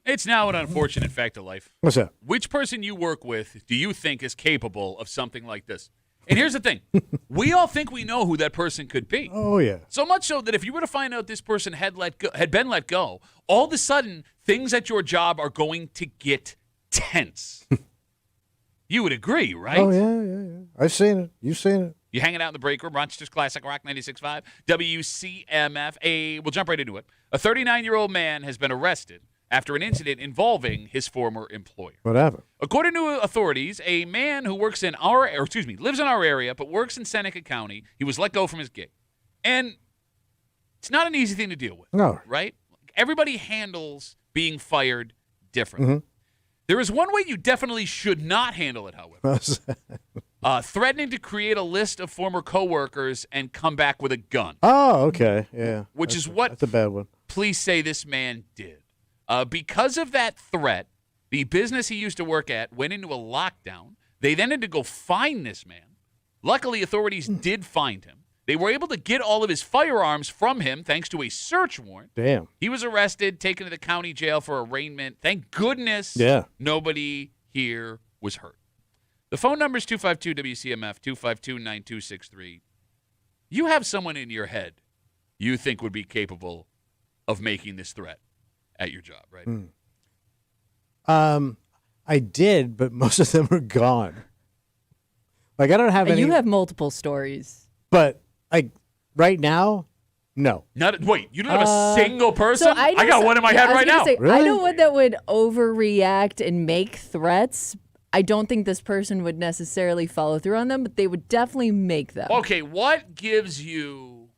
It's now an unfortunate fact of life. What's that? Which person you work with do you think is capable of something like this? And here's the thing. We all think we know who that person could be. Oh, yeah. So much so that if you were to find out this person had been let go, all of a sudden, things at your job are going to get tense. You would agree, right? Oh, yeah. I've seen it. You've seen it. You hanging out in the break room, Rochester's Classic Rock 96.5, WCMF. We'll jump right into it. A 39-year-old man has been arrested after an incident involving his former employer. What happened? According to authorities, a man who lives in our area but works in Seneca County, he was let go from his gig. And it's not an easy thing to deal with. No. Right? Everybody handles being fired differently. There is one way you definitely should not handle it, however. Threatening to create a list of former coworkers and come back with a gun. Oh, okay. Yeah. That's a bad one. Police say this man did. Because of that threat, the business he used to work at went into a lockdown. They then had to go find this man. Luckily, authorities did find him. They were able to get all of his firearms from him thanks to a search warrant. Damn. He was arrested, taken to the county jail for arraignment. Thank goodness nobody here was hurt. The phone number is 252-WCMF, 252-9263. You have someone in your head you think would be capable of making this threat at your job, right? I did, but most of them are gone. Like, I don't have any. You have multiple stories. But, like, right now, no. Wait, you don't have a single person? So I got one in my head right now. Really? I know one that would overreact and make threats. I don't think this person would necessarily follow through on them, but they would definitely make them. Okay, what gives you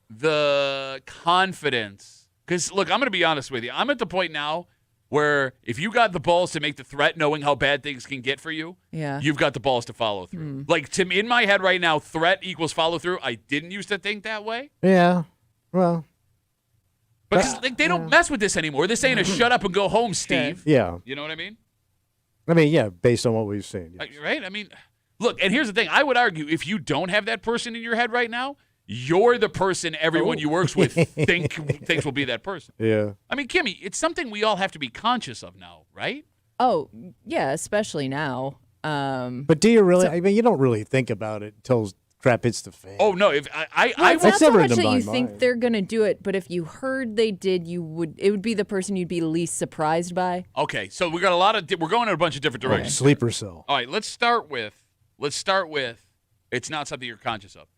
the confidence? Because, look, I'm going to be honest with you. I'm at the point now where if you got the balls to make the threat knowing how bad things can get for you, you've got the balls to follow through. Like, in my head right now, threat equals follow through. I didn't used to think that way. Yeah. Well. Because they don't mess with this anymore. This ain't a shut up and go home, Steve. Yeah. You know what I mean? I mean, yeah, based on what we've seen. Yes. Right? I mean, look, and here's the thing. I would argue if you don't have that person in your head right now, you're the person everyone you works with thinks will be that person. Yeah. I mean, Kimmy, it's something we all have to be conscious of now, right? Oh, yeah, especially now. But do you really? I mean, you don't really think about it until crap hits the fan. Oh, no. If I it's not so never much in that my you think mind. they're going to do it, but if you heard they did, it would be the person you'd be least surprised by. Okay, so we got a lot of we're going in a bunch of different directions. Sleeper cell. All right, let's start with it's not something you're conscious of.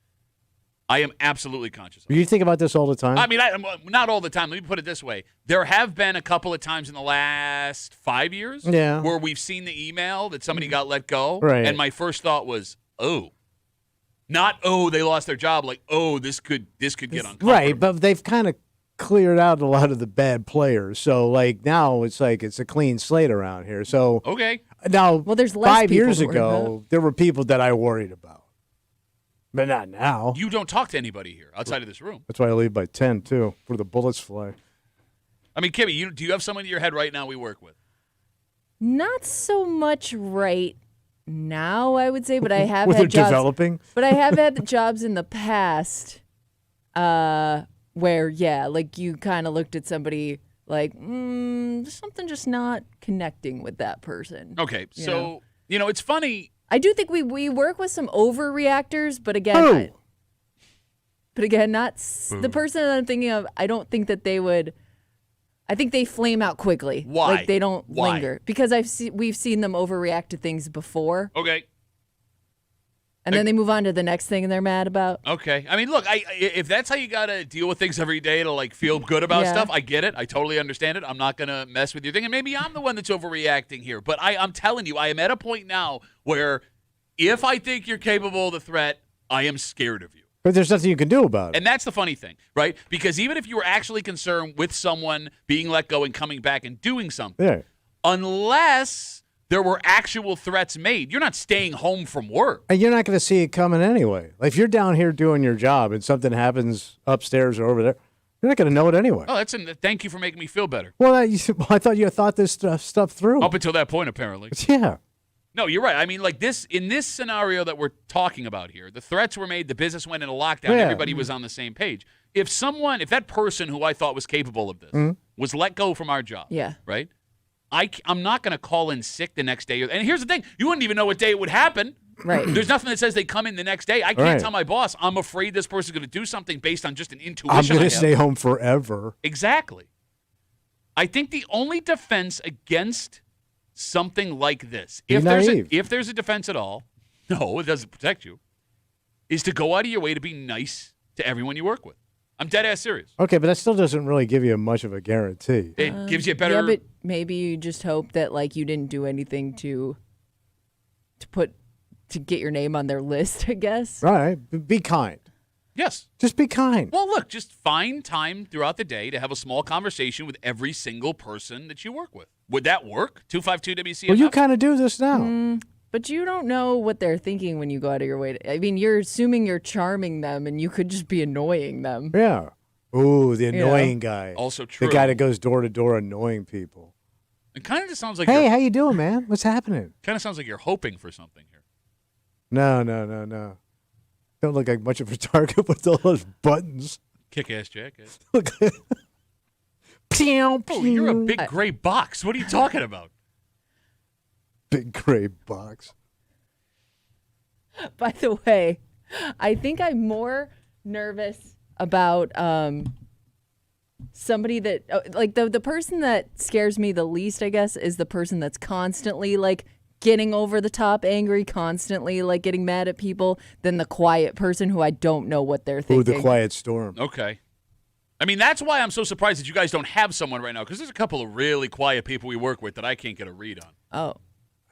I am absolutely conscious of it. You think about this all the time? I mean, not all the time. Let me put it this way. There have been a couple of times in the last 5 years where we've seen the email that somebody got let go. Right. And my first thought was, oh. Not, oh, they lost their job. Like, oh, this could get uncomfortable. Right, but they've kind of cleared out a lot of the bad players. So, like, now it's like it's a clean slate around here. So, okay. Now, Well, there's less 5 years people to worry ago, there were people that I worried about. But not now. You don't talk to anybody here outside of this room. That's why I leave by 10, too, before the bullets fly. I mean, Kimmy, do you have someone in your head right now we work with? Not so much right now, I would say, but I have With had they're jobs. developing? But I have had jobs in the past where, like you kind of looked at somebody like, something just not connecting with that person. Okay, so, it's funny. I do think we work with some overreactors, but again, not the person that I'm thinking of. I don't think that they would. I think they flame out quickly. Why? Like they don't linger because we've seen them overreact to things before. Okay. And then they move on to the next thing they're mad about. Okay. I mean, look, if that's how you got to deal with things every day to, like, feel good about stuff, I get it. I totally understand it. I'm not going to mess with your thing. And maybe I'm the one that's overreacting here. But I'm telling you, I am at a point now where if I think you're capable of the threat, I am scared of you. But there's nothing you can do about it. And that's the funny thing, right? Because even if you were actually concerned with someone being let go and coming back and doing something, unless there were actual threats made, you're not staying home from work. And you're not going to see it coming anyway. Like, if you're down here doing your job and something happens upstairs or over there, you're not going to know it anyway. Oh, thank you for making me feel better. Well, I thought you thought this stuff through. Up until that point, apparently. Yeah. No, you're right. I mean, like in this scenario that we're talking about here, the threats were made, the business went into lockdown, everybody was on the same page. If that person who I thought was capable of this was let go from our job. Yeah. Right? I'm not going to call in sick the next day. And here's the thing. You wouldn't even know what day it would happen. Right. There's nothing that says they come in the next day. I can't Right. tell my boss, I'm afraid this person's going to do something based on just an intuition I'm I going to have. stay home forever. Exactly. I think the only defense against something like this, Be if naive. there's a defense at all, no, it doesn't protect you, is to go out of your way to be nice to everyone you work with. I'm dead ass serious. Okay, but that still doesn't really give you much of a guarantee. It gives you a better. Yeah, but maybe you just hope that like you didn't do anything to get your name on their list, I guess. All right, be kind. Yes. Just be kind. Well, look, just find time throughout the day to have a small conversation with every single person that you work with. Would that work? 252 WCMF? Well, you kind of do this now. But you don't know what they're thinking when you go out of your way. I mean, you're assuming you're charming them, and you could just be annoying them. Yeah. Ooh, the annoying guy. Also true. The guy that goes door to door annoying people. It kind of just sounds like Hey, how you doing, man? What's happening? kind of sounds like you're hoping for something here. No. Don't look like much of a target with all those buttons. Kick-ass jacket. Look. Pew, Oh, you're a pew. big gray box. What are you talking about? Big gray box. By the way, I think I'm more nervous about somebody that like the person that scares me the least, I guess, is the person that's constantly like getting over the top angry, constantly like getting mad at people, than the quiet person who I don't know what they're Ooh, thinking. the quiet storm. Okay. I mean, that's why I'm so surprised that you guys don't have someone right now, because there's a couple of really quiet people we work with that I can't get a read on. Oh.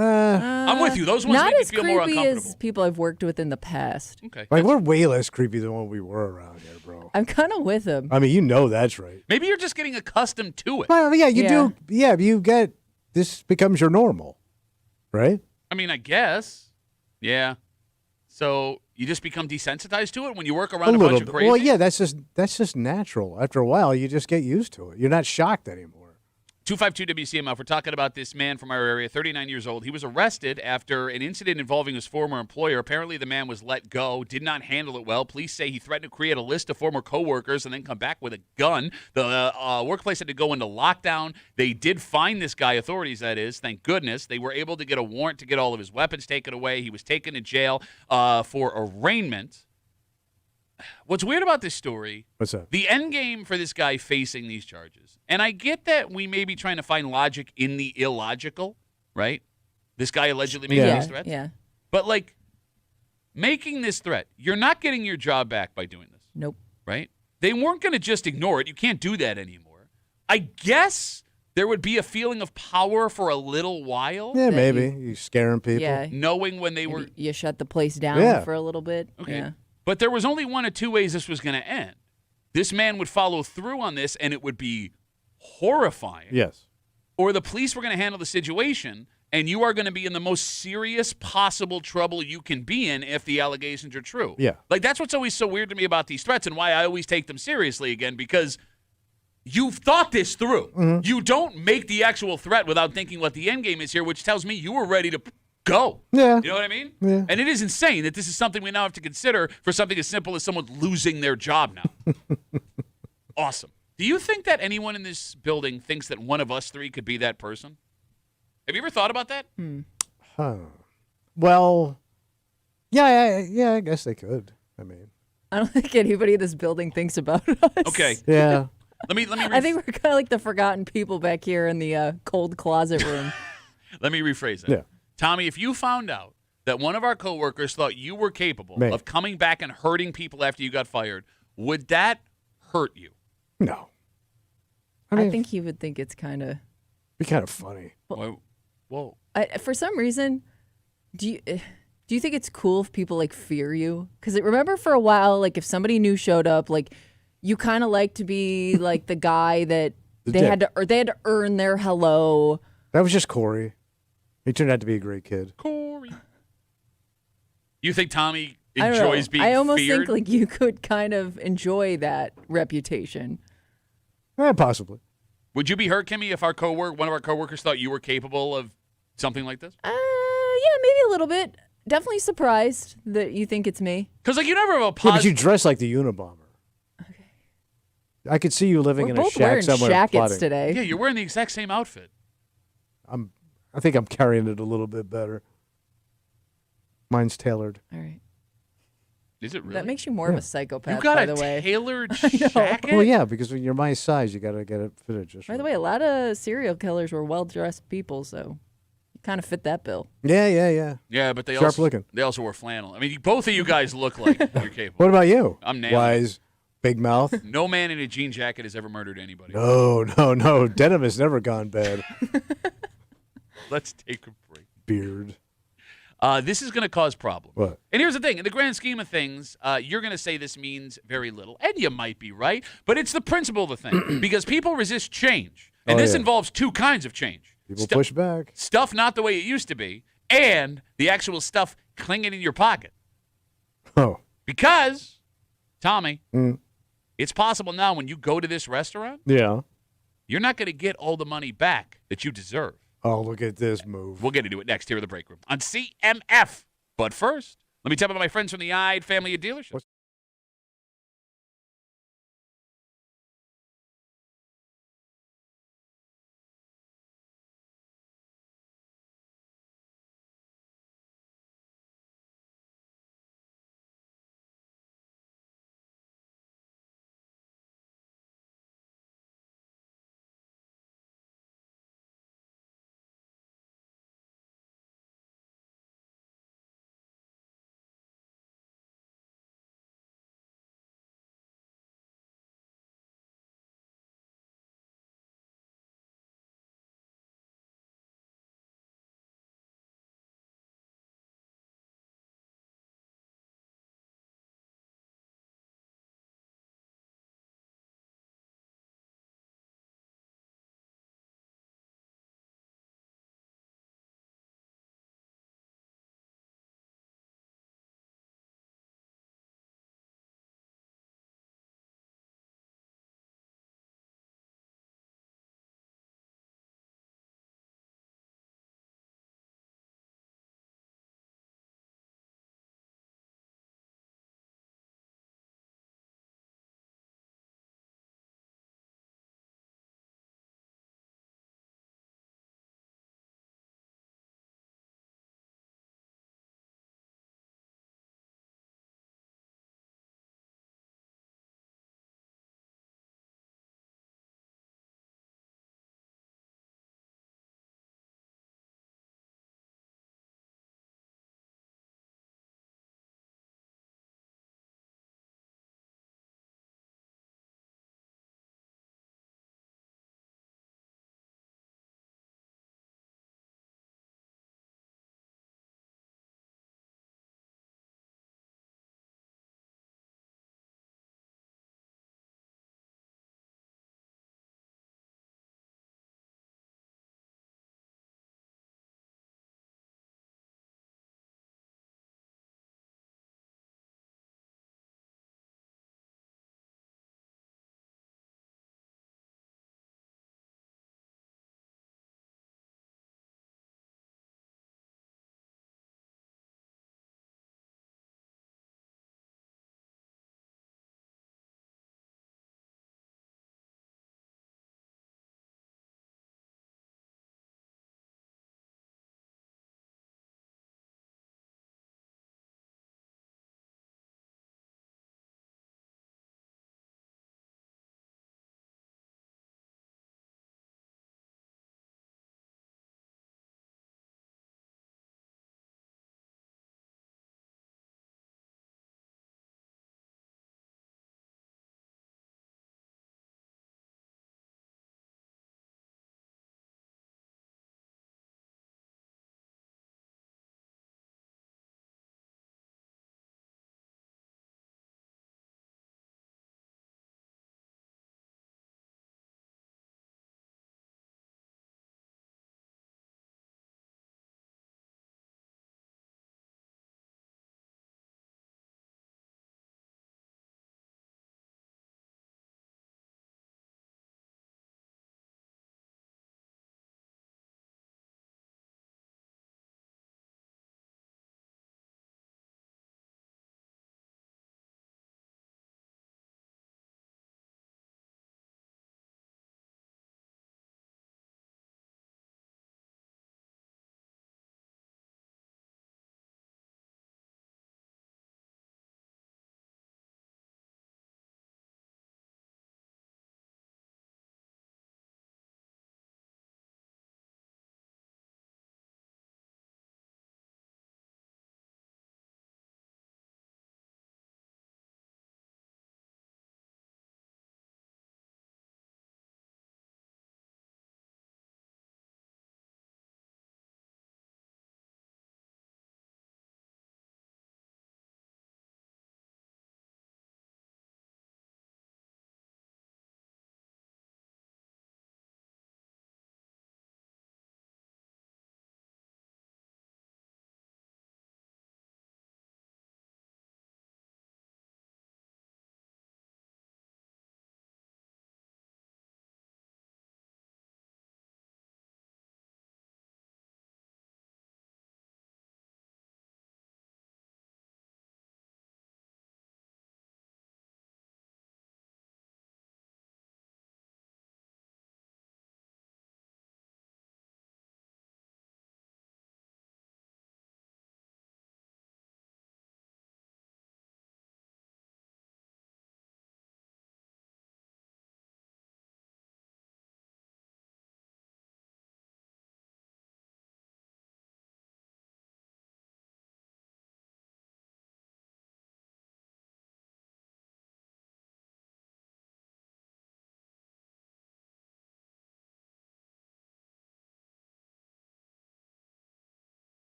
I'm with you. Those ones Not make me as feel more creepy uncomfortable. as people I've worked with in the past. Okay. Like, we're way less creepy than what we were around here, bro. I'm kind of with him. I mean, you know that's right. Maybe you're just getting accustomed to it. Well, yeah, you Yeah. do. Yeah, you get, this becomes your normal, right? I mean, I guess. Yeah. So you just become desensitized to it when you work around a bunch of crazy? Well, yeah, that's just natural. After a while, you just get used to it. You're not shocked anymore. 252 WCMF. We're talking about this man from our area, 39 years old. He was arrested after an incident involving his former employer. Apparently, the man was let go, did not handle it well. Police say he threatened to create a list of former coworkers and then come back with a gun. The workplace had to go into lockdown. They did find this guy, authorities that is, thank goodness. They were able to get a warrant to get all of his weapons taken away. He was taken to jail for arraignment. What's weird about this story, What's that? the end game for this guy facing these charges, and I get that we may be trying to find logic in the illogical, right? This guy allegedly making Yeah, these threats. yeah. But, like, making this threat, you're not getting your job back by doing this, Nope. right? They weren't going to just ignore it. You can't do that anymore. I guess there would be a feeling of power for a little while, Yeah, that maybe. You scaring people. Yeah. knowing when they Maybe were you shut the place down Yeah. for a little bit. Okay. Yeah. But there was only one of two ways this was going to end. This man would follow through on this, and it would be horrifying. Yes. Or the police were going to handle the situation, and you are going to be in the most serious possible trouble you can be in if the allegations are true. Yeah. Like, that's what's always so weird to me about these threats and why I always take them seriously again, because you've thought this through. Mm-hmm. You don't make the actual threat without thinking what the end game is here, which tells me you were ready to go. Yeah. You know what I mean? Yeah. And it is insane that this is something we now have to consider for something as simple as someone losing their job now. Awesome. Do you think that anyone in this building thinks that one of us three could be that person? Have you ever thought about that? Huh. Well, yeah, I guess they could. I mean, I don't think anybody in this building thinks about us. Okay. yeah. Let me I think we're kind of like the forgotten people back here in the cold closet room. let me rephrase it. Yeah. Tommy, if you found out that one of our coworkers thought you were capable Man. of coming back and hurting people after you got fired, would that hurt you? No. I mean, I think he would think it's kind of. be kind of funny. Whoa. For some reason, do you think it's cool if people like fear you? Because remember for a while, like if somebody new showed up, like you kind of like to be like the guy that they had to earn their hello. That was just Corey. He turned out to be a great kid. Corey. You think Tommy I don't know. enjoys being I almost feared? think like you could kind of enjoy that reputation. Possibly. Would you be hurt, Kimmy, if one of our coworkers thought you were capable of something like this? Yeah, maybe a little bit. Definitely surprised that you think it's me. Because, like, you never have a Yeah, but positive. you dress like the Unabomber. Okay. I could see you living We're in a both shack wearing somewhere. jackets plotting. today. Yeah, you're wearing the exact same outfit. I think I'm carrying it a little bit better. Mine's tailored. All right. Is it really? That makes you more of a psychopath, You got by a the way. tailored know. jacket? Well, yeah, because when you're my size, you got to get it fitted just By right. the way, a lot of serial killers were well-dressed people, so you kind of fit that bill. Yeah. Yeah, but Sharp looking. They also wore flannel. I mean, both of you guys look like you're capable. What about you? I'm nailing it. Wise, big mouth. No man in a jean jacket has ever murdered anybody. No. Denim has never gone bad. Let's take a break. Beard. This is going to cause problems. What? And here's the thing. In the grand scheme of things, you're going to say this means very little. And you might be right. But it's the principle of the thing. Because people resist change. And this involves two kinds of change. People push back. Stuff not the way it used to be. And the actual stuff clinging in your pocket. Oh. Because, Tommy, it's possible now when you go to this restaurant, Yeah. you're not going to get all the money back that you deserve. Oh, look at this move. We'll get into it next here in the break room on CMF. But first, let me tell you about my friends from the Ide family of dealerships.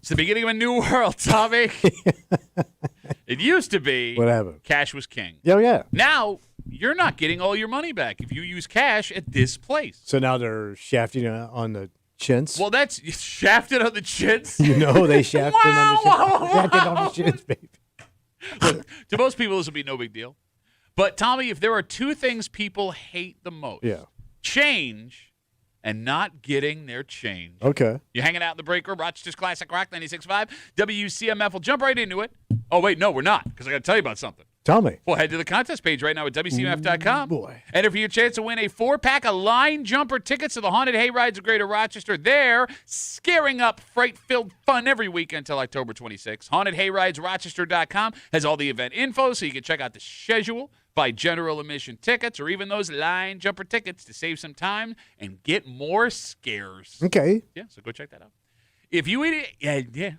It's the beginning of a new world, Tommy. It used to be What happened? cash was king. Yeah. Now, you're not getting all your money back if you use cash at this place. So now they're shafting you on the chins. Well, that's shafted on the chins. You know they shafted on the chins. Shafted on the chins, baby. Look, to most people, this will be no big deal. But, Tommy, if there are two things people hate the most, change and not getting their change. Okay. You're hanging out in the break room, Rochester's Classic Rock 96.5. WCMF will jump right into it. Oh, wait, no, we're not, because I got to tell you about something. Tell me. Well, head to the contest page right now at WCMF.com. Boy. Enter for your chance to win a 4-pack of line jumper tickets to the Haunted Hayrides of Greater Rochester. They're scaring up freight-filled fun every weekend until October 26th. HauntedHayridesRochester.com has all the event info, so you can check out the schedule, buy general admission tickets, or even those line jumper tickets to save some time and get more scares. Okay. Yeah, so go check that out. If you eat it,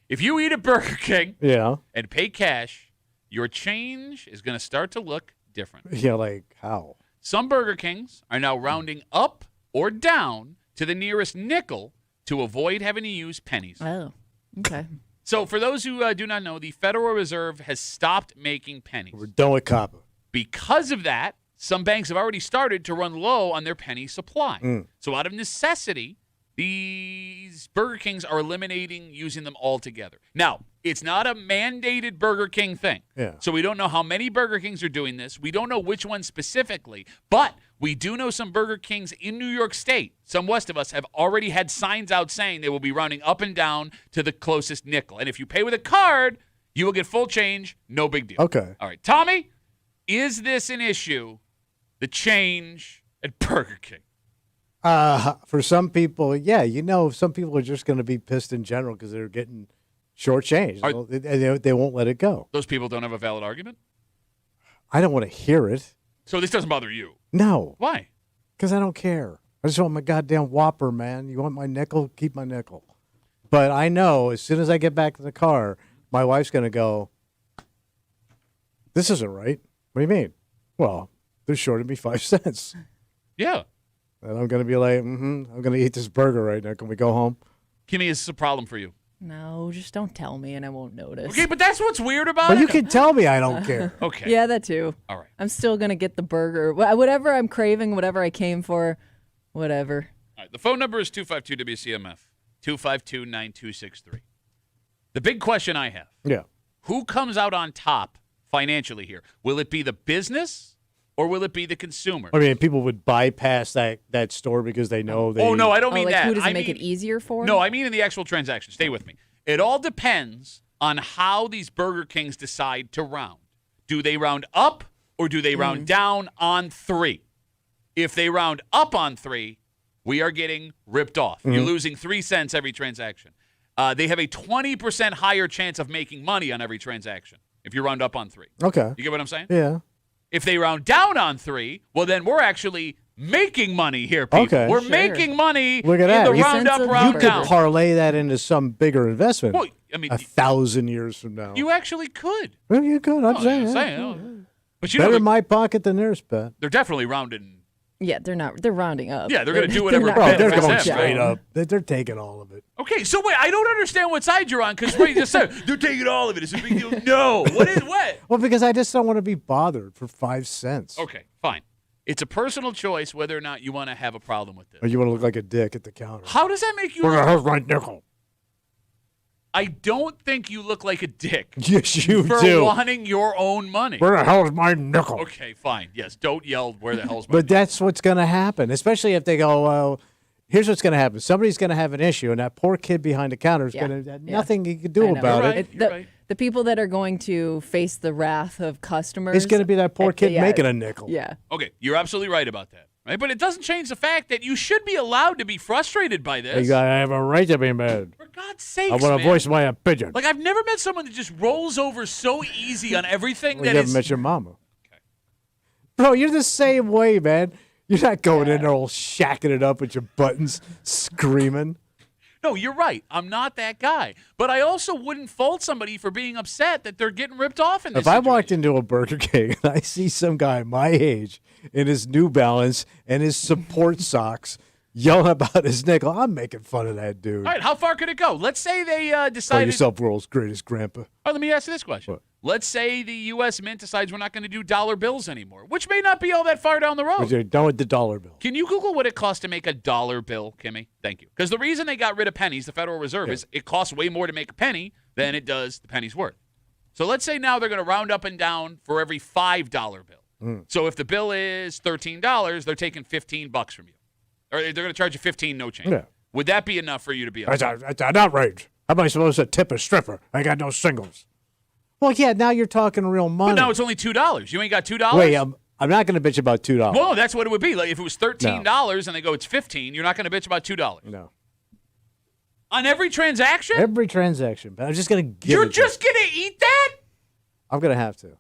If you eat at Burger King and pay cash, your change is going to start to look different. Yeah, like how? Some Burger Kings are now rounding up or down to the nearest nickel to avoid having to use pennies. Oh, okay. So for those who do not know, the Federal Reserve has stopped making pennies. We're done with copper. Because of that, some banks have already started to run low on their penny supply. So out of necessity, these Burger Kings are eliminating using them altogether. Now, it's not a mandated Burger King thing. Yeah. So we don't know how many Burger Kings are doing this. We don't know which one specifically. But we do know some Burger Kings in New York State, some west of us, have already had signs out saying they will be rounding up and down to the closest nickel. And if you pay with a card, you will get full change. No big deal. Okay. All right. Tommy, is this an issue, the change at Burger King? For some people, yeah. Some people are just going to be pissed in general because they're getting shortchanged. They won't let it go. Those people don't have a valid argument? I don't want to hear it. So this doesn't bother you? No. Why? Because I don't care. I just want my goddamn Whopper, man. You want my nickel? Keep my nickel. But I know as soon as I get back to the car, my wife's going to go, this isn't right. What do you mean? Well, they're shorting me 5 cents. Yeah. And I'm going to be like, I'm going to eat this burger right now. Can we go home? Kimmy, is this a problem for you? No, just don't tell me and I won't notice. Okay, but that's what's weird about But it. you can tell me I don't care. Okay. Yeah, that too. All right. I'm still going to get the burger. Whatever I'm craving, whatever I came for, whatever. All right. The phone number is 252-WCMF, 252-9263. The big question I have, who comes out on top financially here? Will it be the business or will it be the consumer? I mean, people would bypass that store because they know they... Oh, no, I don't mean like that. Who does it I make mean, it easier for? No, I mean in the actual transaction. Stay with me. It all depends on how these Burger Kings decide to round. Do they round up or do they round down on 3? If they round up on 3, we are getting ripped off. You're losing 3 cents every transaction. They have a 20% higher chance of making money on every transaction if you round up on 3. Okay. You get what I'm saying? Yeah. If they round down on 3, well, then we're actually making money here, people. Okay. We're Sure. making money Look at in that. the You- round up, You round You down. could parlay that into some bigger investment. Well, I mean, 1,000 years from now. you actually could. Well, you could. I'm Oh, saying. I'm yeah. saying, But you Better know, in my pocket than theirs, bet. they're definitely rounding. Yeah, they're not. They're rounding up. Yeah, they're gonna do whatever not Bro, benefits they're gonna going them, round straight down. up. They're taking all of it. Okay, so wait, I don't understand what side you're on because you just said they're taking all of it. It's a big deal. No, what is what? Well, because I just don't want to be bothered for 5 cents. Okay, fine. It's a personal choice whether or not you want to have a problem with Or this. you want to look like a dick at the counter. How does that make you? Where the Look? hell's my nickel? I don't think you look like a dick Yes, you for do. wanting your own money. Where the hell's my nickel? Okay, fine. Yes, don't yell. Where the hell's my? But that's what's going to happen, especially if they go, well, here's what's going to happen. Somebody's going to have an issue, and that poor kid behind the counter is Yeah. going to have Yeah. nothing he can I do know. about You're it. right. The, right. the people that are going to face the wrath of customers. It's going to be that poor kid yeah, making a nickel. Yeah. Okay, you're absolutely right about that. Right, but it doesn't change the fact that you should be allowed to be frustrated by this. I have a right to be mad. For God's sakes, I want to man. voice my opinion. Like I've never met someone that just rolls over so easy on everything We that haven't is. met your mama. Bro, you're the same way, man. You're not going in there all shacking it up with your buttons, screaming. No, you're right. I'm not that guy. But I also wouldn't fault somebody for being upset that they're getting ripped off in this If I walked situation. into a Burger King and I see some guy my age in his New Balance and his support socks yelling about his nickel. I'm making fun of that dude. All right, how far could it go? Let's say they Call decided. yourself world's greatest grandpa. Oh, let me ask you this question. What? Let's say the U.S. Mint decides we're not going to do dollar bills anymore, which may not be all that far down the road. But you're done with the dollar bill. Can you Google what it costs to make a dollar bill, Kimmy? Thank you. Because the reason they got rid of pennies, the Federal Reserve, is it costs way more to make a penny than it does the penny's worth. So let's say now they're going to round up and down for every $5 bill. So if the bill is $13, they're taking $15 from you. Or they're going to charge you $15, no change. Yeah. Would that be enough for you to be That's upset? an outrage. How am I supposed to tip a stripper? I got no singles. Well, yeah, now you're talking real money. But now it's only $2. You ain't got $2? Wait, I'm not going to bitch about $2. Well, that's what it would be. Like if it was $13 and they go, it's $15, you're not going to bitch about $2. No. On every transaction? Every transaction. But I'm just going to give You're it to just going to eat that? I'm going to have to.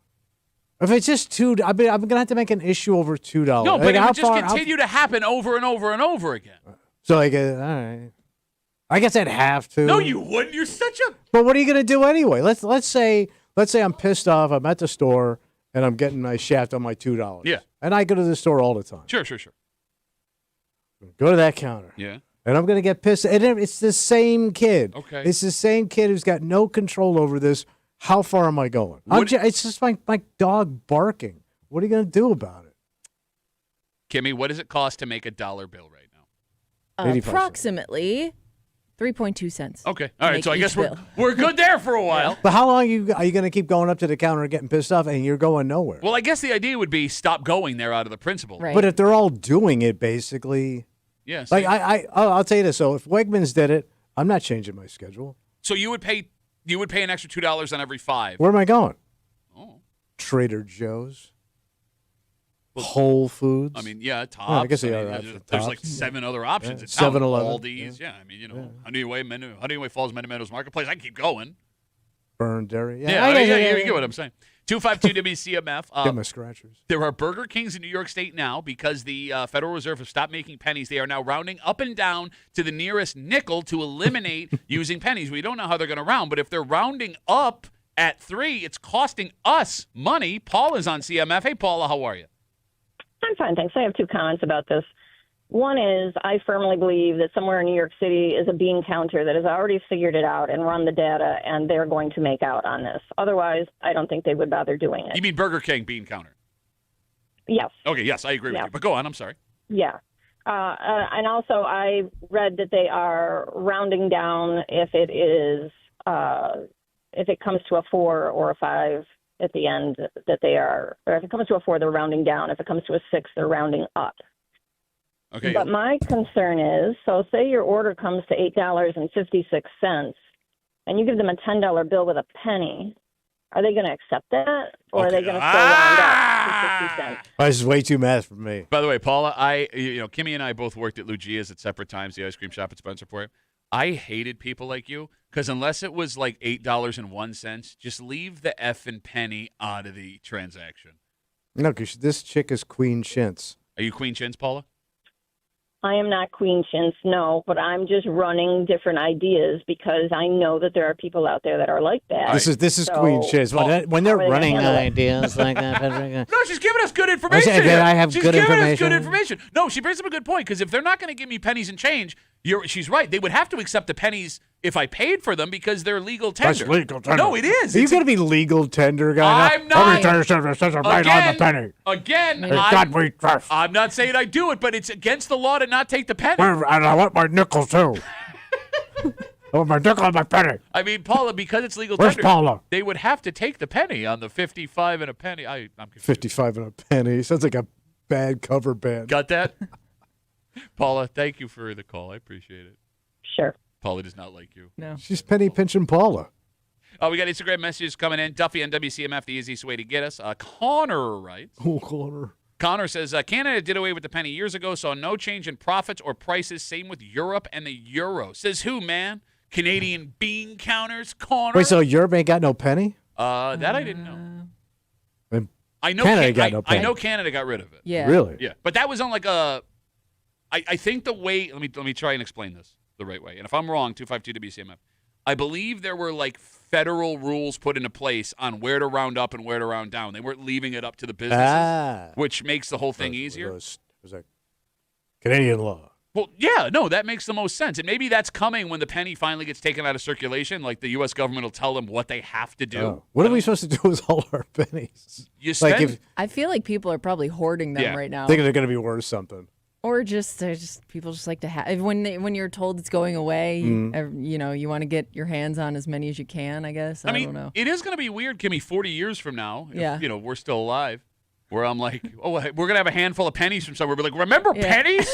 If it's just $2, I'm going to have to make an issue over $2. No, but Like, it how would just far- continue to happen over and over and over again. So, like, all right. I guess I'd have to. No, you wouldn't. You're such a... But what are you going to do anyway? Let's say I'm pissed off. I'm at the store and I'm getting my shaft on my $2. Yeah. And I go to the store all the time. Sure. Go to that counter. Yeah. And I'm going to get pissed. And it's the same kid. Okay. It's the same kid who's got no control over this. How far am I going? It's just my dog barking. What are you going to do about it? Kimmy, what does it cost to make a dollar bill right now? 85 cents. Approximately 3.2 cents. Okay. All right. Make So I each guess bill. we're good there for a while. But how long are you going to keep going up to the counter and getting pissed off and you're going nowhere? Well, I guess the idea would be stop going there out of the principle. Right. But if they're all doing it, basically, Yes. like I'll tell you this. So if Wegmans did it, I'm not changing my schedule. So you would pay an extra $2 on every 5. Where am I going? Oh. Trader Joe's, Whole Foods. I mean, yeah, Tops. I guess they mean, are there's options. there's like Tops. 7 other options. Yeah. It's town. 7-Eleven. Aldi's. Yeah. I mean, Honeyway Falls, Meadows Marketplace. I can keep going. Burn Dairy. You get what I'm saying. 252 WCMF. Get my scratchers. There are Burger Kings in New York State now because the Federal Reserve have stopped making pennies. They are now rounding up and down to the nearest nickel to eliminate using pennies. We don't know how they're going to round, but if they're rounding up at 3, it's costing us money. Paula's on CMF. Hey, Paula, how are you? I'm fine, thanks. I have 2 comments about this. One is I firmly believe that somewhere in New York City is a bean counter that has already figured it out and run the data, and they're going to make out on this. Otherwise, I don't think they would bother doing it. You mean Burger King bean counter? Yes. Okay, yes, I agree with you. But go on, I'm sorry. Yeah. And also, I read that they are rounding down if it comes to a 4 or a 5 at the end, that they are, or if it comes to a 4, they're rounding down. If it comes to a 6, they're rounding up. Okay. But my concern is, so say your order comes to $8.56, and you give them a $10 bill with a penny. Are they going to accept that, or are they going to still round up to 50 cents? This is way too math for me. By the way, Paula, Kimmy and I both worked at Luigia's at separate times, the ice cream shop at Spencerport. I hated people like you because unless it was like $8.01, just leave the F and penny out of the transaction. No, because this chick is Queen Shintz. Are you Queen Chins, Paula? I am not Queen Chintz, no, but I'm just running different ideas because I know that there are people out there that are like that. This is So- Queen Shintz. When they're How are they gonna running handle it? ideas like that. No, she's giving us good information. I have she's good giving information. us good information. No, she brings up a good point because if they're not going to give me pennies and change, she's right. They would have to accept the pennies if I paid for them because they're legal tender. That's legal tender. No, it is. Are you It's- going to be legal tender, guy? I'm not. Every time it says right on the penny. Again, It's God we trust. I'm not saying I do it, but it's against the law to not take the penny. And I want my nickel, too. I want my nickel and my penny. I mean, Paula, because it's legal Where's tender, Paula? they would have to take the penny on the 55 and a penny. I'm confused. 55 and a penny. Sounds like a bad cover band. Got that? Paula, thank you for the call. I appreciate it. Sure. Paula does not like you. No. She's penny pinching Paula. We got Instagram messages coming in. Duffy on WCMF, the easiest way to get us. Connor writes. Oh, Connor. Connor says, Canada did away with the penny years ago, saw no change in profits or prices. Same with Europe and the euro. Says who, man? Canadian bean counters, Connor? Wait, so Europe ain't got no penny? That I didn't know. And I know Canada got no I penny. know Canada got rid of it. Yeah. Really? Yeah, but that was on like a. I think the way. Let me try and explain this the right way. And if I'm wrong, 252 WCMF. I believe there were like federal rules put into place on where to round up and where to round down. They weren't leaving it up to the businesses, which makes the whole thing easier. It was a Canadian law. Well, yeah, no, that makes the most sense. And maybe that's coming when the penny finally gets taken out of circulation. Like the U.S. government will tell them what they have to do. Oh. What are we supposed to do with all our pennies? You spend, Like if I feel like people are probably hoarding them Yeah. right now. thinking they're going to be worth something. Or they're just people just like to have when you're told it's going away, you want to get your hands on as many as you can. I guess. I mean, don't know. it is going to be weird, Kimmy, 40 years from now, if, Yeah. we're still alive, where I'm like, oh, we're going to have a handful of pennies from somewhere. We're like, remember pennies?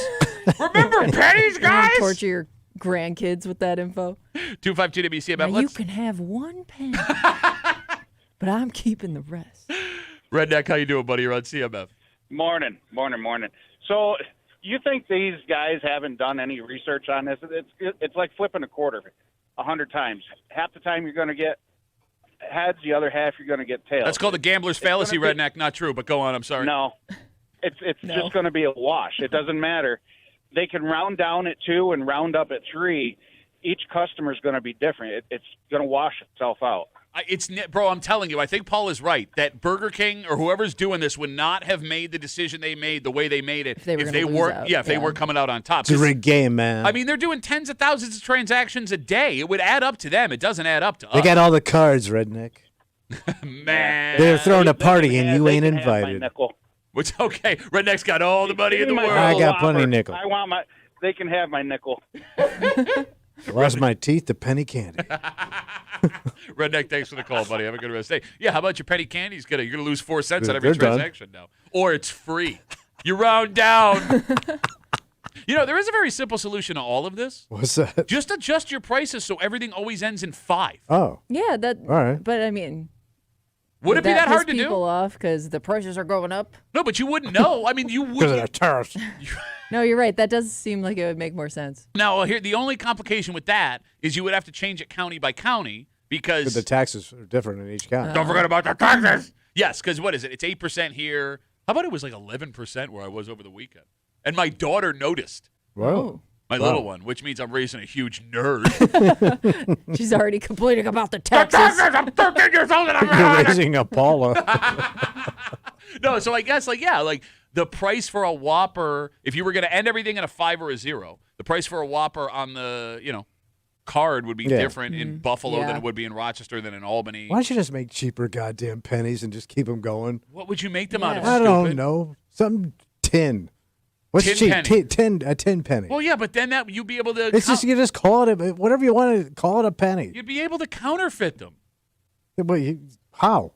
Remember pennies, You're gonna guys? torture your grandkids with that info. 252 WCMF. Now you Let's can have one penny, but I'm keeping the rest. Redneck, how you doing, buddy? You're on CMF. Morning. So you think these guys haven't done any research on this? It's like flipping a quarter 100 times. Half the time you're going to get heads, the other half you're going to get tails. That's called the gambler's fallacy, gonna Redneck. Not true, but go on. I'm sorry. No, it's just going to be a wash. It doesn't matter. They can round down at 2 and round up at 3. Each customer is going to be different. It's going to wash itself out. Bro, I'm telling you, I think Paul is right that Burger King or whoever's doing this would not have made the decision they made the way they made it If they were coming out on top. It's a rigged game, man. I mean, they're doing tens of thousands of transactions a day. It would add up to them. It doesn't add up to us. they got all the cards, Redneck. Man. They're throwing a party and you They ain't can have my invited. nickel. Which, okay, Redneck's got all the money in the Give me world. my I got Whopper. plenty of nickel. I want my. They can have my nickel. Lost my teeth to penny candy. Redneck, thanks for the call, buddy. Have a good rest of the day. Yeah, how about your penny candies? You're going to lose 4 cents on every They're done. transaction now. Or it's free. You round down. There is a very simple solution to all of this. What's that? Just adjust your prices so everything always ends in 5. Oh, Yeah, that. all right. But I mean, Would it be that hard to piss people do? off because the prices are going up? No, but you wouldn't know. I mean, you Because of the wouldn't. tariffs. No, you're right. That does seem like it would make more sense. Now, here, the only complication with that is you would have to change it county by county because The taxes are different in each county. don't forget about the taxes. Yes, because what is it? It's 8% here. How about it was like 11% where I was over the weekend? And my daughter noticed. Whoa. My Wow. little one, which means I'm raising a huge nerd. She's already complaining about the The taxes. taxes! I'm 13 years old and I'm You're raising a Paula. No, so I guess, the price for a Whopper, if you were going to end everything in a 5 or a 0, the price for a Whopper on the, card would be Yeah. different in Buffalo than Yeah. it would be in Rochester than in Albany. Why don't you just make cheaper goddamn pennies and just keep them going? What would you make them out of, I stupid? don't know. Some tin. What's Tin cheap? penny. A tin penny. Well, yeah, but then you'd be able to It's just you just call it whatever you want to call it a penny. you'd be able to counterfeit them. But how?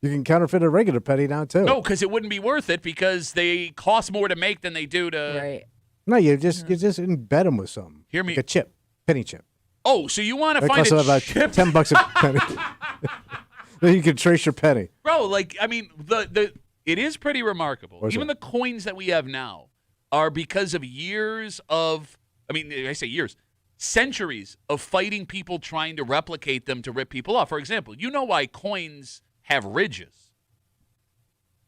You can counterfeit a regular penny now too. No, because it wouldn't be worth it because they cost more to make than they do to. Right. No, you just embed them with something. Hear me- Like a chip, penny chip. Oh, so you want to That find costs a about chip, $10 a penny. Then you can trace your penny. bro? It is pretty remarkable. What's Even that? the coins that we have now are because of years of. I say years, centuries of fighting people trying to replicate them to rip people off. For example, you know why coins have ridges.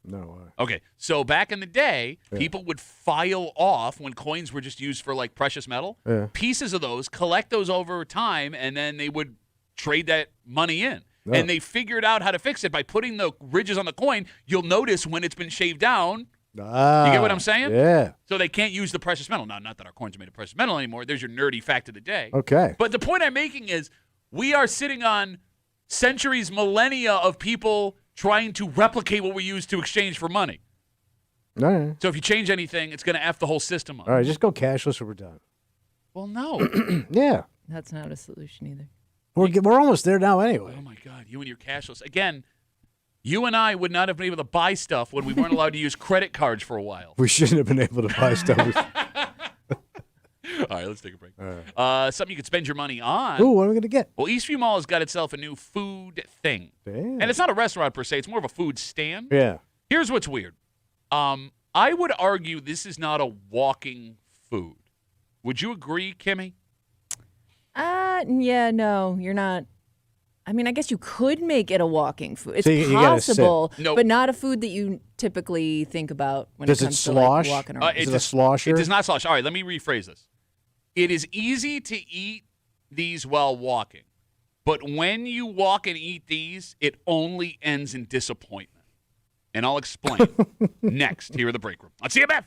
No. Okay, so back in the day, people would file off when coins were just used for precious metal. Yeah. Pieces of those, collect those over time, and then they would trade that money in. Yeah. And they figured out how to fix it by putting the ridges on the coin. You'll notice when it's been shaved down. Ah, You get what I'm saying? Yeah. So they can't use the precious metal. Now, not that our coins are made of precious metal anymore. There's your nerdy fact of the day. Okay. But the point I'm making is we are sitting on centuries, millennia of people trying to replicate what we use to exchange for money. All right. So if you change anything, it's going to F the whole system up. All right. Just go cashless or we're done. Well, no. Yeah. That's not a solution either. We're almost there now anyway. Oh, my God. You and your cashless. Again, you and I would not have been able to buy stuff when we weren't allowed to use credit cards for a while. We shouldn't have been able to buy stuff. All right, let's take a break. All right. Something you could spend your money on. Ooh, what are we going to get? Well, Eastview Mall has got itself a new food thing. Damn. And it's not a restaurant per se. It's more of a food stand. Yeah. Here's what's weird. I would argue this is not a walking food. Would you agree, Kimmy? Yeah, no, you're not. I mean, I guess you could make it a walking food. It's So you gotta sit. possible, Nope. but not a food that you typically think about when Does it it comes slosh? to walking around. Is it a slosher? It does not slosh. All right, let me rephrase this. It is easy to eat these while walking, but when you walk and eat these, it only ends in disappointment. And I'll explain next here in the break room on CMF.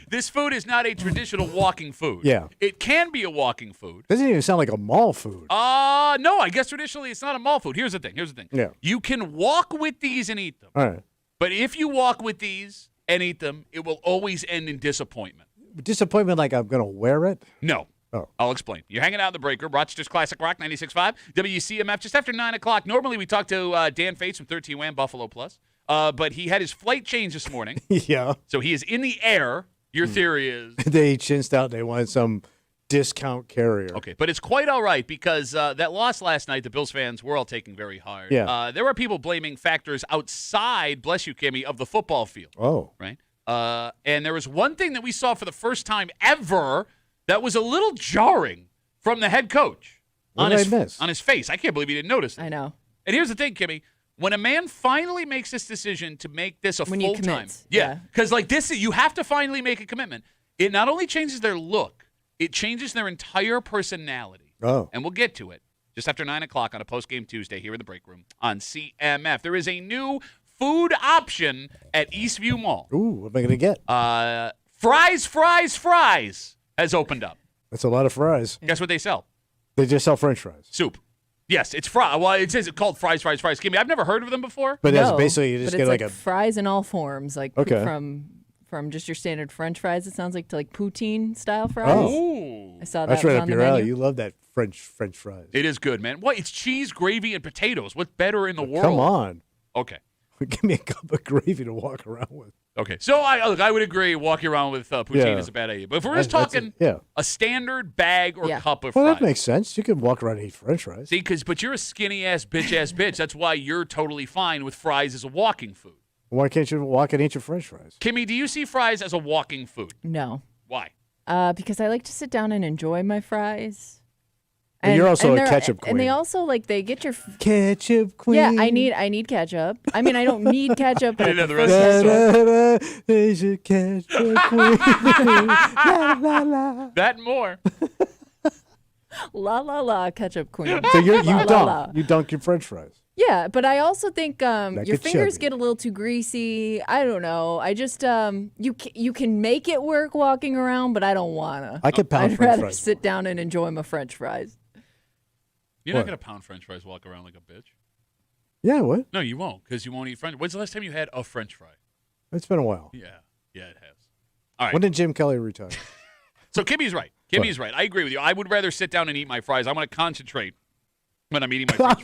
This food is not a traditional walking food. Yeah. It can be a walking food. Doesn't even sound like a mall food. No, I guess traditionally it's not a mall food. Here's the thing. Yeah. You can walk with these and eat them. All right. But if you walk with these and eat them, it will always end in disappointment. Disappointment like I'm going to wear it? No. Oh. I'll explain. You're hanging out in the break room, Rochester's Classic Rock 96.5, WCMF, just after 9 o'clock. Normally we talk to Dan Fates from 13 WAM Buffalo Plus, but he had his flight change this morning. Yeah. So he is in the air. Your theory is? They chinsed out. They wanted some discount carrier. Okay, but it's quite all right because that loss last night, the Bills fans were all taking very hard. Yeah. There were people blaming factors outside, bless you, Kimmy, of the football field. Oh. Right? And there was one thing that we saw for the first time ever that was a little jarring from the head coach What did I miss? on his face. I can't believe he didn't notice that. I know. And here's the thing, Kimmy. When a man finally makes this decision to make this a When you full-time. commit, Yeah. yeah. Because like this, you have to finally make a commitment. It not only changes their look, it changes their entire personality. Oh. And we'll get to it just after 9 o'clock on a post-game Tuesday here in the break room on CMF. There is a new food option at Eastview Mall. Ooh, what am I going to get? Fries has opened up. That's a lot of fries. Guess what they sell? They just sell French fries. Soup. Yes, it's fries. Well, it says it's called fries. Kimmy, I've never heard of them before. But that's No, basically you just but get it's like like a. fries in all forms, like Okay. from just your standard French fries. It sounds like to like poutine style fries. Oh. Ooh. I saw that That's was right on up the your alley. menu. You love that French fries. It is good, man. What? It's cheese, gravy, and potatoes. What's better in the world? Come on. Okay. Give me a cup of gravy to walk around with. Okay. So I would agree walking around with poutine Yeah. is a bad idea. But if we're just That's talking yeah. a standard bag or Yeah. cup of Well, fries. that makes sense. You can walk around and eat French fries. See, but you're a skinny-ass, bitch-ass bitch. That's why you're totally fine with fries as a walking food. Why can't you walk and eat your French fries? Kimmy, do you see fries as a walking food? No, Why? because I like to sit down and enjoy my fries. But you're also a they're- ketchup And they queen. also like they get your. Ketchup queen. Yeah, I need ketchup. I mean, I don't need ketchup, but I I didn't know the prefer rest ketchup. There's your ketchup queen. La, la, la. That and more. La la la, ketchup queen. So you La, la, dunk. la. You dunk your French fries. Yeah, but I also think Like your a fingers chubby. get a little too greasy. I don't know. I just you can make it work walking around, but I don't wanna. I could pound I'd French rather fries. sit down and enjoy my French fries. You're not What? going to pound French fries, walk around like a bitch. Yeah, what? No, you won't, because you won't eat French. When's the last time you had a French fry? It's been a while. Yeah, it has. All right. When did Jim Kelly retire? So Kimmy's right. Kimmy's right. I agree with you. I would rather sit down and eat my fries. I want to concentrate when I'm eating my fries.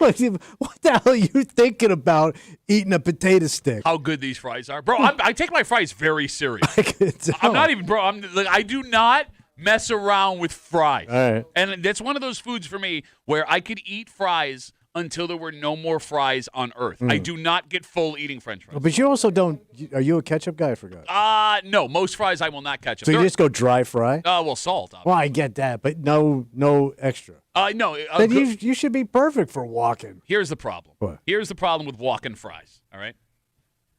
What the hell are you thinking about eating a potato stick? How good these fries are, bro. I take my fries very serious. I could tell. I'm not even, bro. I do not mess around with fries. All right. And that's one of those foods for me where I could eat fries until there were no more fries on earth. I do not get full eating French fries. But you also don't. Are you a ketchup guy? I forgot. No, most fries I will not ketchup. So you just go dry fry? well, salt. Well, I get that, but no extra. No. Then you should be perfect for walking. Here's the problem. What? Here's the problem with walking fries. All right.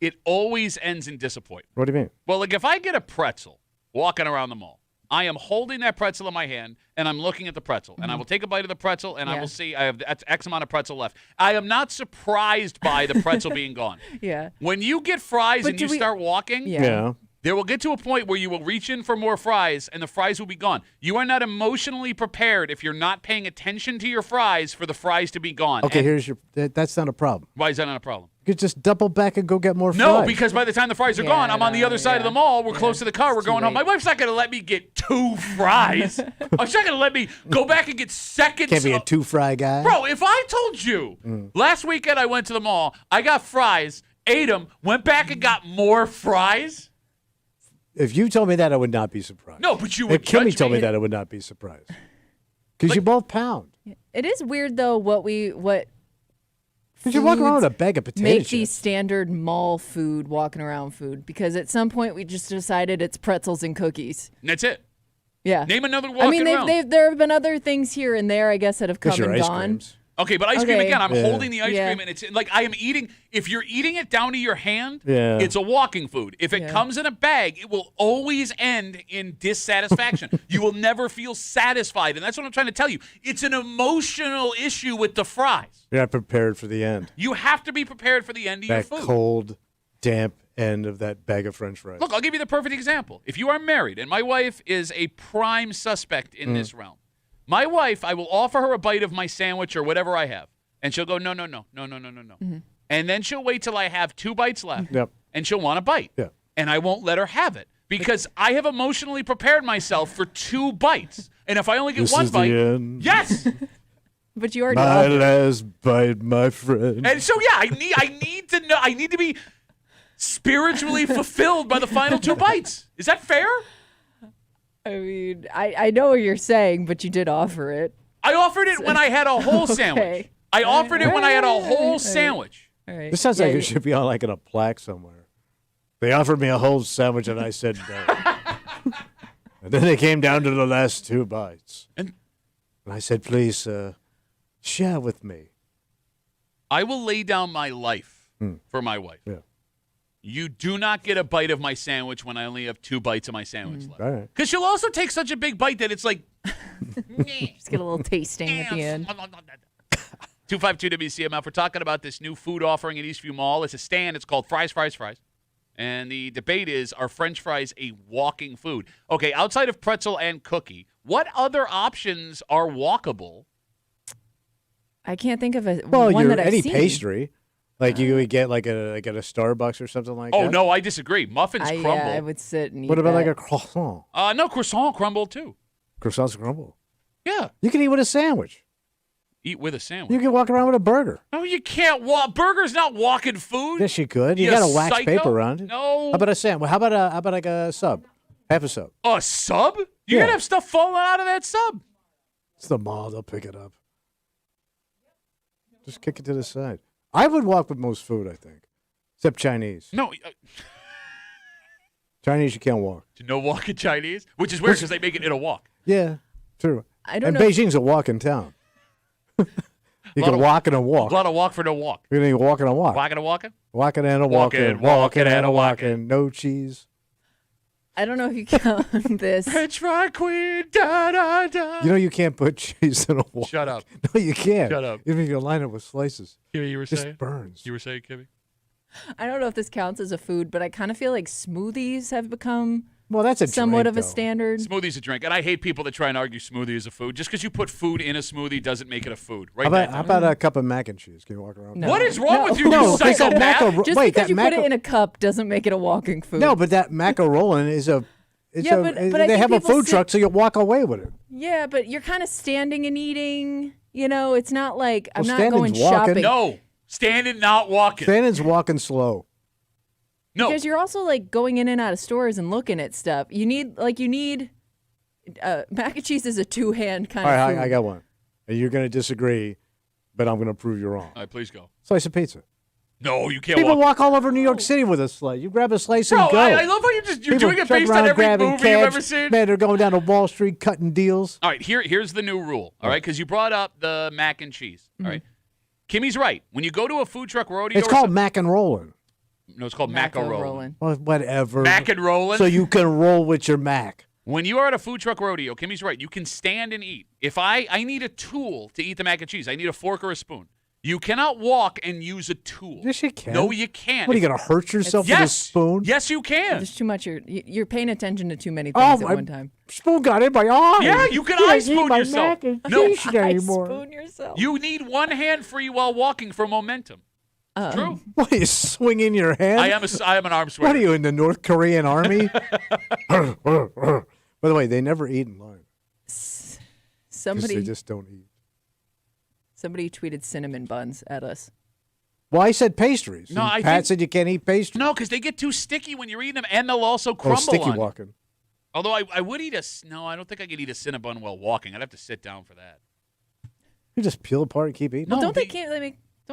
It always ends in disappointment. What do you mean? Well, like if I get a pretzel walking around the mall, I am holding that pretzel in my hand and I'm looking at the pretzel. And I will take a bite of the pretzel and I Yeah. will see I have X amount of pretzel left. I am not surprised by the pretzel being gone. Yeah. When you get fries But and do you we- start walking, Yeah. there will get to a point where you will reach in for more fries and the fries will be gone. You are not emotionally prepared if you're not paying attention to your fries for the fries to be gone. Okay, And here's your. That's not a problem. why is that not a problem? You could just double back and go get more No, fries. because by the time the fries are Yeah, gone, I'm on the no, other side of yeah. the mall. We're Yeah, close to the car. We're it's too going home. My late. wife's not going to let me get 2 fries. Oh, she's not going to let me go back and get seconds. can't be a of- 2-fry guy. Bro, if I told you last weekend I went to the mall, I got fries, ate them, went back and got more fries. If you told me that, I would not be surprised. No, but you If would Kimmy judge told me me. that, I would not be surprised. Because you both pound. It is weird though what Because you walk around with a foods bag of potato make chips. these standard mall food, walking around food. Because at some point we just decided it's pretzels and cookies. And that's it. Yeah. Name another walking I mean, around. there have been other things here and there, I guess, that have come Because your and ice gone. creams. Okay, but ice cream Okay. again. I'm Yeah. holding the ice Yeah. cream, and it's like I am eating. If you're eating it down to your hand, Yeah. it's a walking food. If it Yeah. comes in a bag, it will always end in dissatisfaction. You will never feel satisfied, and that's what I'm trying to tell you. It's an emotional issue with the fries. You're not prepared for the end. You have to be prepared for the end of your That food. cold, damp end of that bag of French fries. Look, I'll give you the perfect example. If you are married, and my wife is a prime suspect in this realm, my wife, I will offer her a bite of my sandwich or whatever I have, and she'll go, no. And then she'll wait till I have 2 bites left, Yep. and she'll want a bite. Yeah. And I won't let her have it because I have emotionally prepared myself for 2 bites. And if I only get This one is the bite, end. yes. But you already My offered. last bite, my friend. And so I need to know. I need to be spiritually fulfilled by the final 2 bites. Is that fair? I mean, I know what you're saying, but you did offer it. I offered it when I had a whole sandwich. Okay. I offered it when I had a whole sandwich. All right. This sounds Yeah, like you- it should be on like in a plaque somewhere. They offered me a whole sandwich and I said no. And then they came down to the last 2 bites. And I said, please share with me. I will lay down my life for my wife. Yeah. You do not get a bite of my sandwich when I only have 2 bites of my sandwich left. All right. Because she'll also take such a big bite that it's like. Just get a little tasting at the end. 252 WCMF. We're talking about this new food offering at Eastview Mall. It's a stand. It's called Fries. And the debate is, are French fries a walking food? Okay, outside of pretzel and cookie, what other options are walkable? I can't think of a Well, one that I've any seen. pastry. Like you would get like at a Starbucks or something like that. Oh, no, I disagree. Muffins crumble. Yeah, I would sit and eat What about that. like a croissant? No, croissant crumble too. Croissants crumble. Yeah, You can eat with a sandwich. eat with a sandwich. You can walk around with a burger. No, you can't walk. Burger's not walking food. Yes, you could. You You got a wax psycho? paper around it. No. How about a sandwich? How about like a sub? Half a sub. A sub? You're Yeah. going to have stuff falling out of that sub. It's the mall. They'll pick it up. Just kick it to the side. I would walk with most food, I think, except Chinese. No, Chinese, you can't walk. no walking Chinese, which is weird because they make it in a walk. Yeah, true. I don't And know. Beijing's a walking town. You Lot can of- walk and a A walk. lot of walk for no walk. You're gonna walk and a walk. Walking and walking? Walking and a Walking, walking. walking Walking and and a a walking. walking. No cheese. I don't know if you count this. French fry queen, da da da. You know you can't put cheese in a walk. Shut up. No, you can't. Shut up. Even if you line it with slices, Kimmy, you were it just saying? burns. You were saying, Kimmy? I don't know if this counts as a food, but I kind of feel like smoothies have become Well, that's a somewhat drink, of a though. standard. Smoothie's a drink, and I hate people that try and argue smoothie is a food. Just because you put food in a smoothie doesn't make it a food. Right? How about a cup of mac and cheese? Can you walk around? No. What is wrong with you, No, you because that psychopath? Just Wait, because that you put maca- it in a cup doesn't make it a walking food. No, but that macaroni is a. It's Yeah, a, but I they think have a people food truck, so you walk away with it. Yeah, but you're kind of standing and eating. You know, it's not like I'm Well, not going standing's walking. shopping. No. Standing, not walking. Shannon's walking slow. No. Because you're also like going in and out of stores and looking at stuff. You need mac and cheese is a 2-hand kind All of right, food. I got one. And you're going to disagree, but I'm going to prove you wrong. All right, please go. Slice of pizza. No, you can't People walk. walk all over New York City with a slice. You grab a slice Bro, and go. I love how you're People doing it truck based around on every grabbing movie you've cabs. ever seen. Man, they're going down to Wall Street cutting deals. All right, here's the new rule. All right, because you brought up the mac and cheese. All right, Kimmy's right. When you go to a food truck rodeo, It's or called something- mac and rolling. no, it's called macaroni. rolling. Well, whatever. Mac and rolling. So you can roll with your mac. When you are at a food truck rodeo, Kimmy's right. You can stand and eat. If I need a tool to eat the mac and cheese, I need a fork or a spoon. You cannot walk and use a tool. Yes, you can. No, you can't. What, are you going to hurt yourself with a Yes. spoon? Yes, you can. There's too much. You're paying attention to too many Oh, things at my one time. spoon got in my eye. Yeah, you can Can't eye eat spoon my yourself. mac and No. cheese anymore. Spoon yourself. You need one hand free while walking for momentum. True. What, are you swinging your hand? I am an arm swinger. What are you, in the North Korean army? By the way, they never eat in line. 'Cause Somebody they just don't eat. Somebody tweeted cinnamon buns at us. Well, I said pastries. No, and I Pat think- said you can't eat pastries. No, because they get too sticky when you're eating them, and they'll also Oh, crumble sticky on you. walking. Although I would eat no, I don't think I could eat a Cinnabon while walking. I'd have to sit down for that. You just peel apart and keep eating. No, Don't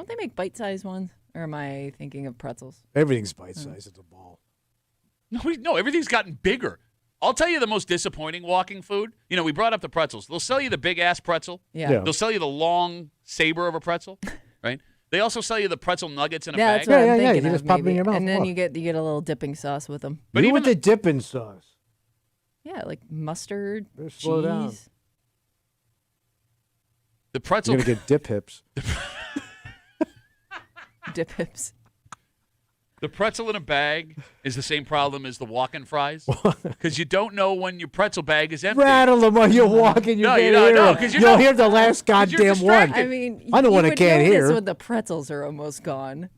they make bite-sized ones? Or am I thinking of pretzels? Everything's bite-sized at the mall. No, everything's gotten bigger. I'll tell you the most disappointing walking food. You know, we brought up the pretzels. They'll sell you the big-ass pretzel. Yeah. Yeah. They'll sell you the long saber of a pretzel, right? They also sell you the pretzel nuggets in a Yeah, bag. that's what Yeah, I'm yeah, thinking you of. just pop 'em in maybe. your mouth. And then Look. you get a little dipping sauce with them. But you even with the dipping sauce. Yeah, like mustard, Better cheese, slow down. the pretzel. You're going to get dip hips. dip hips. The pretzel in a bag is the same problem as the walking fries because you don't know when your pretzel bag is empty. Rattle them while you're walking. You No, can't you don't hear know, 'em. 'cause you You'll don't. hear the last 'Cause you're goddamn one. distracted. I mean, I know you what I would can't notice hear. when the pretzels are almost gone.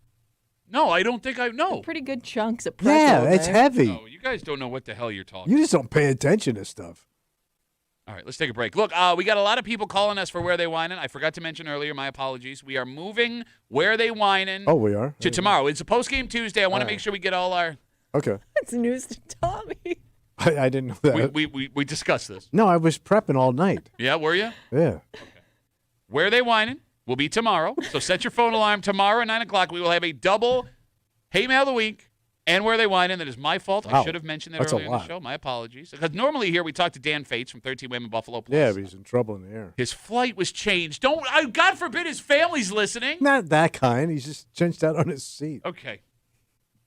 No, I don't think I know. Pretty good chunks of pretzel. Yeah, in it's there. heavy. No, you guys don't know what the hell you're talking. You just don't pay attention to stuff. All right, let's take a break. Look, we got a lot of people calling us for Where They Whinin'. I forgot to mention earlier, my apologies. We are moving Where They Whinin' Oh, we are? to tomorrow. It's a post-game Tuesday. I want to All right. make sure we get all our... Okay. It's news to Tommy. I didn't know that. We discussed this. No, I was prepping all night. Yeah, were you? Yeah. Where They Whinin' will be tomorrow. So set your phone alarm. Tomorrow at 9 o'clock, we will have a double Hate Mail of the Week and Where They Whinin'. That is my fault. I Wow. should have mentioned that That's a earlier in the lot. show. My apologies. Because normally here we talk to Dan Fates from 13 Women Buffalo Plus. Yeah, but he's in trouble in the air. His flight was changed. God forbid his family's listening. Not that kind. He's just cinched out on his seat. Okay.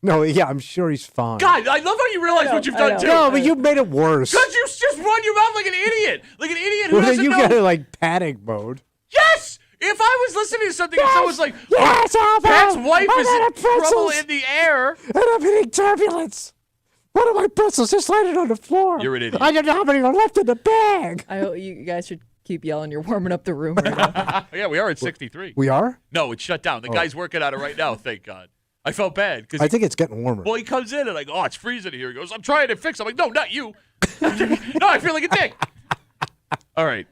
No, yeah, I'm sure he's fine. God, I love how you realize what you've I done know. too. No, but you made it worse. Because you just run your mouth like an idiot. Like an idiot who Well, then doesn't you know. got it like panic mode. Yes! If I was listening to something and someone was like, Yes, Alvin! Pat's wife I'm is out in of pretzels, trouble in the air. and I'm hitting turbulence. One of my pretzels just landed on the floor. You're an idiot. I don't know how many are left in the bag. I hope you guys should keep yelling. You're warming up the room right now. Yeah, we are at 63. We are? No, it's shut down. The guy's working on it right now, thank God. I felt bad. I Because think it's getting warmer. well, he comes in and like, oh, it's freezing here. He goes, I'm trying to fix it. I'm like, no, not you. No, I feel like a dick. All right.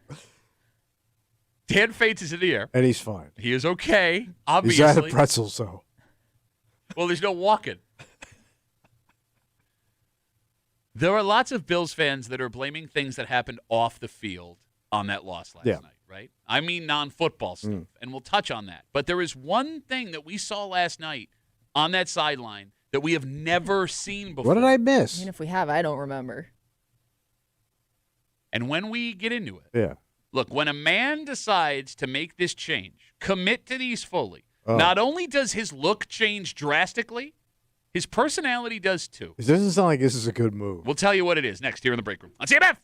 Dan Fates is in the air. And he's fine. He is okay, He's obviously. out of pretzels, though. Well, there's no walking. There are lots of Bills fans that are blaming things that happened off the field on that loss last Yeah. night, right? I mean non-football stuff, and we'll touch on that. But there is one thing that we saw last night on that sideline that we have never seen before. What did I I miss? mean, if we have, I don't remember. And when we get into it, Yeah. look, when a man decides to make this change, commit to these fully, Oh. not only does his look change drastically, his personality does too. It doesn't sound like this is a good move. We'll tell you what it is next here in the break room on CMF.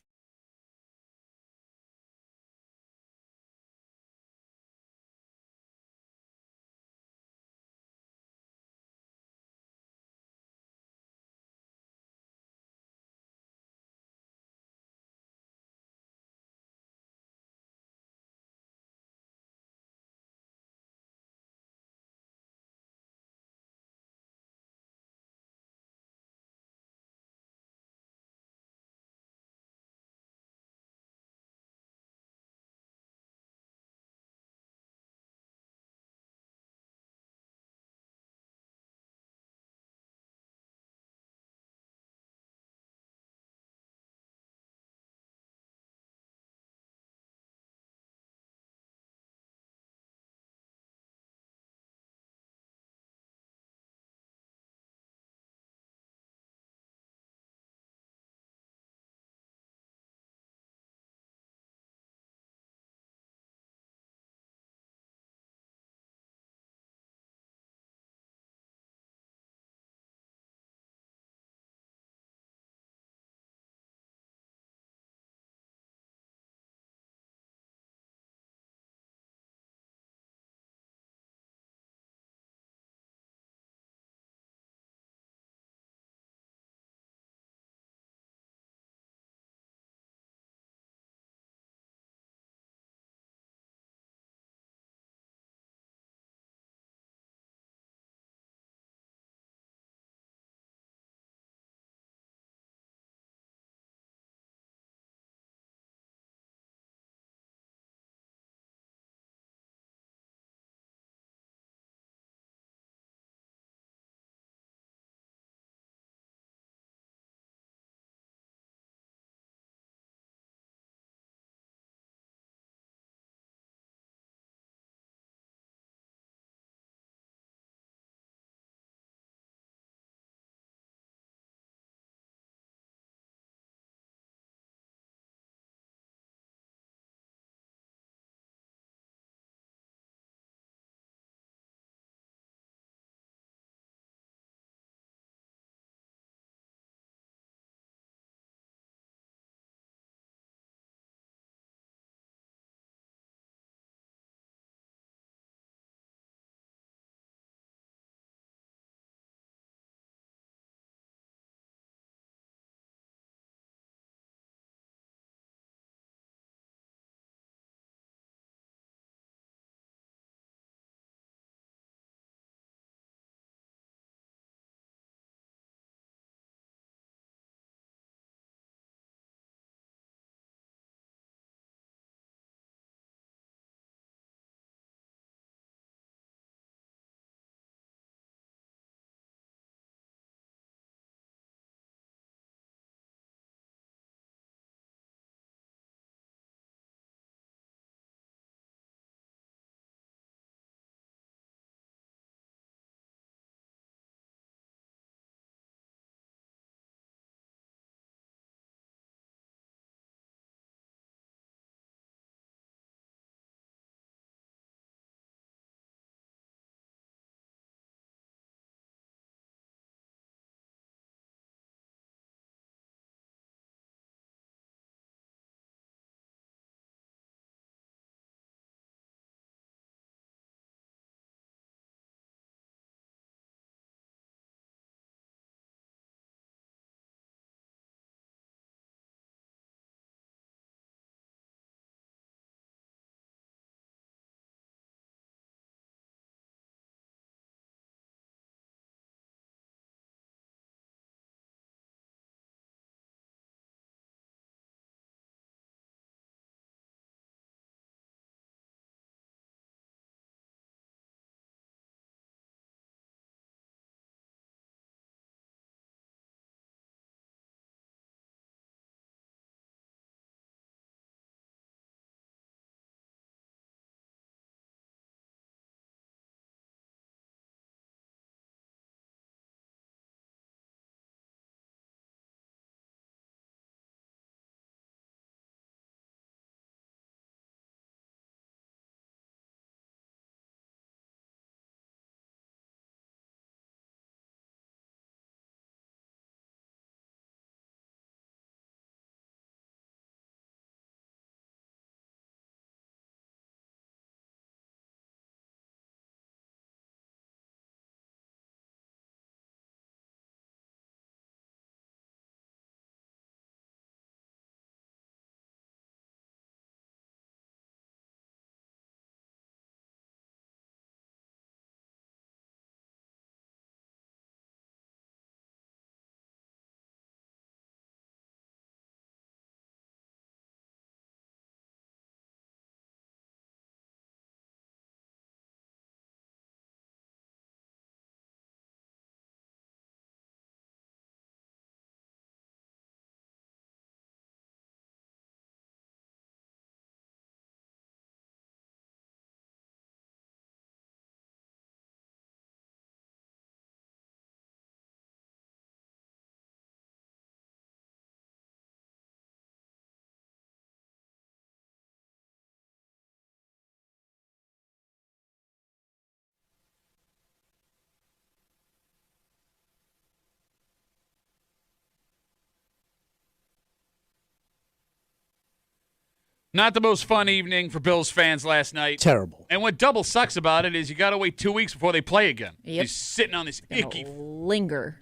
Not the most fun evening for Bills fans last night. Terrible. And what double sucks about it is you got to wait 2 weeks before they play again. Yep. He's sitting on this icky. Linger.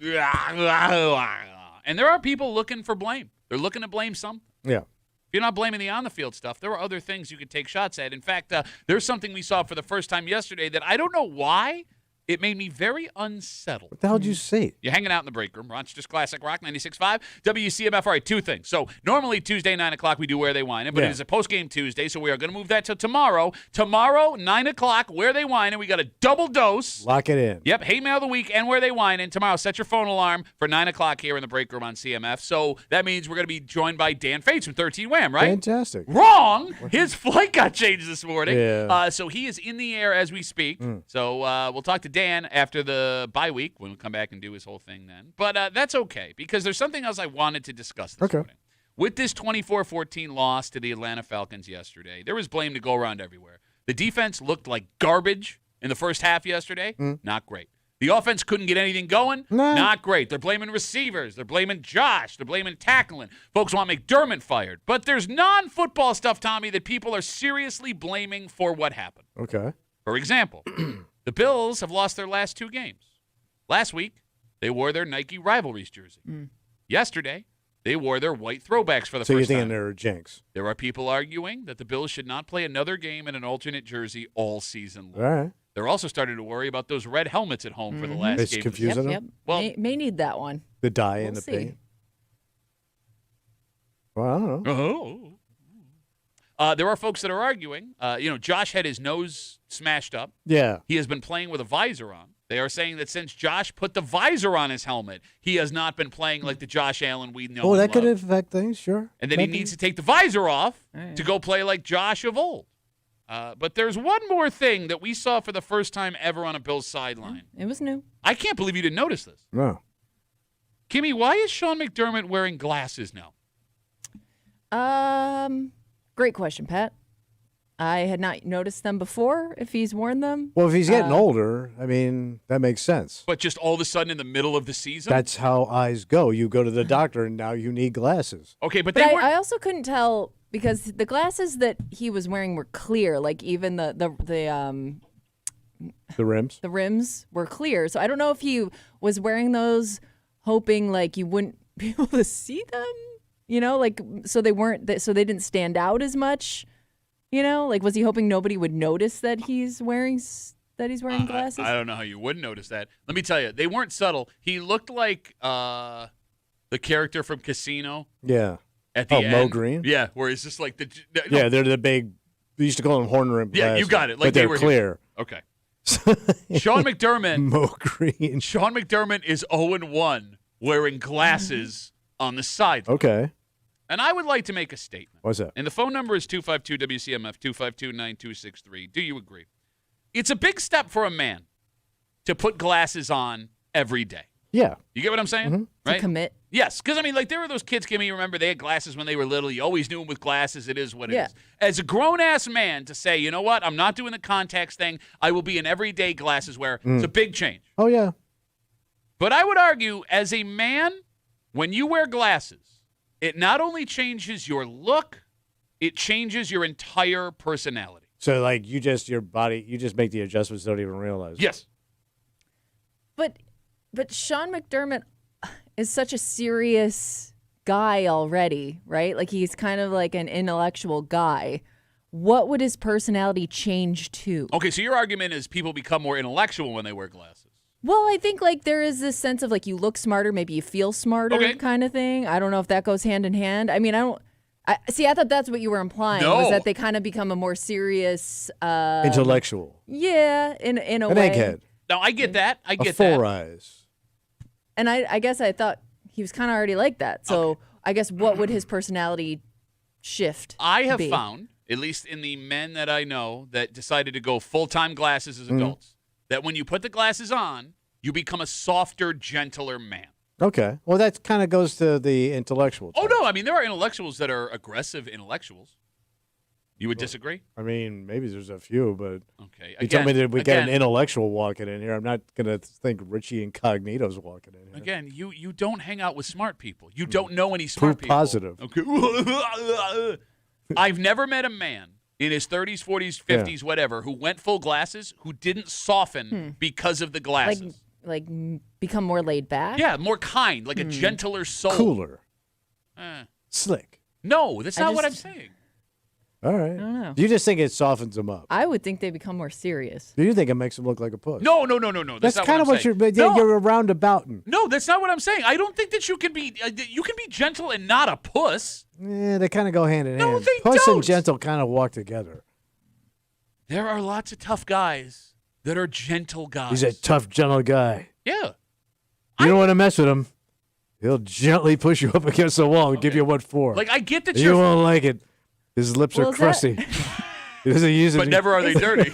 And there are people looking for blame. They're looking to blame some. Yeah. If you're not blaming the on-the-field stuff, there are other things you could take shots at. In fact, there's something we saw for the first time yesterday that I don't know why. It made me very unsettled. What the hell did you see? You're hanging out in the break room. Rochester's Classic Rock 96.5, WCMF. All right, two things. So normally Tuesday, 9 o'clock, we do Where They Whine, but it is a post-game Tuesday, so we are going to move that to tomorrow. Tomorrow, 9 o'clock, Where They Whine, and we got a double dose. Lock it in. Yep, Hate Mail of the Week and Where They Whine. And tomorrow, set your phone alarm for 9 o'clock here in the break room on CMF. So that means we're going to be joined by Dan Fates from 13 Wham, right? Fantastic. Wrong. His flight got changed this morning. Yeah. So he is in the air as we speak. So we'll talk to Dan after the bye week when we come back and do his whole thing then. But that's okay because there's something else I wanted to discuss this morning. With this 24-14 loss to the Atlanta Falcons yesterday, there was blame to go around everywhere. The defense looked like garbage in the first half yesterday. Not great. The offense couldn't get anything going. Not great. They're blaming receivers. They're blaming Josh. They're blaming tackling. Folks want McDermott fired. But there's non-football stuff, Tommy, that people are seriously blaming for what happened. Okay. For example, the Bills have lost their last 2 games. Last week, they wore their Nike Rivalries jersey. Yesterday, they wore their white throwbacks for the So first you're thinking time. they're a jinx. There are people arguing that the Bills should not play another game in an alternate jersey all season long. All right. They're also starting to worry about those red helmets at home for the last It's game. confusing them. Yep. Well- may need that one. The dye and We'll the see. paint. Well, I don't know. There are folks that are arguing. Josh had his nose smashed up. Yeah. He has been playing with a visor on. They are saying that since Josh put the visor on his helmet, he has not been playing like the Josh Allen we know. Oh, and that could love. affect things, sure. And then he needs to take the visor off to go play like Josh of old. But there's one more thing that we saw for the first time ever on a Bills sideline. It was new. I can't believe you didn't notice this. No. Kimmy, why is Sean McDermott wearing glasses now? Great question, Pat. I had not noticed them before, if he's worn them. Well, if he's getting older, I mean, that makes sense. But just all of a sudden in the middle of the season? That's how eyes go. You go to the doctor, and now you need glasses. Okay, but But they weren't. I also couldn't tell because the glasses that he was wearing were clear. Like even the The rims? were clear. So I don't know if he was wearing those hoping like you wouldn't be able to see them. Like so they didn't stand out as much. Like was he hoping nobody would notice that he's wearing glasses? I don't know how you wouldn't notice that. Let me tell you, they weren't subtle. He looked like the character from Casino. Yeah. At the end. Mo Green? Yeah, where he's just like no. Yeah, they're the big. We used to call them horn rim Yeah, glasses. you got it. Like but they they're were clear. Okay. Sean McDermott. Mo Green. Sean McDermott is 0-1 wearing glasses on the side. Okay. And I would like to make a statement. What's that? And the phone number is 252-WCMF, 252-9263. Do you agree? It's a big step for a man to put glasses on every day. Yeah. You get what I'm saying? Mm-hmm. Right? To commit. Yes, because, there were those kids, Kimmy, remember, they had glasses when they were little. You always knew them with glasses. It is what it is. As a grown-ass man to say, you know what, I'm not doing the contacts thing. I will be an everyday glasses wearer. It's a big change. Oh, yeah. But I would argue, as a man, when you wear glasses, it not only changes your look, it changes your entire personality. So, like, you just make the adjustments, don't even realize. Yes. But Sean McDermott is such a serious guy already, right? Like he's kind of like an intellectual guy. What would his personality change to? Okay, so your argument is people become more intellectual when they wear glasses. Well, I think like there is this sense of like you look smarter, maybe you feel smarter kind of thing. I don't know if that goes hand in hand. I thought that's what you were implying was that they kind of become a more serious intellectual. Yeah, in a An way. egghead. No, I get that. I A get four that. eyes. And I guess I thought he was kind of already like that. So I guess what would his personality shift I have be? found, at least in the men that I know that decided to go full-time glasses as adults, that when you put the glasses on, you become a softer, gentler man. Okay. Well, that kind of goes to the intellectual. Oh, type. no. There are intellectuals that are aggressive intellectuals. You would disagree? Maybe there's a few, but Okay. you told me that we got an intellectual walking in here. I'm not going to think Richie Incognito's walking in here. Again, you don't hang out with smart people. You don't know any smart Proof people. positive. Okay. I've never met a man in his 30s, 40s, 50s, whatever, who went full glasses who didn't soften because of the glasses. Like become more laid back? Yeah, more kind, like a gentler soul. Cooler. Eh. Slick. No, that's not what I'm saying. All right. I don't know. You just think it softens them up. I would think they become more serious. Do you think it makes them look like a puss? No. That's not kind of what saying. you're a roundabouting. No, that's not what I'm saying. I don't think that you can be gentle and not a puss. Yeah, they kind of go hand in No, hand. they Puss don't. and gentle kind of walk together. There are lots of tough guys that are gentle guys. He's a tough, gentle guy. Yeah. You don't want to mess with him. He'll gently push you up against the wall and give you what for. Like, I get that you won't like it. His lips are crusty. He doesn't use it. But never are they dirty.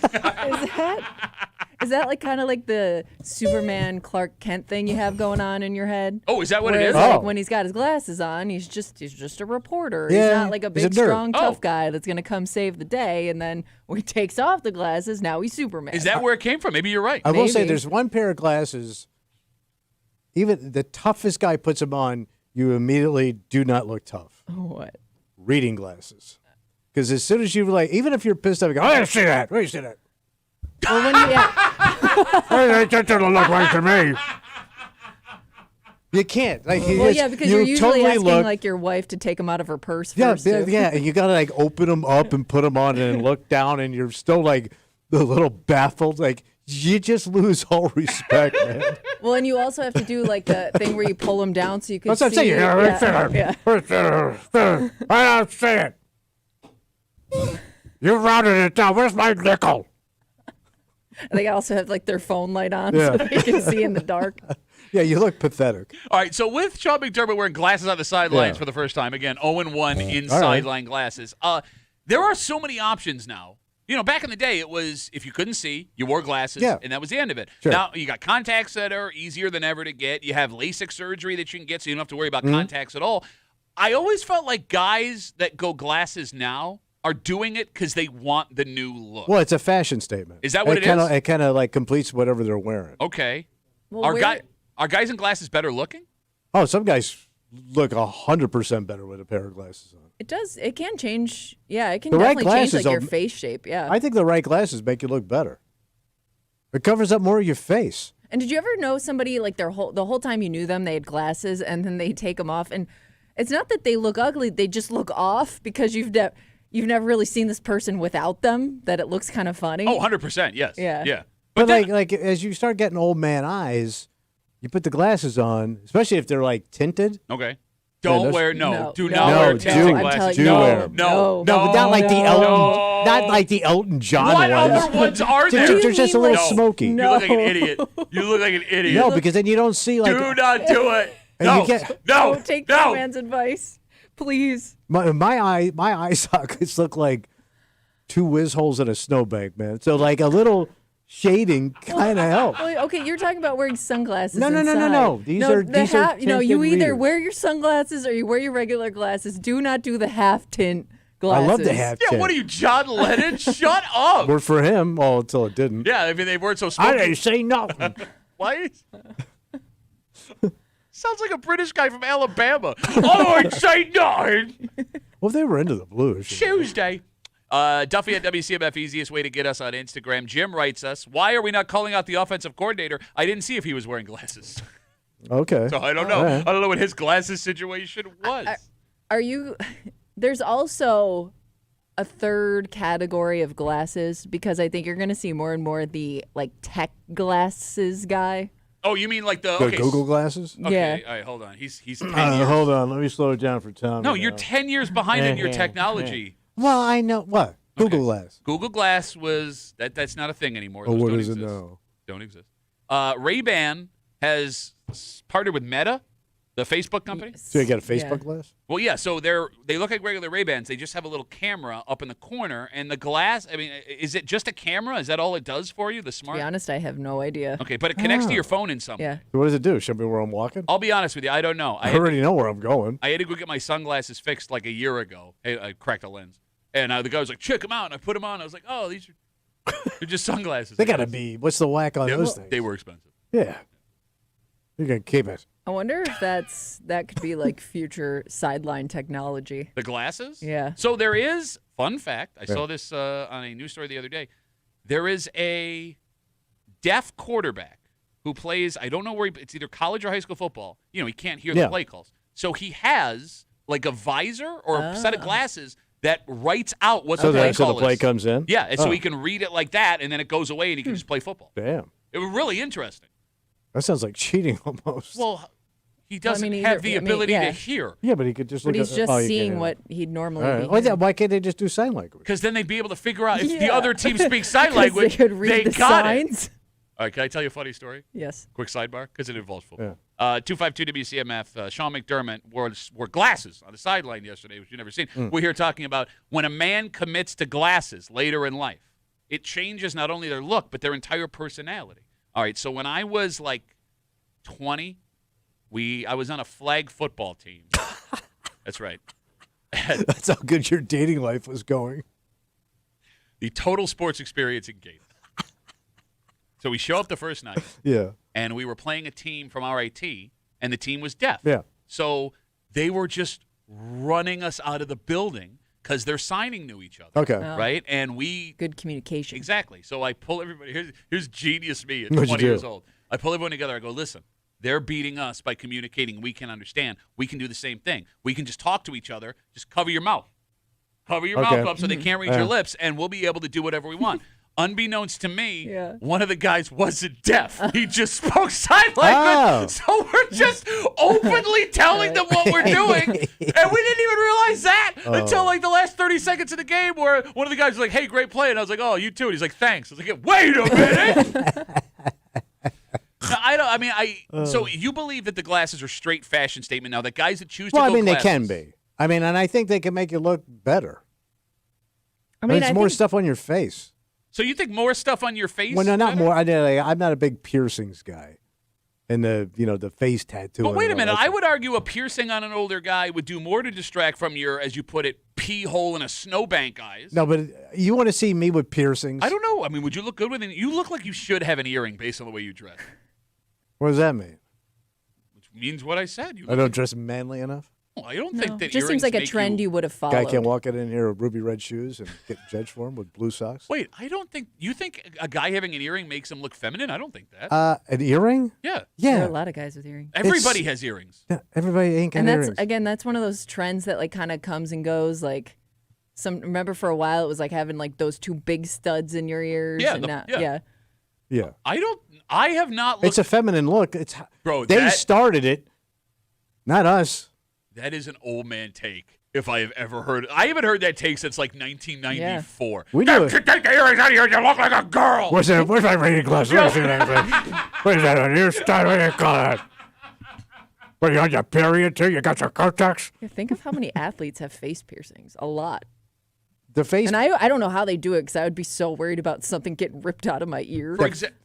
Is that like kind of like the Superman Clark Kent thing you have going on in your head? Oh, is that what Whereas, it is? like, Oh. when he's got his glasses on, he's just a reporter. Yeah, he's not like a he's a big, nerd. strong, tough Oh. guy that's gonna come save the day. And then when he takes off the glasses, now he's Superman. Is that where it came from? Maybe you're right. I will say Maybe. there's one pair of glasses, even the toughest guy puts them on, you immediately do not look tough. What? Reading glasses. Because as soon as you even if you're pissed off, you go, I didn't see that. Where you see that? Well, when you, That doesn't look right to me. You can't. Like, well, yeah, because you're usually totally asking look, like your wife to take them out of her purse yeah, first. yeah, too. yeah, and you gotta like open them up and put them on and look down, and you're still like a little baffled. Like you just lose all respect, man. Well, and you also have to do like the thing where you pull them down so you can That's what I'm see. saying. Yeah. I don't see it. You rounded it down. Where's my nickel? And they also have like their phone light on Yeah. so they can see in the dark. Yeah, you look pathetic. All right, so with Sean McDermott wearing glasses on the sidelines Yeah. for the first time, again, 0-1 in All right. sideline glasses. There are so many options now. You know, back in the day, it was if you couldn't see, you wore glasses, Yeah. and that was the end of it. Sure. Now, you got contacts that are easier than ever to get. You have LASIK surgery that you can get, so you don't have to worry about Mm-hmm. contacts at all. I always felt like guys that go glasses now are doing it because they want the new look. Well, it's a fashion statement. Is that what it kinda, is? It kind of like completes whatever they're wearing. Okay. Well, Are guys in glasses better looking? Oh, some guys look 100% better with a pair of glasses on. It does. It can change. Yeah, it can The right definitely change like glasses your will- face shape. Yeah. I think the right glasses make you look better. It covers up more of your face. And did you ever know somebody like the whole time you knew them, they had glasses and then they take them off, and it's not that they look ugly, they just look off because you've never really seen this person without them, that it looks kind of funny. Oh, 100%, yes. Yeah. Yeah. But then- like as you start getting old man eyes, you put the glasses on, especially if they're like tinted. Okay. Don't those- wear No, do no, not no, wear do tinted it. I'm glasses. telling Do you, wear no, 'em. no, No, but not like the no. Elton, not like the Elton John What ones. other ones are They're, there? they're just a mean little like- smoky. No. You look like an idiot. You look like an idiot. No, because then you don't see like do not do it. And No, you get- no, Don't take no. that man's advice, please. my eye sockets look like two whiz holes in a snowbank, man. So like a little shading kind of helps. Well, okay, you're talking about wearing sunglasses. No. inside. These are you tinted either readers. wear your sunglasses or you wear your regular glasses. Do not do the half tint I glasses. love the half Yeah, tint. what are you, John Lennon? Shut up. Worked for him, until it didn't. Yeah, I mean, they weren't so I smoky. didn't say nothing. Why? Sounds like a British guy from Alabama. Oh, I'd say nothing. Well, they were into the blues. Tuesday. Duffy at WCMF, easiest way to get us on Instagram. Jim writes us, why are we not calling out the offensive coordinator? I didn't see if he was wearing glasses. Okay. So I don't know. All right. I don't know what his glasses situation was. Are you? There's also a third category of glasses because I think you're going to see more and more the like tech glasses guy. Oh, you mean like the The okay, Google glasses? Okay, Yeah. all right, hold on. He's 10 years. Hold on. Let me slow it down for Tommy. No, you're now. 10 years behind in your technology. Well, I know. What? Google Okay. Glass. Google Glass was that's not a thing anymore. Oh, Those what don't is it exist. now? Don't exist. Ray-Ban has partnered with Meta, the Facebook company. So you got a Yeah. Facebook glass? Well, yeah. So they look like regular Ray-Bans. They just have a little camera up in the corner, and the glass. I mean, is it just a camera? Is that all it does for you? The To smart. be honest, I have no idea. Okay, but it connects to Oh. your phone in some way. Yeah. So what does it do? Show me where I'm walking? I'll be honest with you. I don't know. I already know where I'm going. I had to go get my sunglasses fixed like a year ago. I cracked a lens. And the guy was like, check them out. And I put them on. I was like, oh, these are they're just sunglasses. They got to be. What's the whack on those things? They were expensive. Yeah. You're going to keep it. I wonder if that could be like future sideline technology. The glasses? Yeah. So there is, fun fact, I saw this on a news story the other day. There is a deaf quarterback who plays, I don't know where, it's either college or high school football. You know, he can't hear the play calls. So he has like a visor or a set of glasses that writes out what the play call so the play is. comes in? Yeah, and so he can read it like that, and then it goes away, and he can just play football. Damn. It was really interesting. That sounds like cheating almost. Well, he doesn't mean, have the ability yeah. to hear. Yeah, but he could just But look he's at just he can't seeing hear. what he'd normally All be right. Well, hearing. why can't they just do sign language? Because then they'd be able to figure out if the Yeah. other team speaks sign 'Cause language, they could read the got signs. it. All right, can I tell you a funny story? Yes. Quick sidebar, because it involves football. Yeah. 252 WCMF, Sean McDermott wore glasses on the sideline yesterday, which you've never seen. We're here talking about when a man commits to glasses later in life, it changes not only their look, but their entire personality. All right, so when I was like 20, I was on a flag football team. That's right. That's how good your dating life was going. The total sports experience in Gate. So we show up the first night. Yeah. And we were playing a team from RIT, and the team was deaf. Yeah. So they were just running us out of the building because they're signing to each other. Okay. Oh. Right? And we Good communication. exactly. So I pull everybody. Here's genius me at What'd you 20 do? years old. I pull everyone together. I go, listen. They're beating us by communicating. We can understand. We can do the same thing. We can just talk to each other. Just cover your mouth. Cover your Okay. mouth up so they can't read your lips, and we'll be able to do whatever we want. Unbeknownst to me, Yeah. one of the guys wasn't deaf. He just spoke sign language. Oh. So we're just openly telling them what we're doing, and we didn't even realize that until like the last 30 seconds of the game, where one of the guys was like, "Hey, great play," and I was like, "Oh, you too." And he's like, "Thanks." I was like, "Wait a minute." No, I don't. I mean, so you believe that the glasses are straight fashion statement now? That guys that choose to Well, I go mean, glasses, they can be. I mean, and I think they can make you look better. I mean, There's I more think stuff on your face. So you think more stuff on your face? Well, no, not better? more. I'm not a big piercings guy, and the face tattoo. But wait a and all minute. that I stuff. would argue a piercing on an older guy would do more to distract from your, as you put it, pee hole in a snowbank eyes. No, but you want to see me with piercings? I don't know. I mean, would you look good with it? You look like you should have an earring based on the way you dress. What does that mean? Which means what I said. You I don't dress manly enough. Well, I don't no, think that it just seems earrings like a make trend you would have followed. Guy can't walk in here with ruby red shoes and get judged for him with blue socks. Wait, I don't think you think a guy having an earring makes him look feminine. I don't think that. An earring? Yeah, There are Yeah. a lot of guys with earrings. everybody has earrings. Yeah, everybody ain't got And earrings. that's one of those trends that like kind of comes and goes. Like remember for a while it was like having like those two big studs in your ears. Yeah, and yeah. Yeah. I have not looked. It's a feminine look. Bro, they started it, not us. That is an old man take. If I have ever heard it. I haven't heard that take since like 1994. We do it. Take the earrings out of here. You look like a girl. Where's my reading glasses? Where's that on your style? What do you call that? What, you on your period too? You got your contacts? Yeah, think of how many athletes have face piercings. A lot. The face. And I don't know how they do it because I would be so worried about something getting ripped out of my ear.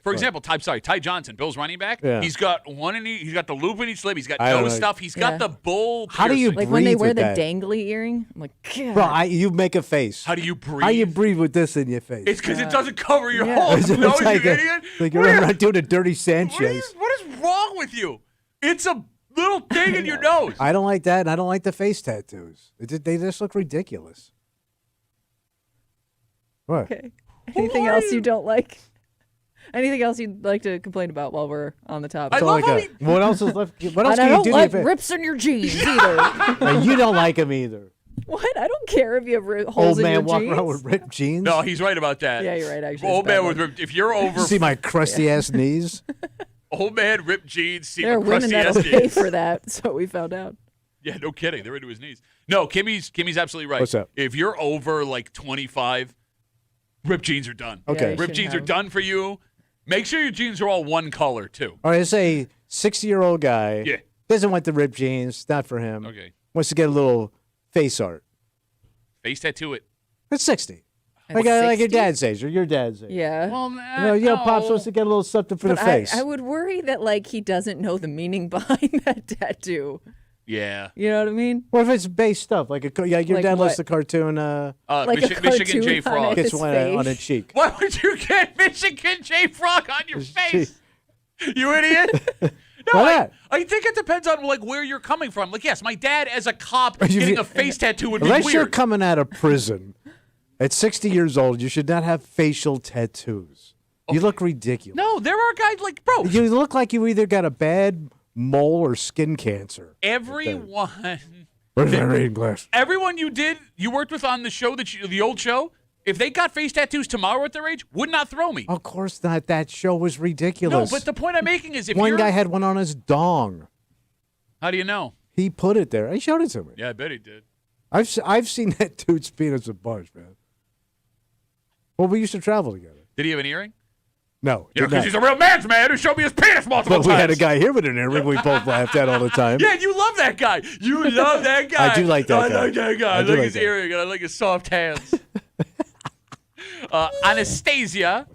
For example, Ty Johnson, Bill's running back. Yeah. He's got he's got the loop in each lip. He's got I don't nose know. stuff. He's got Yeah. the bull. How do you piercing. Like when they breathe wear with the that? dangly earring, I'm like, God. Bro, you make a face. How do you breathe? How you breathe with this in your face? It's because it doesn't cover your Yeah. hole. It's No, you like idiot. like you're not doing a dirty Sanchez. What is wrong with you? It's a little thing in your nose. I don't like that, and I don't like the face tattoos. They just look ridiculous. What? Okay. Anything else you don't like? Anything else you'd like to complain about while we're on the topic? I That's all love how got. What else is left? What else And I can you don't do? like to your rips in your jeans either. face? You don't like them either. What? I don't care if you have holes Old in your man walking jeans. around with ripped jeans. No, he's right about that. Yeah, you're right. Actually, Old it's bad man with luck. ripped. If you're over, See my crusty ass knees. old man ripped jeans. See There are my women crusty that'll ass pay jeans. for that. So we found out. Yeah, no kidding. They're into his knees. No, Kimmy's absolutely right. What's up? If you're over like 25, ripped jeans are done. Okay. Yeah, you Ripped shouldn't jeans are have- done for you. Make sure your jeans are all one color too. All right, it's a 60-year-old guy. Yeah. Doesn't want the ripped jeans. Not for him. Okay. Wants to get a little face art. Face tattoo it. That's 60. At Like your 60? dad's age or your dad's age. Yeah. Well, Pops wants to get a little something for But the face. I would worry that like he doesn't know the meaning behind that tattoo. Yeah. You know what I mean? What if it's base stuff? Like your Like dad loves what? the cartoon. Like a Michigan J cartoon Frog. on it. Gets His one face. on a cheek. Why would you get Michigan J Frog on your His face? You idiot. Why not? I think it depends on like where you're coming from. Like, yes, my dad as a cop getting a face tattoo would be Unless weird. you're coming out of prison at 60 years old, you should not have facial tattoos. You look ridiculous. No, there are guys like, bro. You look like you either got a bad mole or skin cancer. Everyone. Where's my reading glass? Everyone you worked with on the show, the old show, if they got face tattoos tomorrow at their age, would not throw me. Of course not. That show was No, ridiculous. but the point I'm making is if One you're... guy had one on his dong. How do you know? He put it there. He showed it to me. Yeah, I bet he did. I've seen that dude's penis a bunch, man. Well, we used to travel together. Did he have an earring? No. Yeah, did because not. he's a real man's man who showed me his penis multiple But times. we had a guy here with an earring we both laughed at all the time. Yeah, you love that guy. You love that guy. I do like that I guy. like that guy. I I do like like his that. earring and I like his soft hands. Anastasia.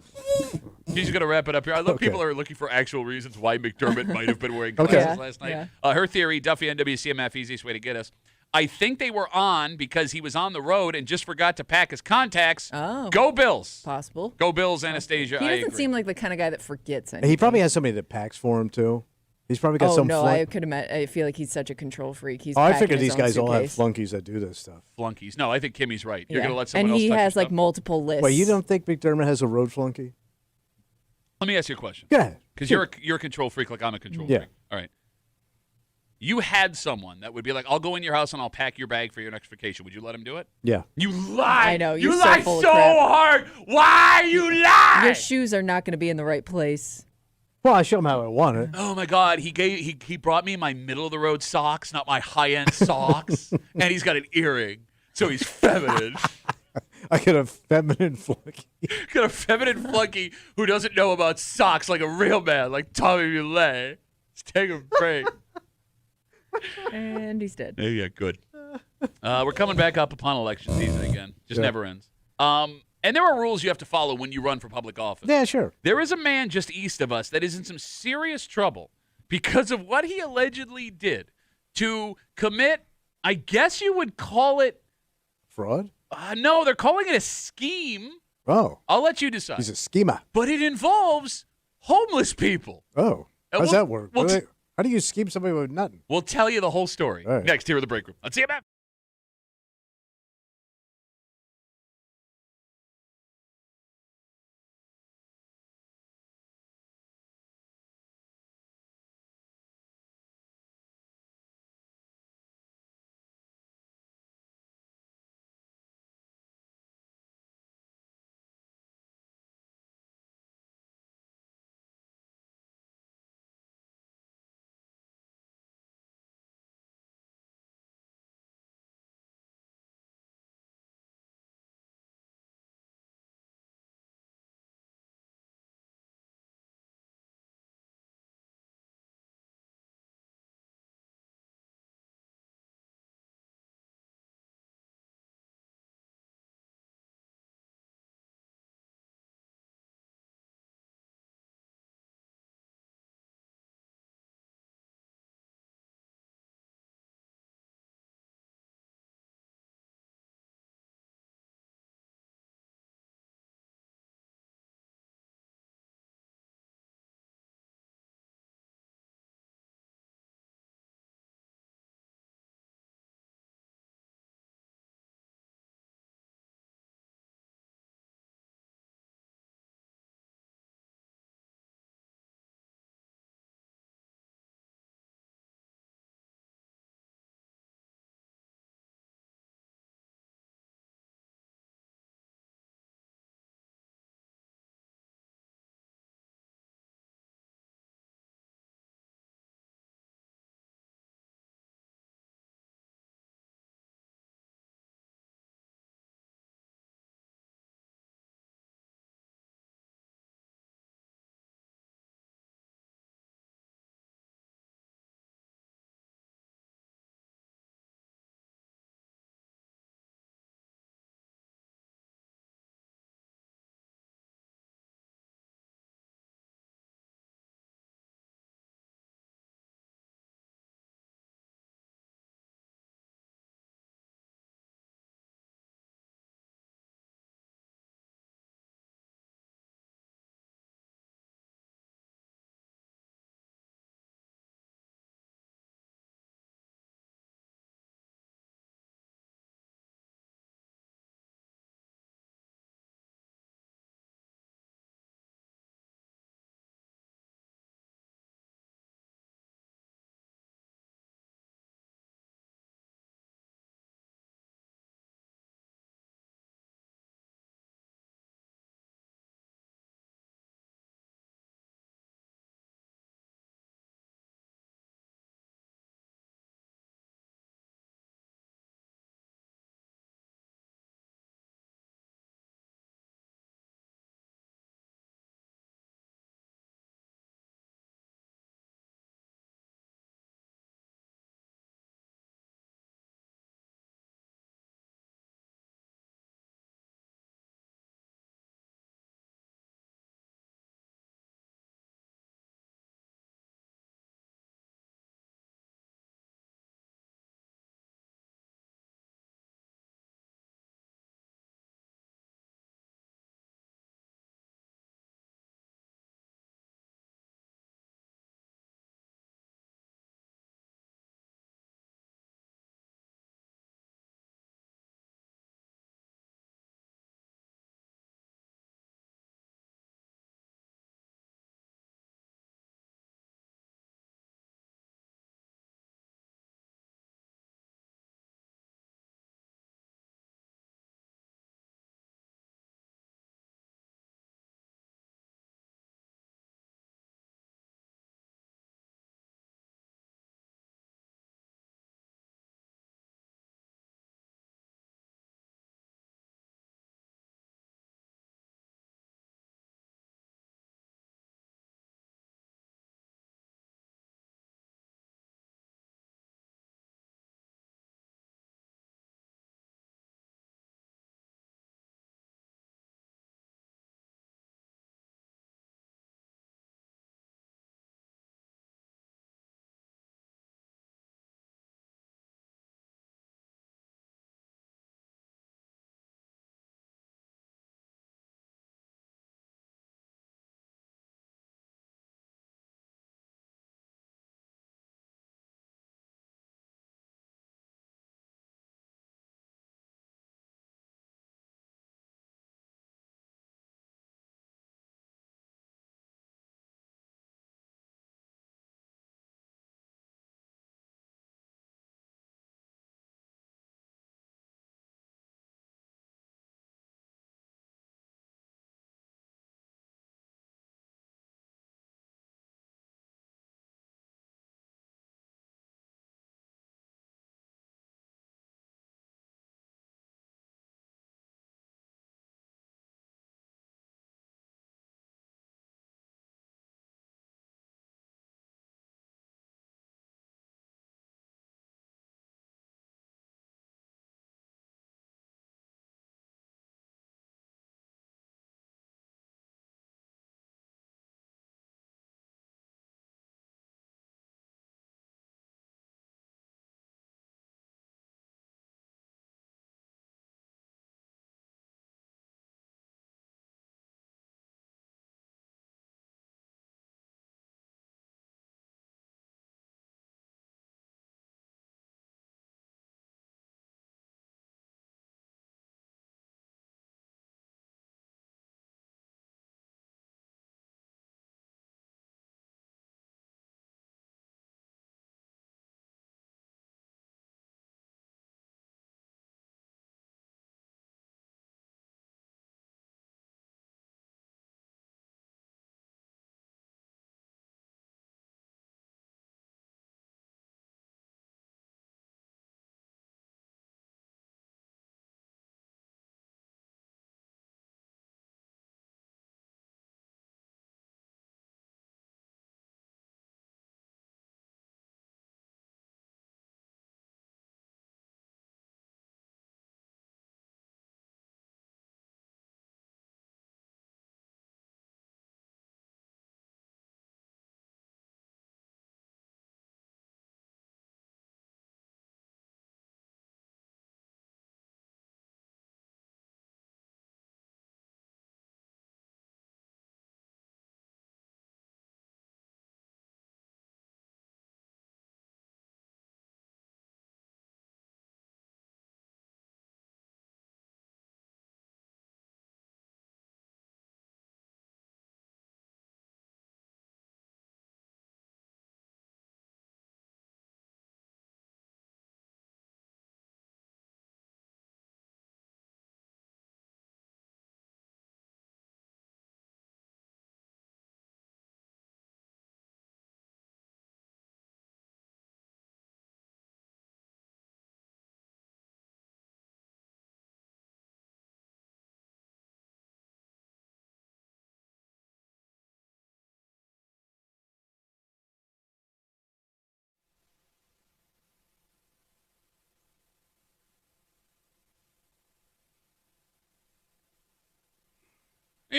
She's going to wrap it up here. I love people are looking for actual reasons why McDermott might have been wearing glasses last night. Yeah. Her theory, Duffy on WCMF, easiest way to get us. I think they were on because he was on the road and just forgot to pack his contacts. Oh. Go Bills. Possible. Go Bills, Anastasia. He I doesn't agree. seem like the kind of guy that forgets anything. He probably has somebody that packs for him, too. He's probably got some no, I could imagine. I feel like he's such a control freak. He's I packing figured his these own guys all have suitcase. flunkies that do this stuff. Flunkies. No, I think Kimmy's right. You're Yeah. going to let someone and else he touch your has like stuff? multiple lists. Wait, you don't think McDermott has a road flunky? Let me ask you a question. Go ahead. Because you're a control freak like I'm a control Yeah. freak. All right. You had someone that would be like, I'll go in your house and I'll pack your bag for your next vacation. Would you let him do it? Yeah. You lie. I know, You you're so lie full of so crap. hard. Why you lie? Your shoes are not going to be in the right place. Well, I showed him how I want it. Oh my God! He brought me my middle of the road socks, not my high end socks, and he's got an earring, so he's feminine. I got a feminine flunky. Got a feminine flunky who doesn't know about socks like a real man, like Tommy Mullet. Let's take a break. And he's dead. Yeah, good. We're coming back up upon election season again. Just never ends. And there are rules you have to follow when you run for public office. Yeah, sure. There is a man just east of us that is in some serious trouble because of what he allegedly did to commit, I guess you would call it. Fraud? No, they're calling it a scheme. Oh. I'll let you decide. He's a schema. But it involves homeless people. Oh. And How's that work? we'll How do you scheme somebody with nothing? We'll tell you the whole story All right. next here at the break room. Let's see you back.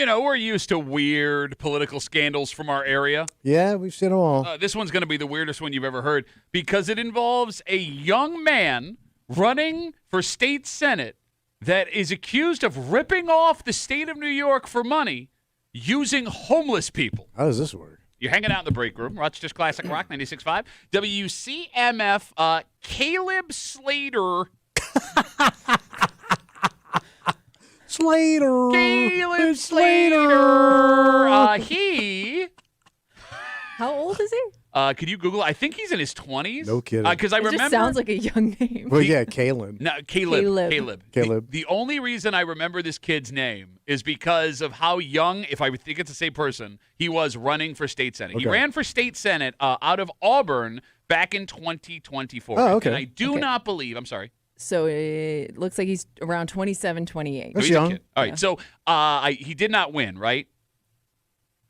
We're used to weird political scandals from our area. Yeah, we've seen them all. This one's going to be the weirdest one you've ever heard because it involves a young man running for state senate that is accused of ripping off the state of New York for money using homeless people. How does this work? You're hanging out in the break room. Rochester's Classic Rock 96.5. WCMF, Caleb Slater. Slater. Caleb Slater. He. How old is he? Could you Google? I think he's in his 20s. No kidding. Because I It remember. just sounds like a young name. Well, yeah, Kalen. No, Caleb. Caleb. The only reason I remember this kid's name is because of how young, if I think it's the same person, he was running for state senate. He Okay. ran for state senate out of Auburn back in 2024. Oh, okay. And I do not believe, I'm sorry. So it looks like he's around 27, 28. That's He's a young. kid. All right, so he did not win, right?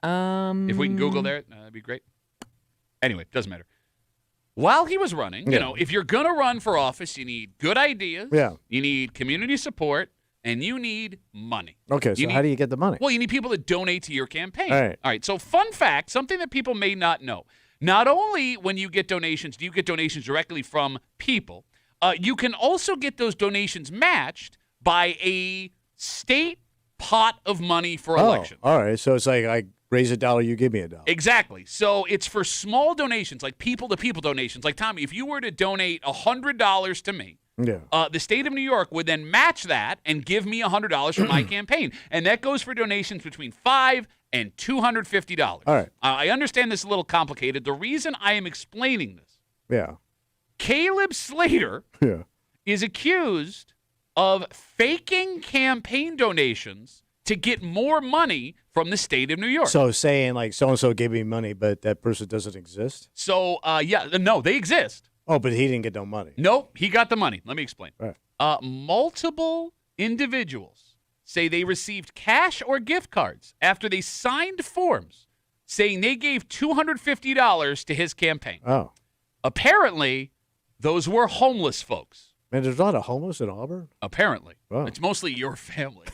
If we can Google there, that'd be great. Anyway, doesn't matter. While he was running, Yeah. if you're going to run for office, you need good ideas. Yeah. You need community support, and you need money. Okay, so how do you get the money? Well, you need people to donate to your campaign. All right. All right. So, fun fact, something that people may not know. Not only when you get donations, do you get donations directly from people, you can also get those donations matched by a state pot of money for elections. All right. So it's like I raise $1, you give me $1. Exactly. So it's for small donations, like people-to-people donations. Like, Tommy, if you were to donate $100 to me, Yeah. the state of New York would then match that and give me $100 for my campaign. And that goes for donations between $5 and $250. All right. I understand this is a little complicated. The reason I am explaining this, Yeah. Caleb Slater Yeah. is accused of faking campaign donations to get more money from the state of New York. So saying like so-and-so gave me money, but that person doesn't exist? So, no, they exist. Oh, but he didn't get no money. Nope, he got the money. Let me explain. All right. Multiple individuals say they received cash or gift cards after they signed forms saying they gave $250 to his campaign. Oh. Apparently, those were homeless folks. Man, there's a lot of homeless in Auburn? Apparently. Wow. It's mostly your family.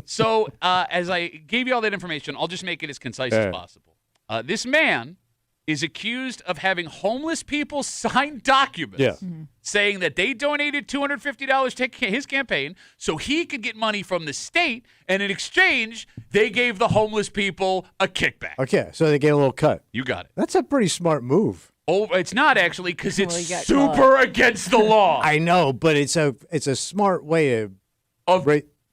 So, as I gave you all that information, I'll just make it as concise as possible. This man is accused of having homeless people sign documents saying that they donated $250 to his campaign so he could get money from the state, and in exchange, they gave the homeless people a kickback. Okay, so they get a little cut. You got it. That's a pretty smart move. Oh, it's not actually because it's Well, he got super against the law I know, but it's a smart way of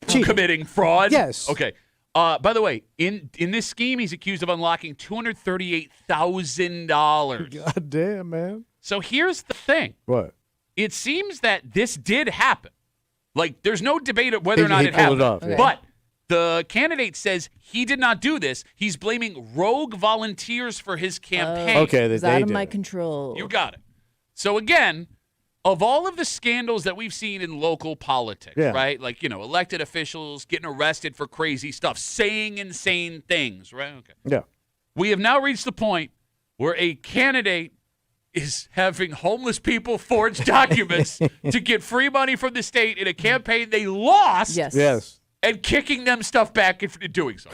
cheating. committing fraud. Yes. Okay. By the way, in this scheme, he's accused of unlocking $238,000. God damn, man. So here's the thing. What? It seems that this did happen. Like, there's no debate of whether or not He it pulled happened. it off, yeah. But the candidate says he did not do this. He's blaming rogue volunteers for his campaign. Okay, It's they out of did my it. control. You got it. So again, of all of the scandals that we've seen in local politics, Yeah. right? Like, elected officials getting arrested for crazy stuff, saying insane things, right? Okay. Yeah. We have now reached the point where a candidate is having homeless people forge documents to get free money from the state in a campaign they lost Yes. and kicking them stuff back in doing so.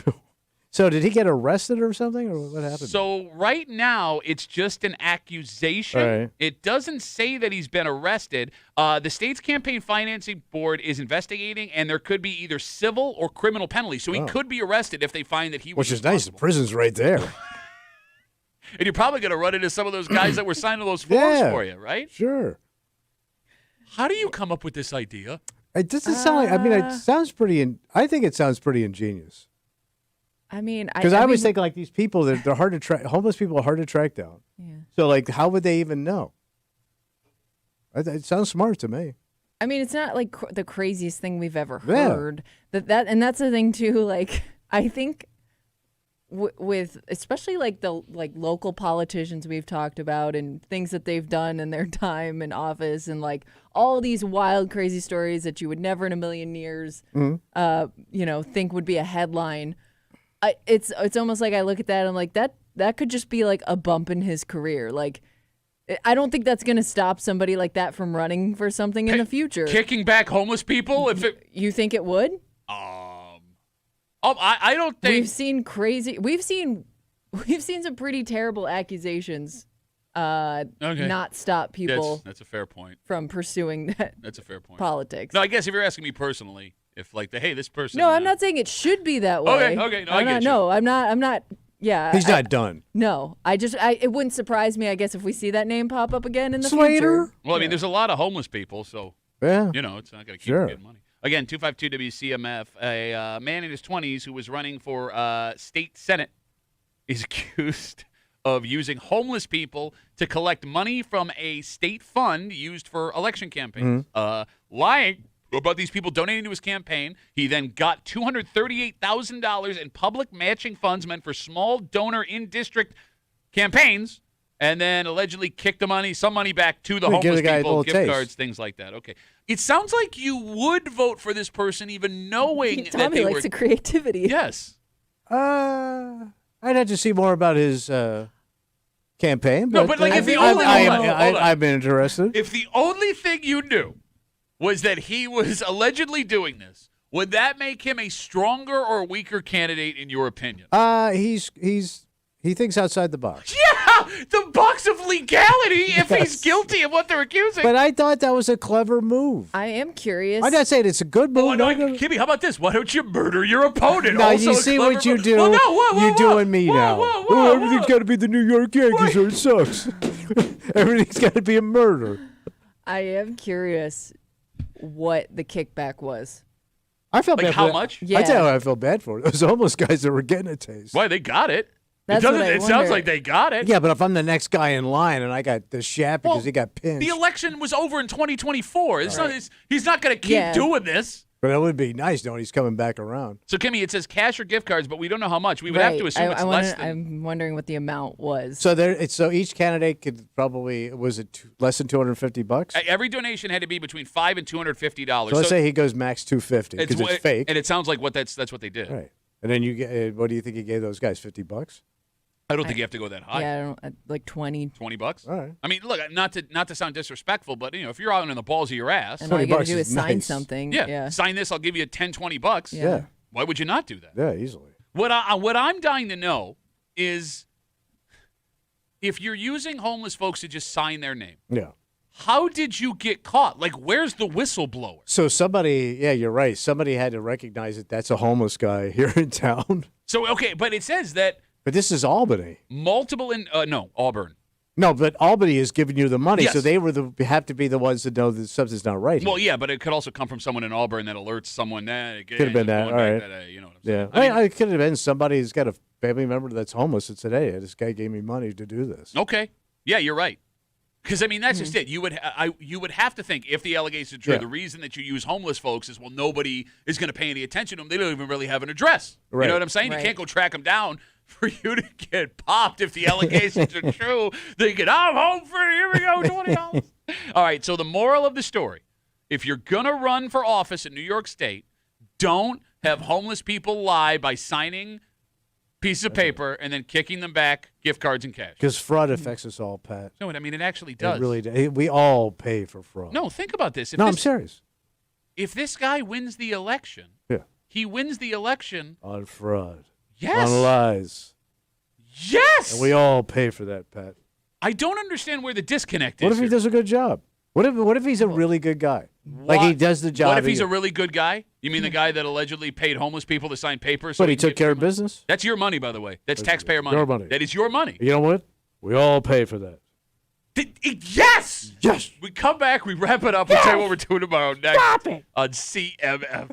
So did he get arrested or something, or what happened? So right now, it's just an accusation. All right. It doesn't say that he's been arrested. The state's campaign financing board is investigating, and there could be either civil or criminal penalties. So he could be arrested if they find that he was Which is nice. The responsible. prison's right there. And you're probably going to run into some of those guys that were signing those forms Yeah. for you, right? Sure. How do you come up with this idea? It doesn't sound like. I mean, it sounds pretty. I think it sounds pretty ingenious. I mean, Because I always think like these people, they're hard to track. Homeless people are hard to track down. Yeah. So like, how would they even know? It sounds smart to me. I mean, it's not like the craziest thing we've ever Yeah. heard. And that's the thing too. Like, I think with especially like the local politicians we've talked about and things that they've done in their time in office and like all these wild, crazy stories that you would never in a million years, think would be a headline. It's almost like I look at that and I'm like that could just be like a bump in his career. Like, I don't think that's going to stop somebody like that from running for something in the future. Kicking back homeless people? You think it would? I don't think We've seen crazy. We've seen some pretty terrible accusations. Not stop people that's a fair point. from pursuing that. That's a fair point. Politics. No, I guess if you're asking me personally, if like hey, this person. No, I'm not saying it should be that way. Okay. No, I get you. No, I'm not. Yeah, He's not done. No, it wouldn't surprise me. I guess if we see that name pop up again in the Slater? future. Well, I mean, there's a lot of homeless people, so Yeah. it's not going to keep Sure. getting money. Again, 252 WCMF. A man in his 20s who was running for state senate is accused of using homeless people to collect money from a state fund used for election campaigns. Lying about these people donating to his campaign. He then got $238,000 in public matching funds meant for small donor in-district campaigns, and then allegedly kicked some money back to the Give homeless the guy a people, little gift taste. cards, things like that. Okay. It sounds like you would vote for this person even knowing that Tommy they likes were... the creativity. Yes. I'd have to see more about his campaign. No, but, like, if the only- hold on. I've been interested. If the only thing you knew was that he was allegedly doing this, would that make him a stronger or weaker candidate in your opinion? He thinks outside the box. Yeah, the box of legality if he's guilty of what they're accusing. But I thought that was a clever move. I am curious. I'm not saying it's a good move. Oh, no, Kimmy, how about this? Why don't you murder your opponent? Now Also you a see clever what you move. do. Well, no, whoa, You're whoa, doing me whoa, now. whoa, Oh, whoa, everything's whoa. got to be the New York Yankees or it sucks. Everything's got to be a murder. I am curious what the kickback was. I felt Like bad. how for that. much? Yeah. I tell you, I felt bad for it. Those homeless guys that were getting a taste. Why, they got it. That's it what I it sounds wonder. like they got it. Yeah, but if I'm the next guy in line and I got the shaft because he got pinched, The election was over in 2024. He's not going to keep Yeah. doing this. but it would be nice knowing he's coming back around. So, Kimmy, it says cash or gift cards, but we don't know how much. We would have to assume it's less than. I'm wondering what the amount was. So each candidate could probably less than $250. Every donation had to be between $5 and $250. So let's say he goes max $250 because it's fake, and it sounds like that's what they did. right? And then you get what do you think he gave those guys? $50? I don't think you have to go that high. Yeah, I don't like 20. $20. All right. I mean, look, not to sound disrespectful, but if you're out in the balls of your ass, And all you got to $20 do is is sign nice. something. yeah, sign this. I'll give you $10-20. Yeah. Yeah, Why would you not do that? yeah, easily. What I'm dying to know is if you're using homeless folks to just sign their name, Yeah. how did you get caught? Like, where's the whistleblower? So somebody, yeah, you're right. Somebody had to recognize that that's a homeless guy here in town. So, okay, but it says that But this is Albany. Auburn. No, but Albany is giving you the money, Yes. so they have to be the ones that know that something's not right. Well, here. yeah, but it could also come from someone in Auburn that alerts someone that. Could have been that. All right. You know what I'm Yeah, saying? I could have been somebody who's got a family member that's homeless that said, "Hey, this guy gave me money to do this." Okay. Yeah, you're right. Because I mean, that's just it. You would have to think if the allegations are true, Yeah. the reason that you use homeless folks is nobody is going to pay any attention to them. They don't even really have an address. You Right. know what I'm saying? Right. You can't go track them down for you to get popped if the allegations are true. They get, I'm home free. Here we go, $20. All right. So the moral of the story: if you're gonna run for office in New York State, don't have homeless people lie by signing pieces of paper and then kicking them back gift cards and cash. Because fraud affects us all, Pat. No, I mean it actually does. It really does. We all pay for fraud. No, think about this. I'm serious. If this guy wins the election, Yeah. he wins the election. On fraud. Yes. On lies. Yes. And we all pay for that, Pat. I don't understand where the disconnect What is. if he here. does a good job? What if he's a really good guy? Like he does the job. What if he's a really good guy? You mean the guy that allegedly paid homeless people to sign papers? So But he can took get care free of money? business? That's your money, by the way. That's taxpayer money. Your money. That is your money. You know what? We all pay for that. Yes. Yes. We come back. We wrap it up. We'll tell you what we're doing tomorrow next on CMF.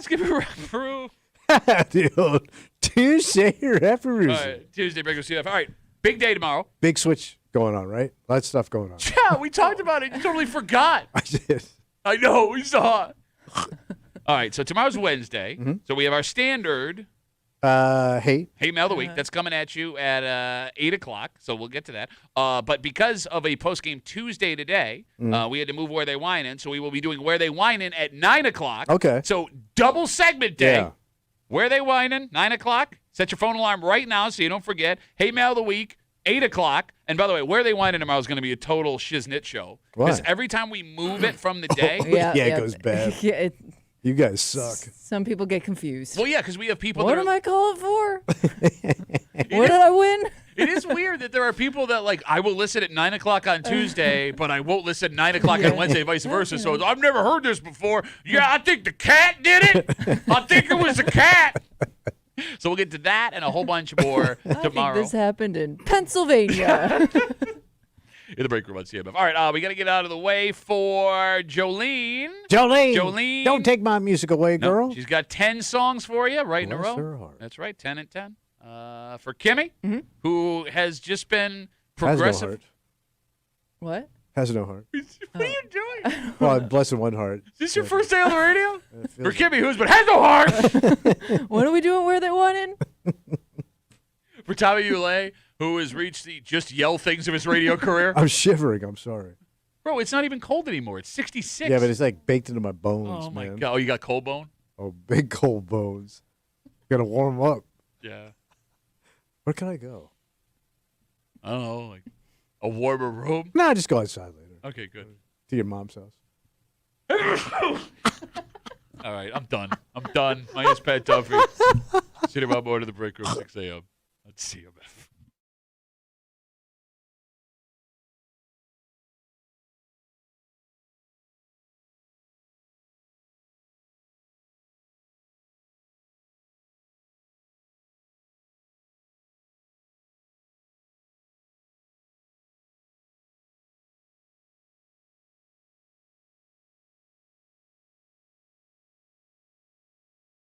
let's give a referee. Dude, Tuesday referee. All right, Tuesday, break with CF. All right, big day tomorrow. Big switch going on, right? A lot of stuff going on. Yeah, we talked about it. You totally forgot. I did. I know, we saw it. All right, so tomorrow's Wednesday. So we have our standard Hey Mail of the Week. That's coming at you at 8 o'clock, so we'll get to that. But because of a post-game Tuesday today, we had to move Where They Whine In, so we will be doing Where They Whine In at 9 o'clock. Okay. So double segment day. Yeah. Where They Whine In, 9 o'clock. Set your phone alarm right now so you don't forget. Hey Mail of the Week, 8 o'clock. And by the way, Where They Whine In tomorrow is going to be a total shiznit show. Because Why? every time we move it from the day. It goes bad. Yeah, You guys suck. some people get confused. Well, yeah, because we have people What that am are, I calling for? What did I win? It is weird that there are people that, like, I will listen at 9 o'clock on Tuesday, but I won't listen at 9 o'clock on Wednesday, vice versa. So I've never heard this before. Yeah, I think the cat did it. I think it was the cat. So we'll get to that and a whole bunch more I think tomorrow this happened in Pennsylvania. in the break room on CMF. All right, we got to get out of the way for Jolene. Jolene. Don't take my music away, No, girl. she's got 10 songs for you right in a Bless row. her heart. That's right, 10 and 10. For Kimmy, who has just been Has no progressive. heart. What? Has no heart. What are you doing? Well, I'm blessing one heart. Is this your first day on the radio? For feels Kimmy, who's but has no heart. What are we doing Where They Whine In? For Tommy Ulay, who has reached the just yell things of his radio career. I'm shivering. I'm sorry. Bro, it's not even cold anymore. It's 66. Yeah, but it's like baked into my bones, oh, my man. God. Oh, you got cold bone? Oh, big cold bones. Gotta warm up. Yeah. Where can I go? I don't know, like a warmer room? Nah, just go outside later. Okay, good. To your mom's house. All right, I'm done. My name's Pat Duffy. See you tomorrow morning to the break room, 6 a.m. Let's see you, man.